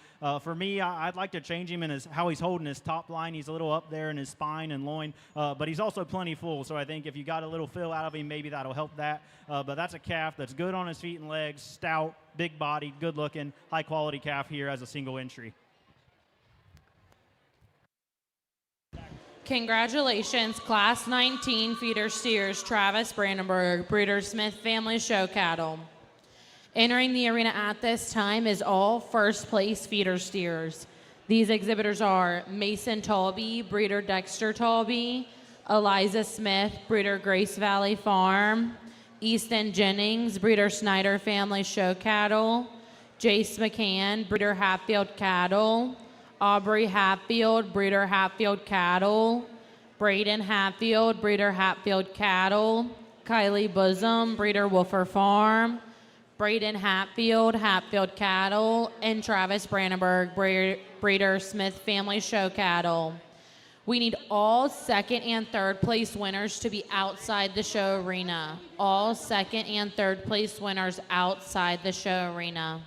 For me, I'd like to change him in how he's holding his top line. He's a little up there in his spine and loin, but he's also plenty full. So I think if you got a little fill out of him, maybe that'll help that. But that's a calf that's good on his feet and legs, stout, big body, good looking, high quality calf here as a single entry. Congratulations, Class 19 feeder steers Travis Brandenburg, breeder Smith Family Show Cattle. Entering the arena at this time is all first place feeder steers. These exhibitors are Mason Talby, breeder Dexter Talby, Eliza Smith, breeder Grace Valley Farm, Easton Jennings, breeder Snyder Family Show Cattle, Jace McCann, breeder Hatfield Cattle, Aubrey Hatfield, breeder Hatfield Cattle, Braden Hatfield, breeder Hatfield Cattle, Kylie Bosom, breeder Woofer Farm, Braden Hatfield, Hatfield Cattle, and Travis Brandenburg, breeder Smith Family Show Cattle. We need all second and third place winners to be outside the show arena. All second and third place winners outside the show arena.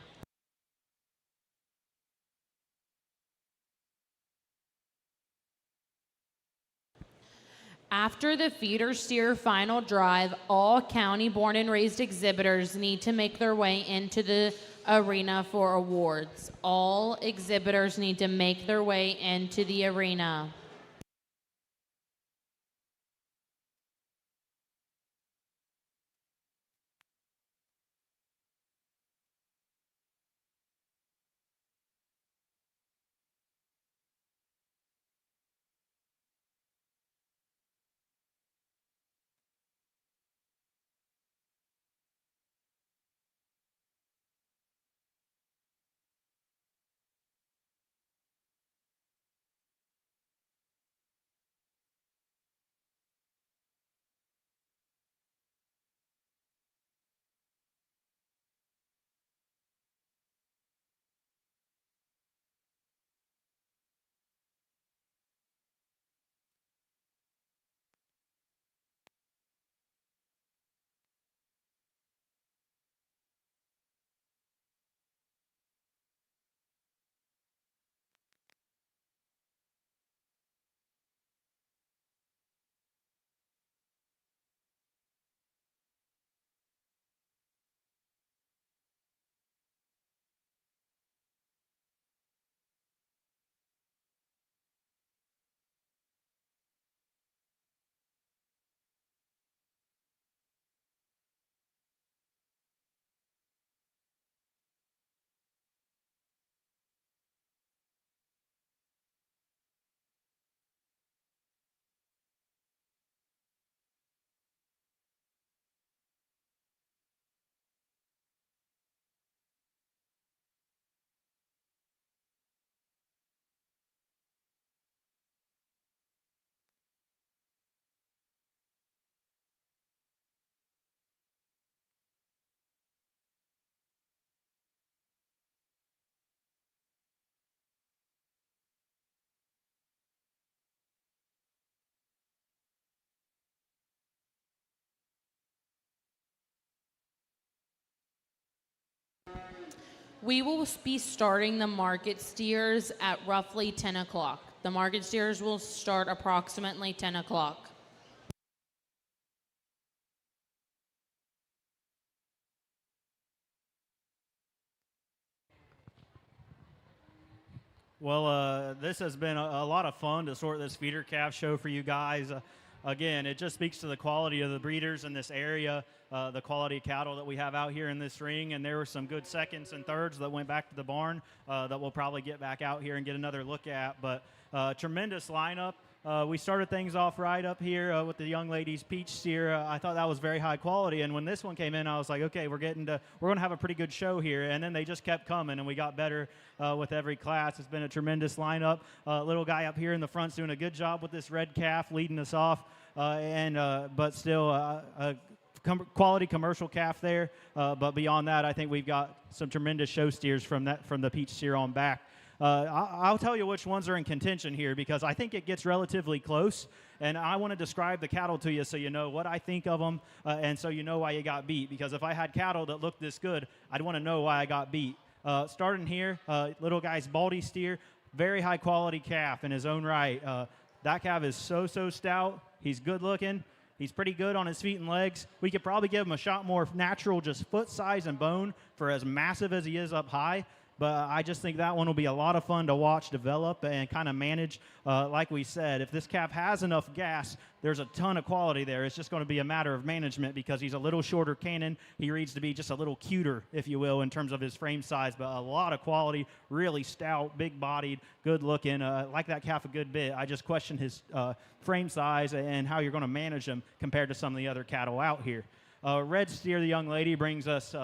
After the feeder steer final drive, all county born and raised exhibitors need to make their way into the arena for awards. All exhibitors need to make their way into the arena. We will be starting the market steers at roughly 10 o'clock. The market steers will start approximately 10 o'clock. Well, this has been a lot of fun to sort this feeder calf show for you guys. Again, it just speaks to the quality of the breeders in this area, the quality of cattle that we have out here in this ring, and there were some good seconds and thirds that went back to the barn that we'll probably get back out here and get another look at. But tremendous lineup. We started things off right up here with the young lady's peach steer. I thought that was very high quality, and when this one came in, I was like, okay, we're going to have a pretty good show here. And then they just kept coming, and we got better with every class. It's been a tremendous lineup. Little guy up here in the front's doing a good job with this red calf, leading us off, but still quality commercial calf there. But beyond that, I think we've got some tremendous show steers from the peach steer on back. I'll tell you which ones are in contention here because I think it gets relatively close, and I want to describe the cattle to you so you know what I think of them and so you know why you got beat. Because if I had cattle that looked this good, I'd want to know why I got beat. Starting here, little guy's Baldy steer, very high quality calf in his own right. That calf is so stout. He's good looking. He's pretty good on his feet and legs. We could probably give him a shot more natural, just foot size and bone for as massive as he is up high. But I just think that one will be a lot of fun to watch develop and kind of manage. Like we said, if this calf has enough gas, there's a ton of quality there. It's just going to be a matter of management because he's a little shorter cannon. He needs to be just a little cuter, if you will, in terms of his frame size. But a lot of quality, really stout, big-bodied, good-looking. Like that calf a good bit. I just question his frame size and how you're going to manage him compared to some of the other cattle out here. Red steer, the young lady, brings us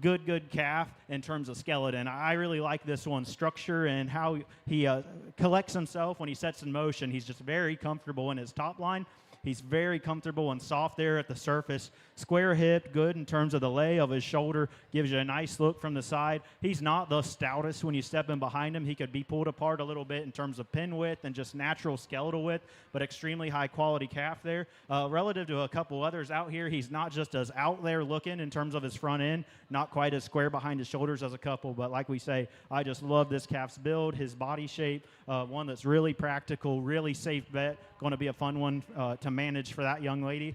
good calf in terms of skeleton. I really like this one's structure and how he collects himself when he sets in motion. He's just very comfortable in his top line. He's very comfortable and soft there at the surface. Square hipped, good in terms of the lay of his shoulder. Gives you a nice look from the side. He's not the stoutest when you step in behind him. He could be pulled apart a little bit in terms of pin width and just natural skeletal width, but extremely high quality calf there. Relative to a couple others out here, he's not just as out there looking in terms of his front end, not quite as square behind his shoulders as a couple, but like we say, I just love this calf's build, his body shape, one that's really practical, really safe bet, going to be a fun one to manage for that young lady.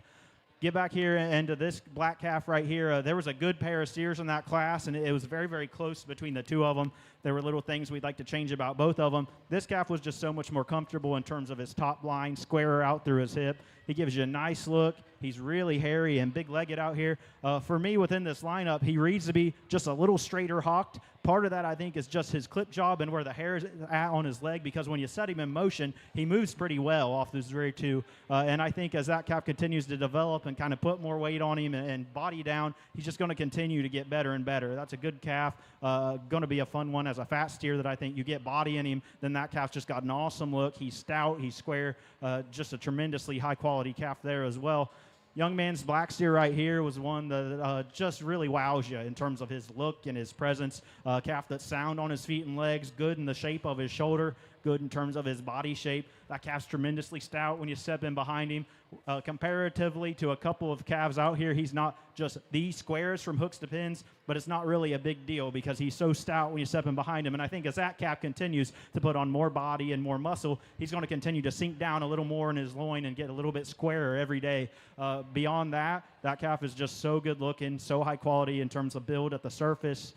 Get back here into this black calf right here. There was a good pair of steers in that class, and it was very close between the two of them. There were little things we'd like to change about both of them. This calf was just so much more comfortable in terms of his top line, squarer out through his hip. He gives you a nice look. He's really hairy and big-legged out here. For me, within this lineup, he reads to be just a little straighter hocked. Part of that, I think, is just his clip job and where the hair is at on his leg, because when you set him in motion, he moves pretty well off those rear two. And I think as that calf continues to develop and kind of put more weight on him and body down, he's just going to continue to get better and better. That's a good calf. Going to be a fun one as a fat steer that I think you get body in him, then that calf's just got an awesome look. He's stout, he's square, just a tremendously high-quality calf there as well. Young man's black steer right here was one that just really wows you in terms of his look and his presence. Calf that's sound on his feet and legs, good in the shape of his shoulder, good in terms of his body shape. That calf's tremendously stout when you step in behind him. Comparatively to a couple of calves out here, he's not just the squares from hooks to pins, but it's not really a big deal because he's so stout when you step in behind him. And I think as that calf continues to put on more body and more muscle, he's going to continue to sink down a little more in his loin and get a little bit squarer every day. Beyond that, that calf is just so good looking, so high quality in terms of build at the surface.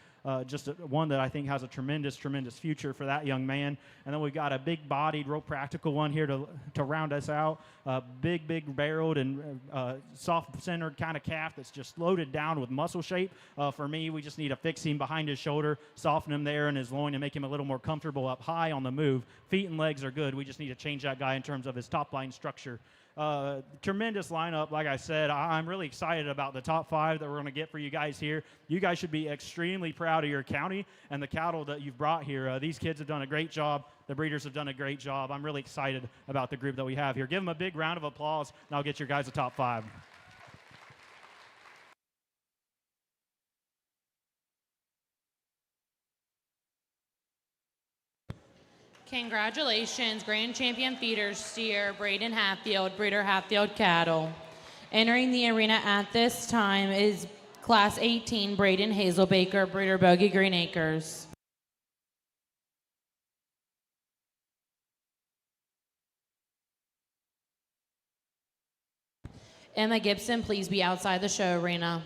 Just one that I think has a tremendous future for that young man. And then we've got a big-bodied, real practical one here to round us out. Big barreled and soft-centered kind of calf that's just loaded down with muscle shape. For me, we just need to fix him behind his shoulder, soften him there in his loin, and make him a little more comfortable up high on the move. Feet and legs are good. We just need to change that guy in terms of his top-line structure. Tremendous lineup. Like I said, I'm really excited about the top 5 that we're going to get for you guys here. You guys should be extremely proud of your county and the cattle that you've brought here. These kids have done a great job. The breeders have done a great job. I'm really excited about the group that we have here. Give them a big round of applause, and I'll get your guys a top 5. Congratulations, Grand Champion Feeder Steer, Braden Hatfield, Breeder Hatfield Cattle. Entering the arena at this time is Class 18, Braden Hazelbaker, breeder Bogey Green Acres. Emma Gibson, please be outside the show arena.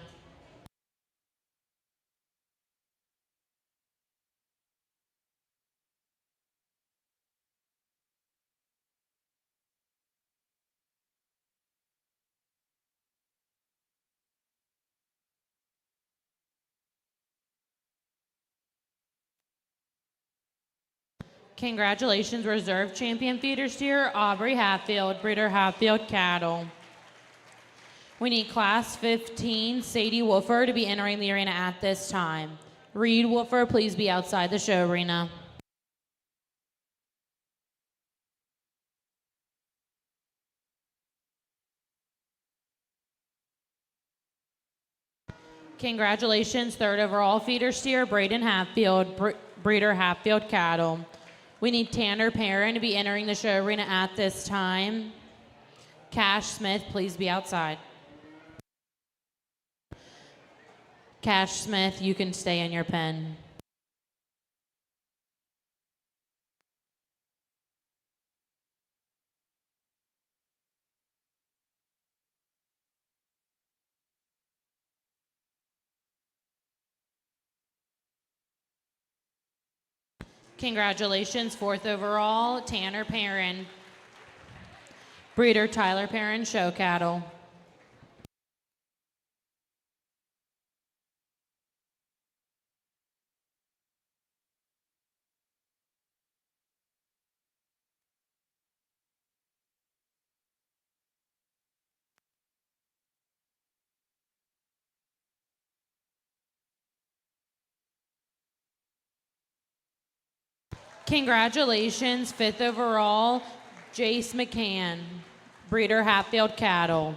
Congratulations, reserve champion feeder steer, Aubrey Hatfield, breeder Hatfield Cattle. We need class 15, Sadie Wolfer, to be entering the arena at this time. Reed Wolfer, please be outside the show arena. Congratulations, third overall feeder steer, Braden Hatfield, breeder Hatfield Cattle. We need Tanner Perrin to be entering the show arena at this time. Cash Smith, please be outside. Cash Smith, you can stay in your pen. Congratulations, fourth overall, Tanner Perrin, breeder Tyler Perrin, show cattle. Congratulations, fifth overall, Jace McCann, breeder Hatfield Cattle.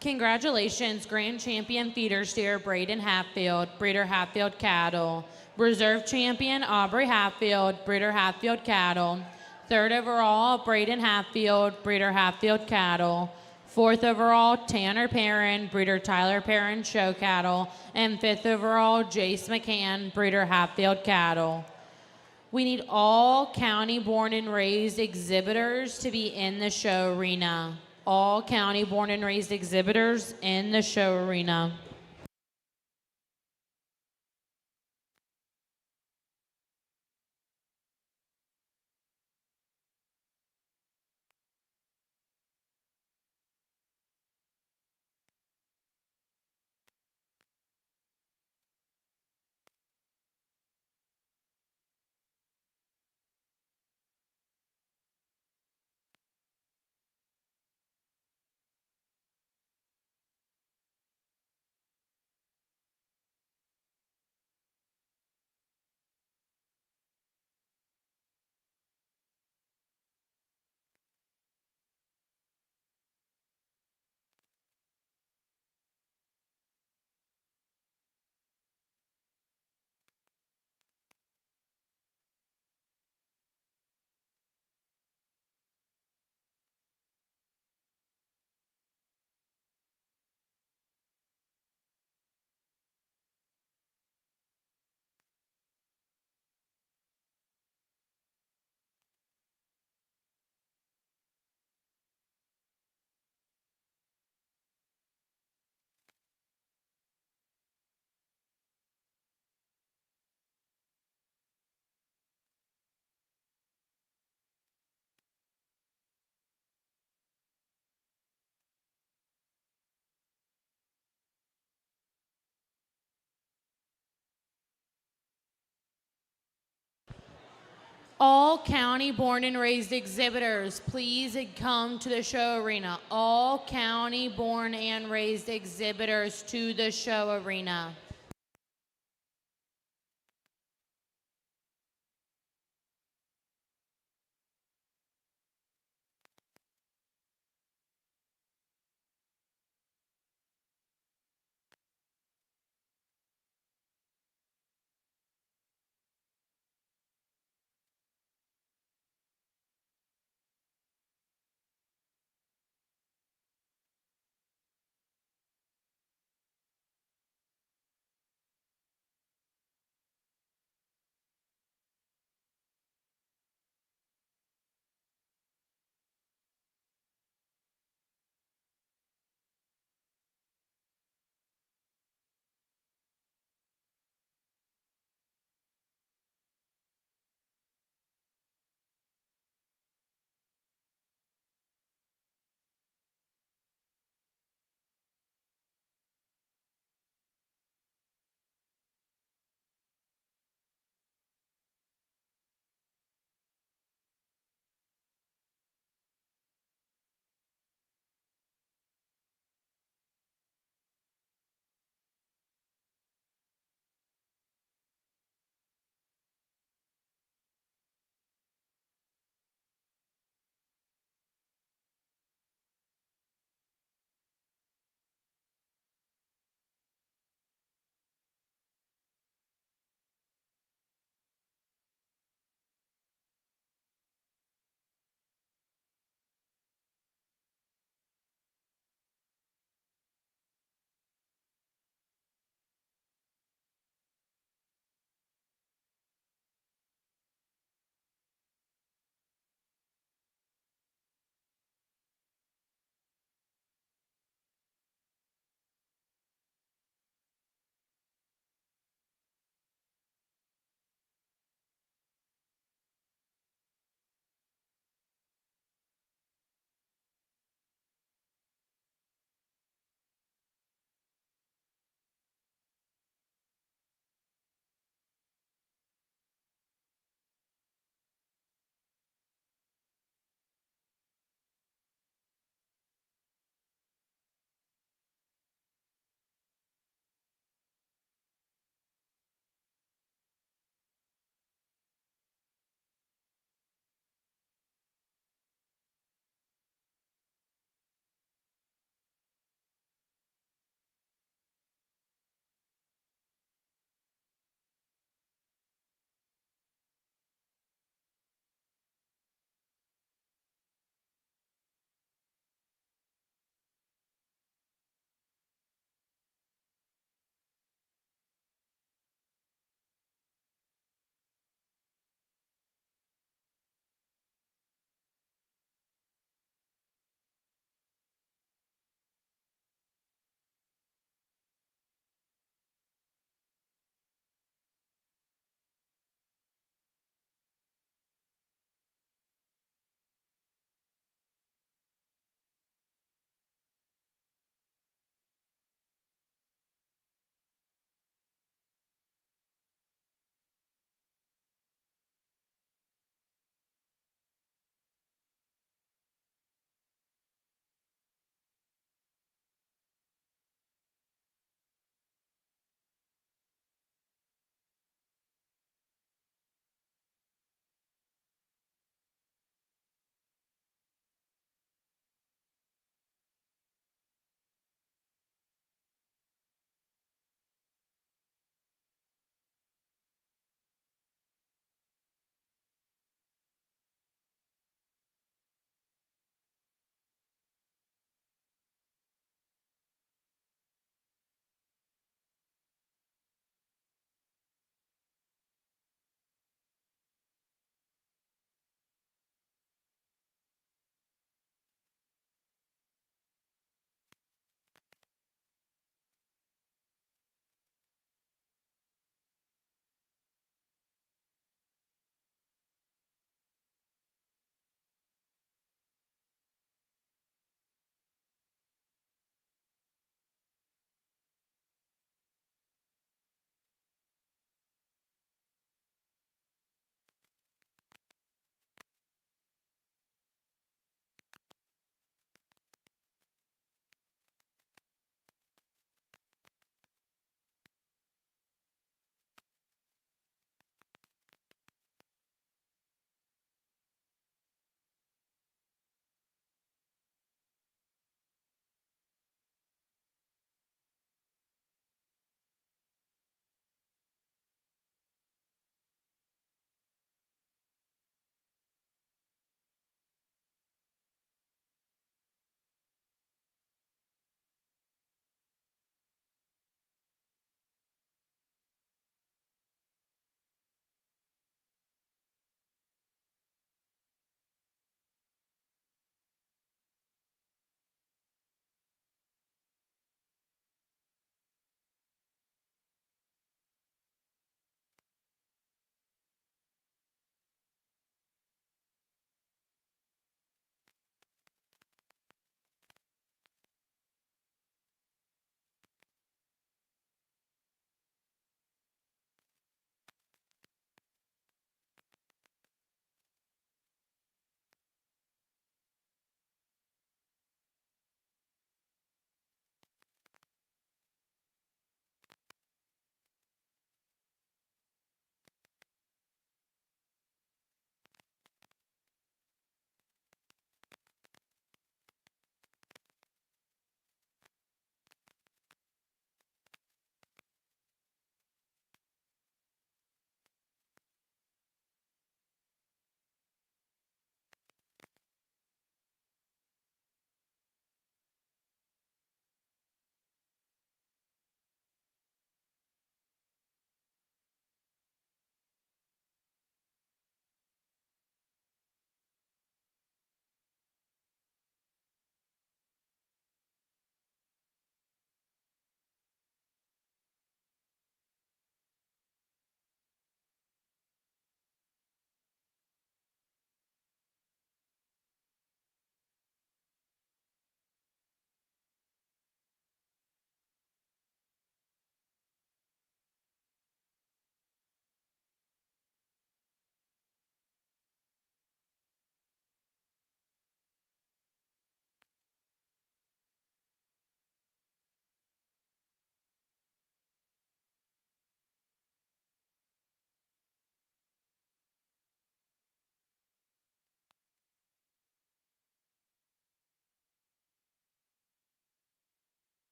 Congratulations, grand champion feeder steer, Braden Hatfield, breeder Hatfield Cattle. Reserve champion, Aubrey Hatfield, breeder Hatfield Cattle. Third overall, Braden Hatfield, breeder Hatfield Cattle. Fourth overall, Tanner Perrin, breeder Tyler Perrin, show cattle. And fifth overall, Jace McCann, breeder Hatfield Cattle. We need all county born and raised exhibitors to be in the show arena. All county born and raised exhibitors in the show arena. All county born and raised exhibitors, please come to the show arena. All county born and raised exhibitors to the show arena.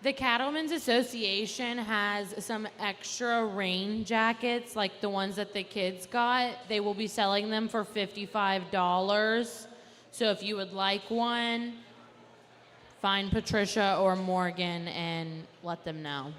The Cattlemen's Association has some extra rain jackets, like the ones that the kids got. They will be selling them for $55. So if you would like one, find Patricia or Morgan and let them know.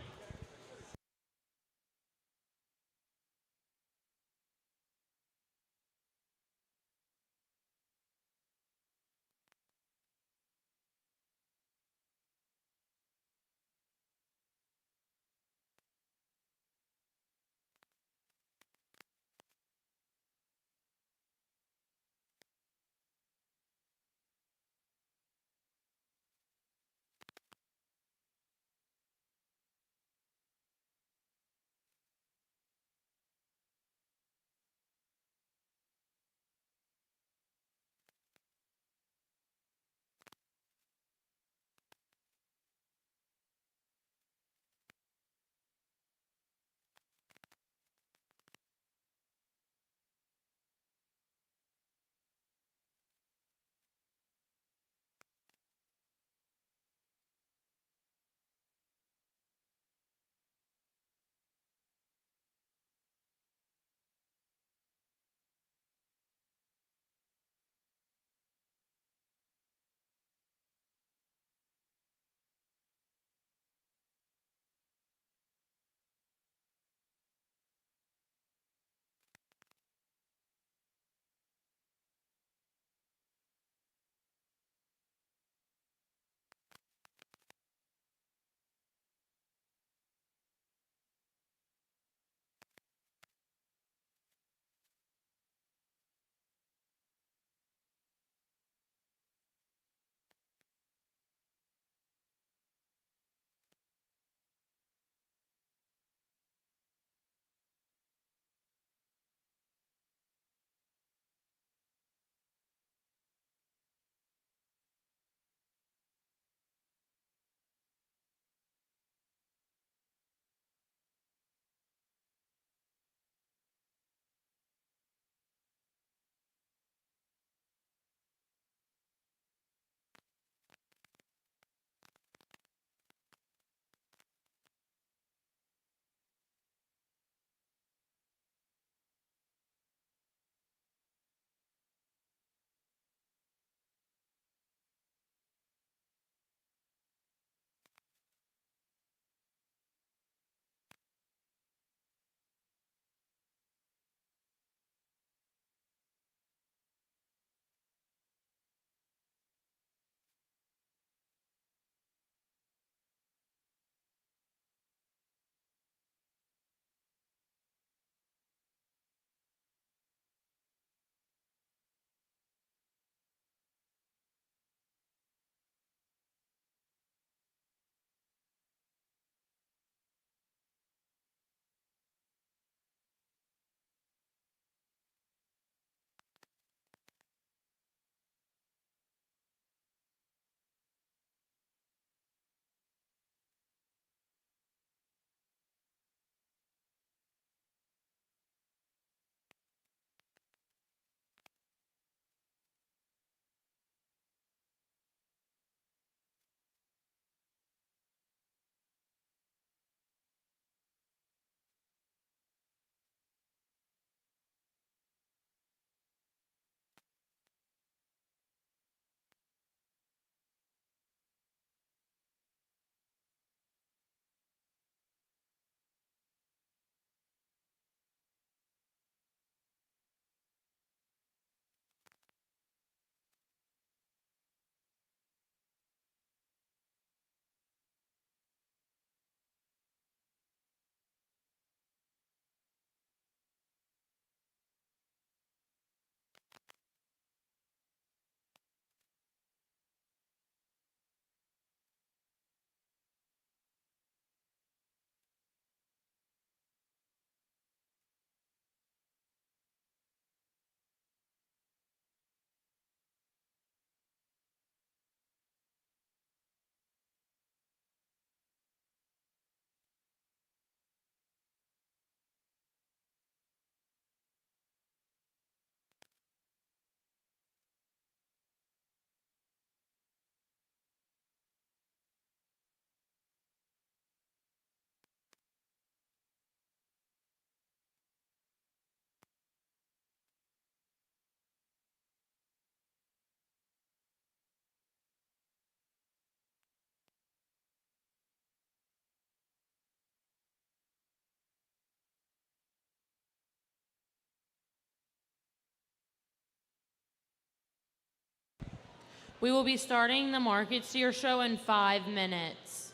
We will be starting the Market Steer Show in 5 minutes.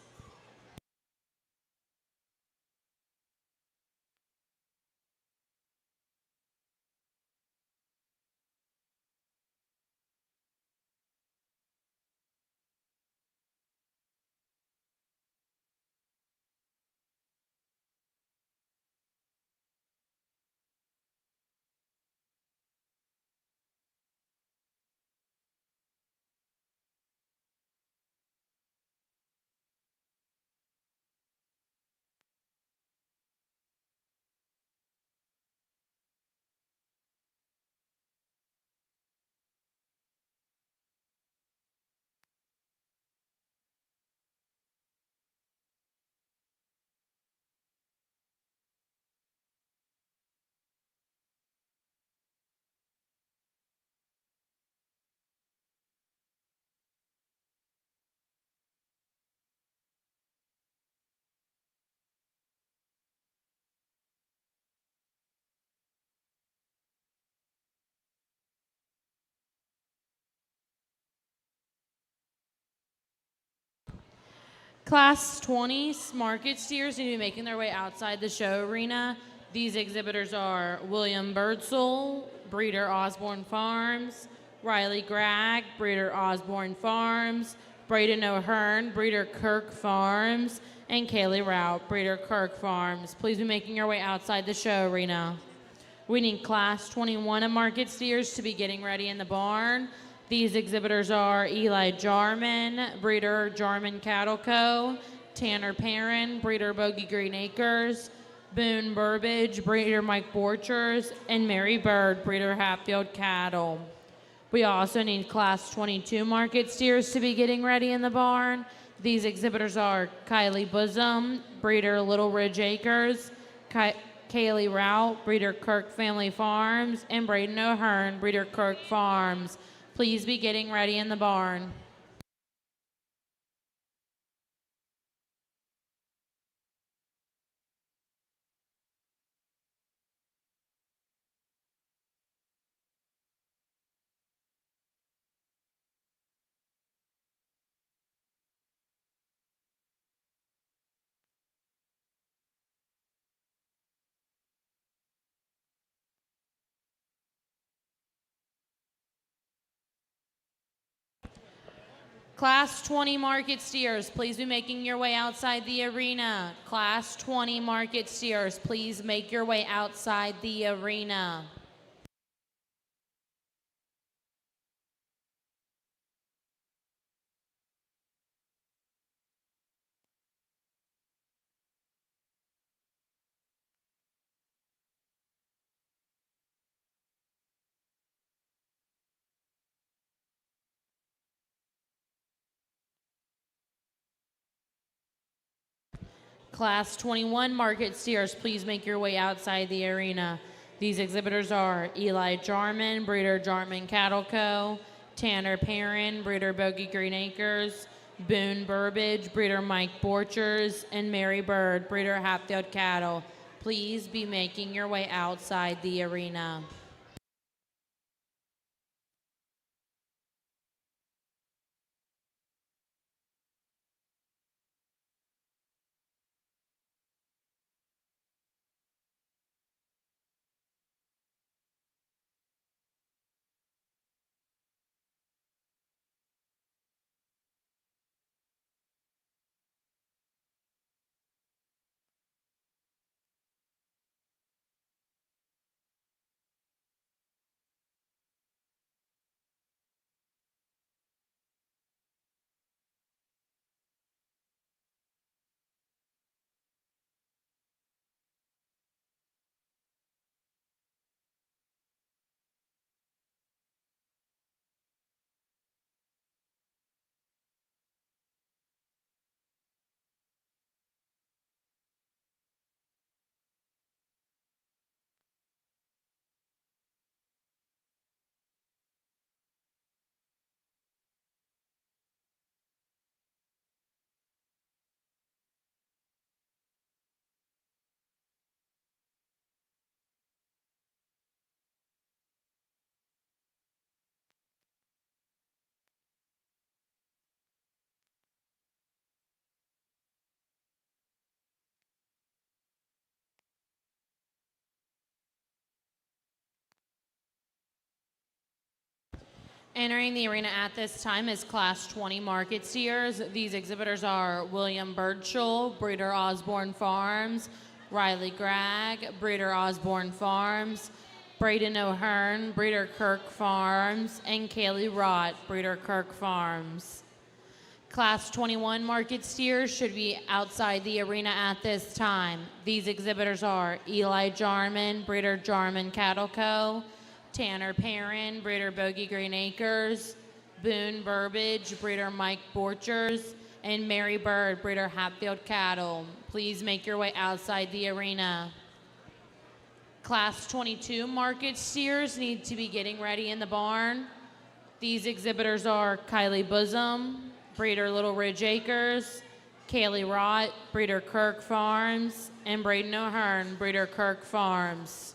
Class 20 Market Steers need to be making their way outside the show arena. These exhibitors are William Birdsell, breeder Osborne Farms, Riley Gregg, breeder Osborne Farms, Braden O'Hearn, breeder Kirk Farms, and Kaylee Rout, breeder Kirk Farms. Please be making your way outside the show arena. We need Class 21 of Market Steers to be getting ready in the barn. These exhibitors are Eli Jarman, breeder Jarman Cattle Co., Tanner Perrin, breeder Bogey Green Acres, Boone Burbage, breeder Mike Borchers, and Mary Bird, breeder Hatfield Cattle. We also need Class 22 Market Steers to be getting ready in the barn. These exhibitors are Kylie Bosom, breeder Little Ridge Acres, Kaylee Rout, breeder Kirk Family Farms, and Braden O'Hearn, breeder Kirk Farms. Please be getting ready in the barn. Class 20 Market Steers, please be making your way outside the arena. Class 20 Market Steers, please make your way outside the arena. Class 21 Market Steers, please make your way outside the arena. These exhibitors are Eli Jarman, breeder Jarman Cattle Co., Tanner Perrin, breeder Bogey Green Acres, Boone Burbage, breeder Mike Borchers, and Mary Bird, breeder Hatfield Cattle. Please be making your way outside the arena. Entering the arena at this time is Class 20 market steers. These exhibitors are William Birchall, breeder Osborne Farms, Riley Gregg, breeder Osborne Farms, Braden O'Hearn, breeder Kirk Farms, and Kaylee Rott, breeder Kirk Farms. Class 21 market steers should be outside the arena at this time. These exhibitors are Eli Jarman, breeder Jarman Cattle Co., Tanner Perrin, breeder Bogey Green Acres, Boone Burbage, breeder Mike Borchers, and Mary Bird, breeder Hatfield Cattle. Please make your way outside the arena. Class 22 market steers need to be getting ready in the barn. These exhibitors are Kylie Bosom, breeder Little Ridge Acres, Kaylee Rott, breeder Kirk Farms, and Braden O'Hearn, breeder Kirk Farms.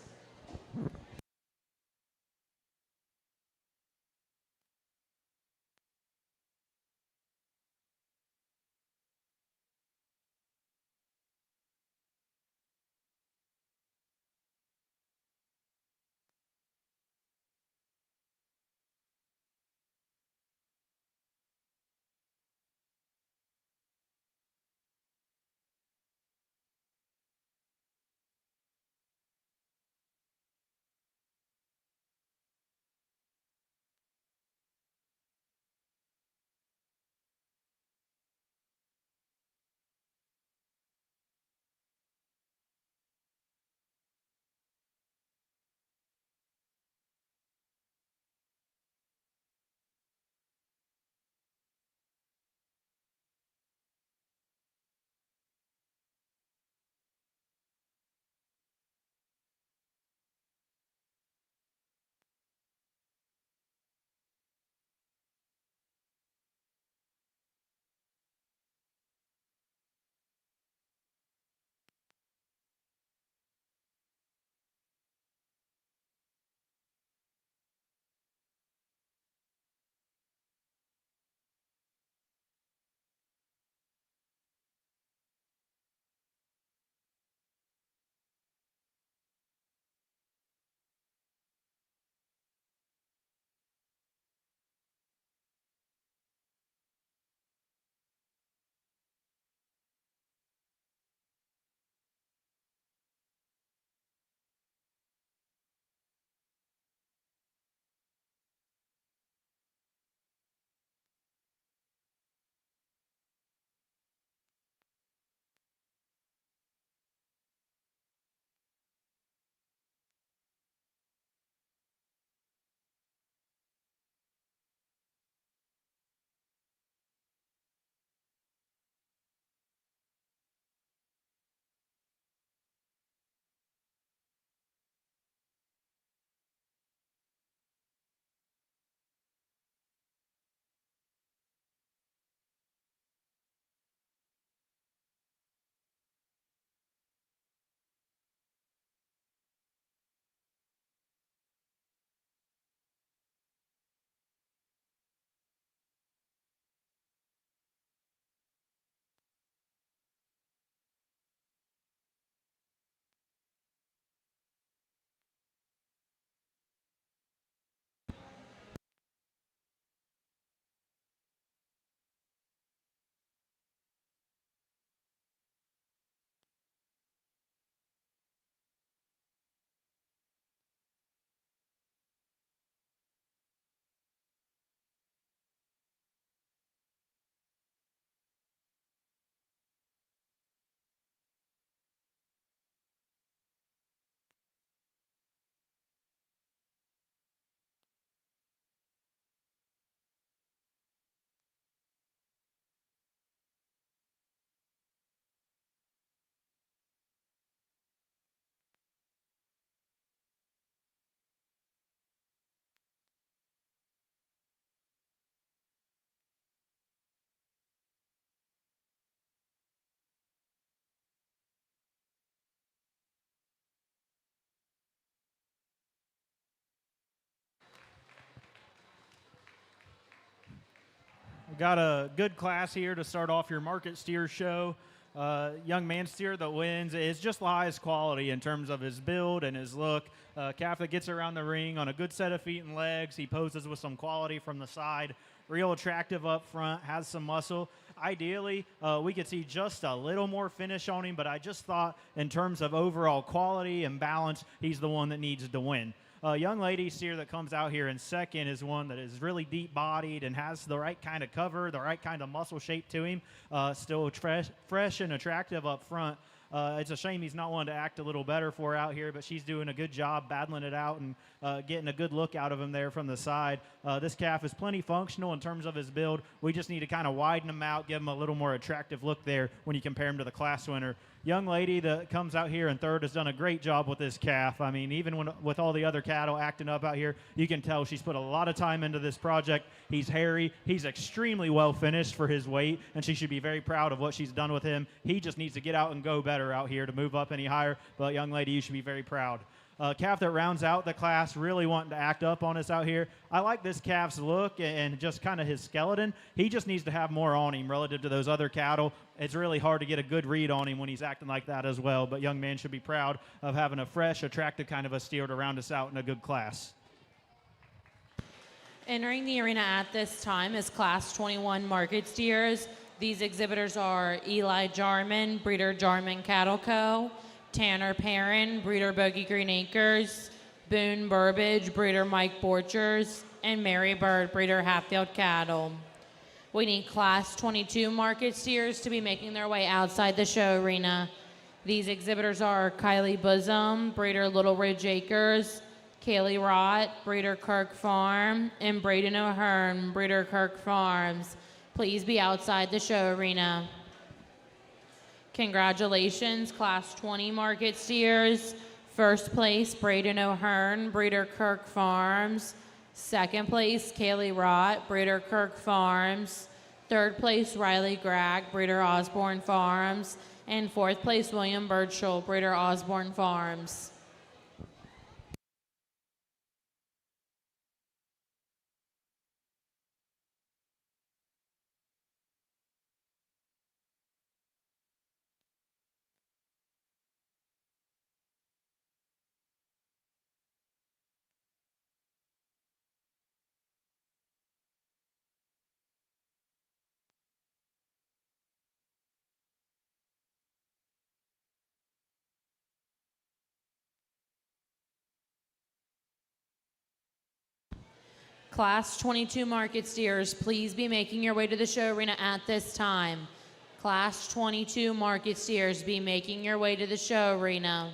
We've got a good class here to start off your market steer show. Young man steer that wins is just the highest quality in terms of his build and his look. Calf that gets around the ring on a good set of feet and legs. He poses with some quality from the side. Real attractive up front, has some muscle. Ideally, we could see just a little more finish on him, but I just thought in terms of overall quality and balance, he's the one that needs to win. Young lady steer that comes out here in second is one that is really deep-bodied and has the right kind of cover, the right kind of muscle shape to him. Still fresh and attractive up front. It's a shame he's not one to act a little better for out here, but she's doing a good job battling it out and getting a good look out of him there from the side. This calf is plenty functional in terms of his build. We just need to kind of widen him out, give him a little more attractive look there when you compare him to the class winner. Young lady that comes out here in third has done a great job with this calf. I mean, even with all the other cattle acting up out here, you can tell she's put a lot of time into this project. He's hairy. He's extremely well finished for his weight, and she should be very proud of what she's done with him. He just needs to get out and go better out here to move up any higher. But young lady, you should be very proud. Calf that rounds out the class, really wanting to act up on us out here. I like this calf's look and just kind of his skeleton. He just needs to have more on him relative to those other cattle. It's really hard to get a good read on him when he's acting like that as well. But young man should be proud of having a fresh, attractive kind of a steer to round us out in a good class. Entering the arena at this time is Class 21 market steers. These exhibitors are Eli Jarman, breeder Jarman Cattle Co., Tanner Perrin, breeder Bogey Green Acres, Boone Burbage, breeder Mike Borchers, and Mary Bird, breeder Hatfield Cattle. We need Class 22 market steers to be making their way outside the show arena. These exhibitors are Kylie Bosom, breeder Little Ridge Acres, Kaylee Rott, breeder Kirk Farm, and Braden O'Hearn, breeder Kirk Farms. Please be outside the show arena. Congratulations, Class 20 market steers. First place, Braden O'Hearn, breeder Kirk Farms. Second place, Kaylee Rott, breeder Kirk Farms. Third place, Riley Gragg, breeder Osborne Farms. And fourth place, William Birchall, breeder Osborne Farms. Class 22 market steers, please be making your way to the show arena at this time. Class 22 market steers, be making your way to the show arena.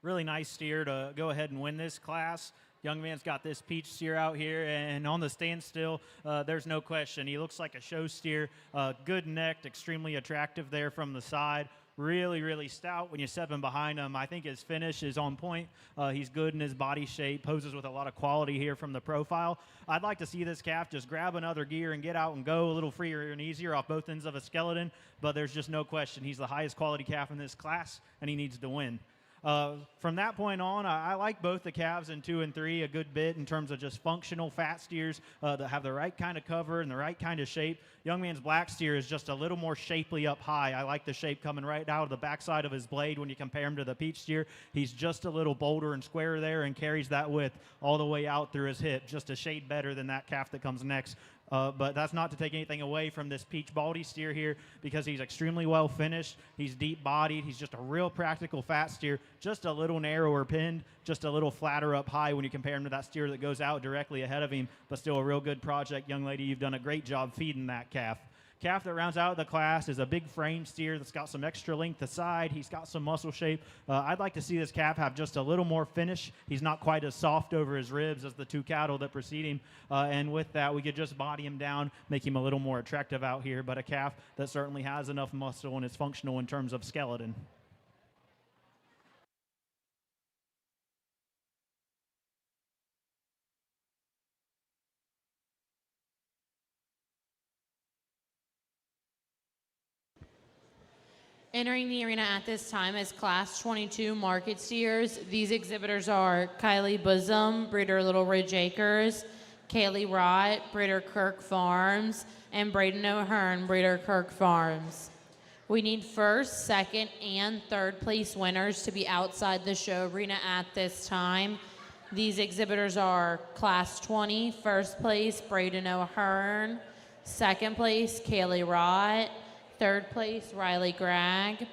Really nice steer to go ahead and win this class. Young man's got this peach steer out here, and on the standstill, there's no question. He looks like a show steer, good necked, extremely attractive there from the side. Really, really stout when you step in behind him. I think his finish is on point. He's good in his body shape, poses with a lot of quality here from the profile. I'd like to see this calf just grab another gear and get out and go a little freer and easier off both ends of a skeleton, but there's just no question. He's the highest quality calf in this class, and he needs to win. From that point on, I like both the calves in 2 and 3 a good bit in terms of just functional fat steers that have the right kind of cover and the right kind of shape. Young man's black steer is just a little more shapely up high. I like the shape coming right out of the backside of his blade when you compare him to the peach steer. He's just a little bolder and squarer there and carries that width all the way out through his hip, just a shade better than that calf that comes next. But that's not to take anything away from this peach baldy steer here, because he's extremely well finished. He's deep bodied. He's just a real practical fat steer, just a little narrower pinned, just a little flatter up high when you compare him to that steer that goes out directly ahead of him, but still a real good project. Young lady, you've done a great job feeding that calf. Calf that rounds out the class is a big frame steer that's got some extra length aside. He's got some muscle shape. I'd like to see this calf have just a little more finish. He's not quite as soft over his ribs as the 2 cattle that precede him. And with that, we could just body him down, make him a little more attractive out here. But a calf that certainly has enough muscle and is functional in terms of skeleton. Entering the arena at this time is Class 22 market steers. These exhibitors are Kylie Bosom, breeder Little Ridge Acres, Kaylee Rott, breeder Kirk Farms, and Braden O'Hearn, breeder Kirk Farms. We need first, second, and third place winners to be outside the show arena at this time. These exhibitors are Class 20, first place, Braden O'Hearn, second place, Kaylee Rott, third place, Riley Gregg.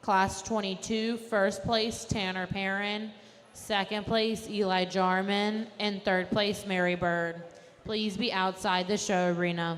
Class 22, first place, Tanner Perrin. Second place, Eli Jarman. And third place, Mary Bird. Please be outside the show arena.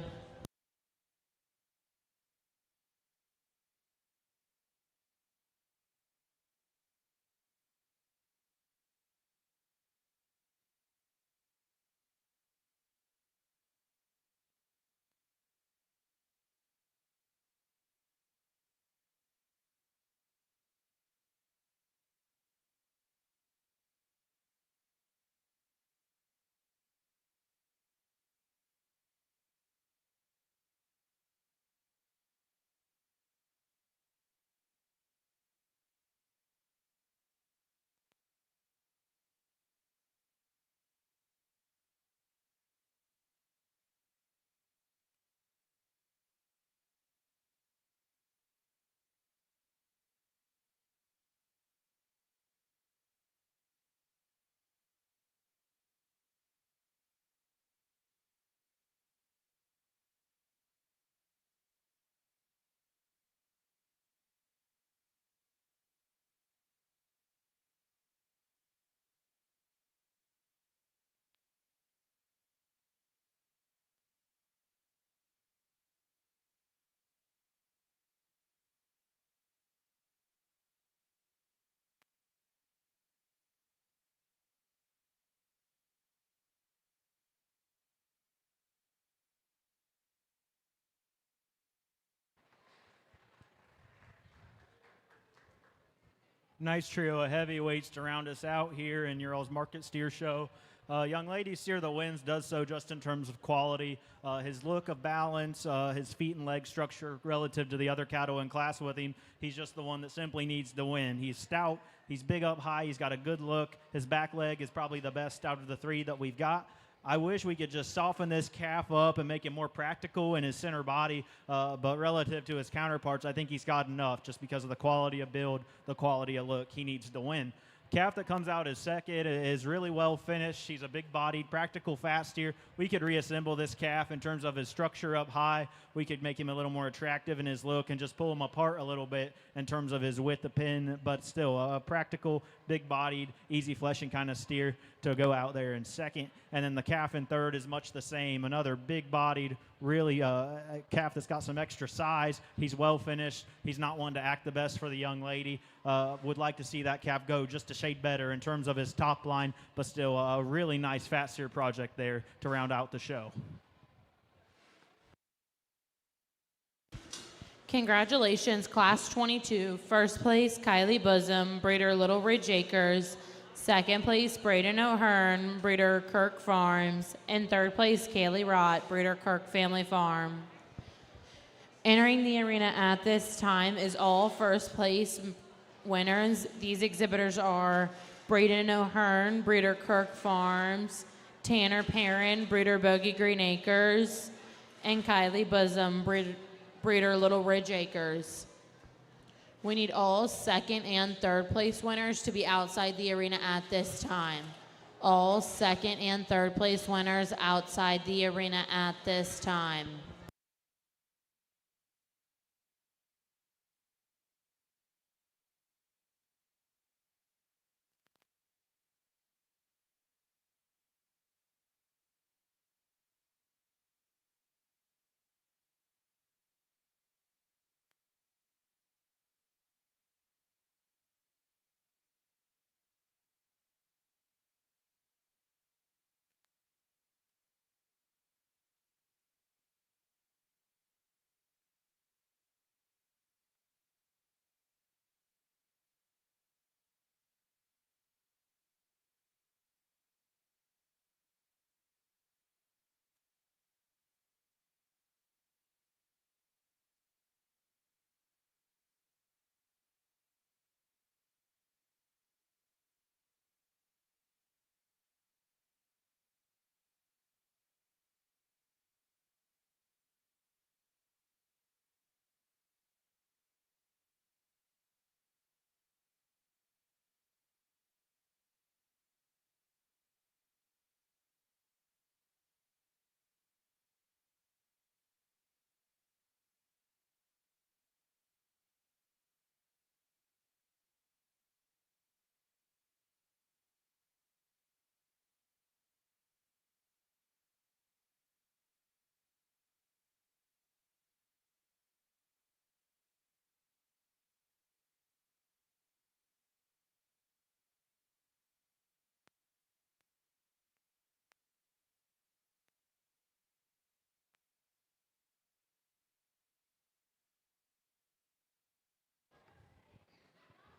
Nice trio of heavyweights to round us out here in your all's market steer show. Young lady steer that wins does so just in terms of quality. His look of balance, his feet and leg structure relative to the other cattle in class with him, he's just the one that simply needs to win. He's stout, he's big up high, he's got a good look. His back leg is probably the best out of the 3 that we've got. I wish we could just soften this calf up and make him more practical in his center body, but relative to his counterparts, I think he's got enough just because of the quality of build, the quality of look. He needs to win. Calf that comes out as second is really well finished. He's a big-bodied, practical fat steer. We could reassemble this calf in terms of his structure up high. We could make him a little more attractive in his look and just pull him apart a little bit in terms of his width of pin, but still a practical, big-bodied, easy fleshing kind of steer to go out there in second. And then the calf in third is much the same. Another big-bodied, really a calf that's got some extra size. He's well finished. He's not one to act the best for the young lady. Would like to see that calf go just a shade better in terms of his top line, but still a really nice fat steer project there to round out the show. Congratulations, Class 22. First place, Kylie Bosom, breeder Little Ridge Acres. Second place, Braden O'Hearn, breeder Kirk Farms. And third place, Kaylee Rott, breeder Kirk Family Farm. Entering the arena at this time is all first place winners. These exhibitors are Braden O'Hearn, breeder Kirk Farms, Tanner Perrin, breeder Bogey Green Acres, and Kylie Bosom, breeder Little Ridge Acres. We need all second and third place winners to be outside the arena at this time. All second and third place winners outside the arena at this time.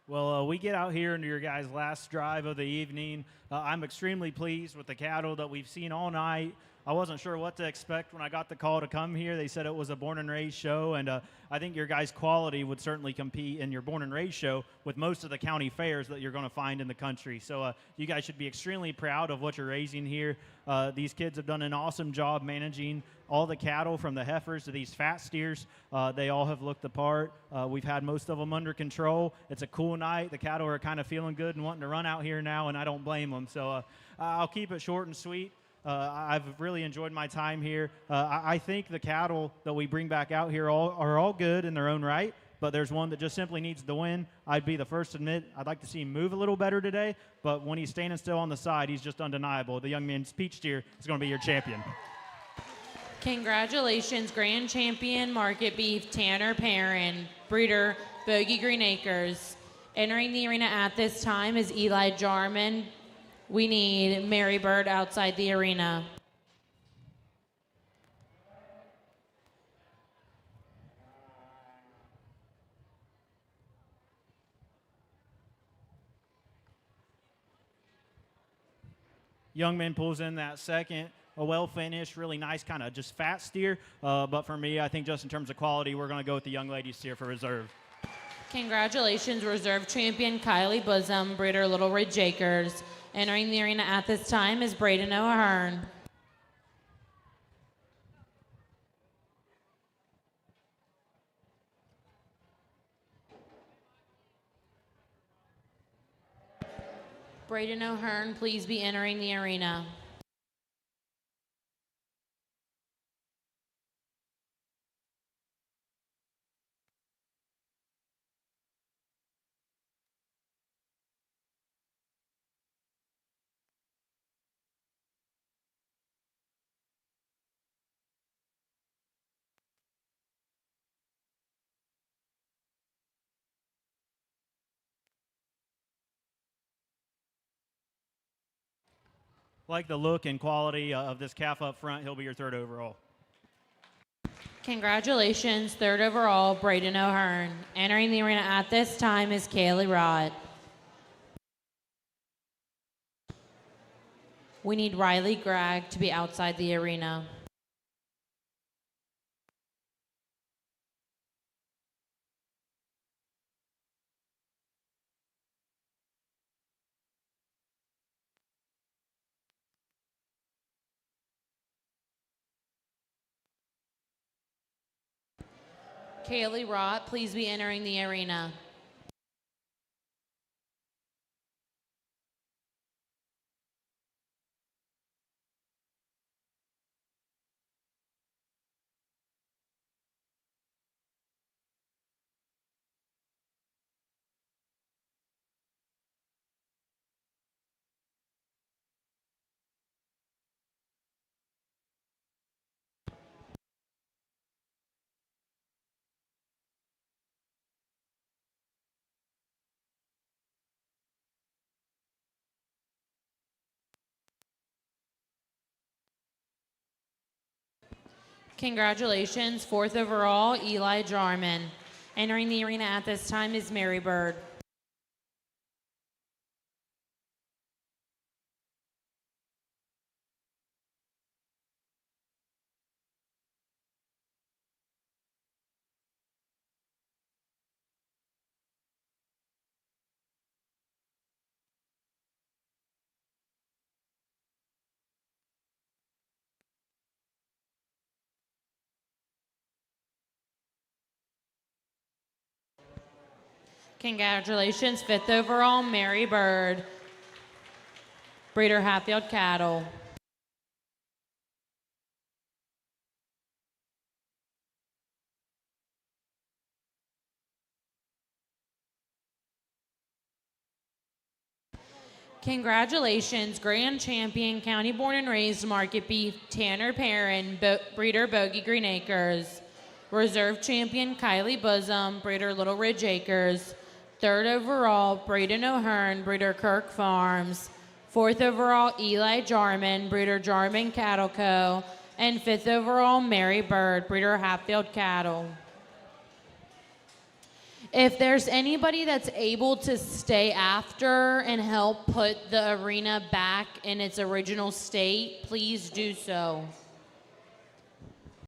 Well, we get out here into your guys' last drive of the evening. I'm extremely pleased with the cattle that we've seen all night. I wasn't sure what to expect when I got the call to come here. They said it was a born and raised show, and I think your guys' quality would certainly compete in your born and raised show with most of the county fairs that you're going to find in the country. So you guys should be extremely proud of what you're raising here. These kids have done an awesome job managing all the cattle from the heifers to these fat steers. They all have looked the part. We've had most of them under control. It's a cool night. The cattle are kind of feeling good and wanting to run out here now, and I don't blame them. So I'll keep it short and sweet. I've really enjoyed my time here. I think the cattle that we bring back out here are all good in their own right, but there's one that just simply needs the win. I'd be the first to admit I'd like to see him move a little better today, but when he's standing still on the side, he's just undeniable. The young man's peach steer is going to be your champion. Congratulations, Grand Champion Market Beef Tanner Perrin, breeder Bogey Green Acres. Entering the arena at this time is Eli Jarman. We need Mary Bird outside the arena. Young man pulls in that second. A well-finished, really nice kind of just fat steer. But for me, I think just in terms of quality, we're going to go with the young lady steer for reserve. Congratulations, reserve champion Kylie Bosom, breeder Little Ridge Acres. Entering the arena at this time is Braden O'Hearn. Braden O'Hearn, please be entering the arena. like the look and quality of this calf up front. He'll be your 3rd overall. Congratulations, 3rd overall, Braden O'Hearn. Entering the arena at this time is Kaylee Rott. We need Riley Gregg to be outside the arena. Kaylee Rott, please be entering the arena. Congratulations, 4th overall, Eli Jarman. Entering the arena at this time is Mary Bird. Congratulations, 5th overall, Mary Bird. Breeder Hatfield Cattle. Congratulations, Grand Champion, County Born and Raised, Market Beef, Tanner Perrin, Breeder Bogey Green Acres. Reserve Champion, Kylie Bosom, Breeder Little Ridge Acres. 3rd overall, Braden O'Hearn, Breeder Kirk Farms. 4th overall, Eli Jarman, Breeder Jarman Cattle Co. And 5th overall, Mary Bird, Breeder Hatfield Cattle. If there's anybody that's able to stay after and help put the arena back in its original state, please do so.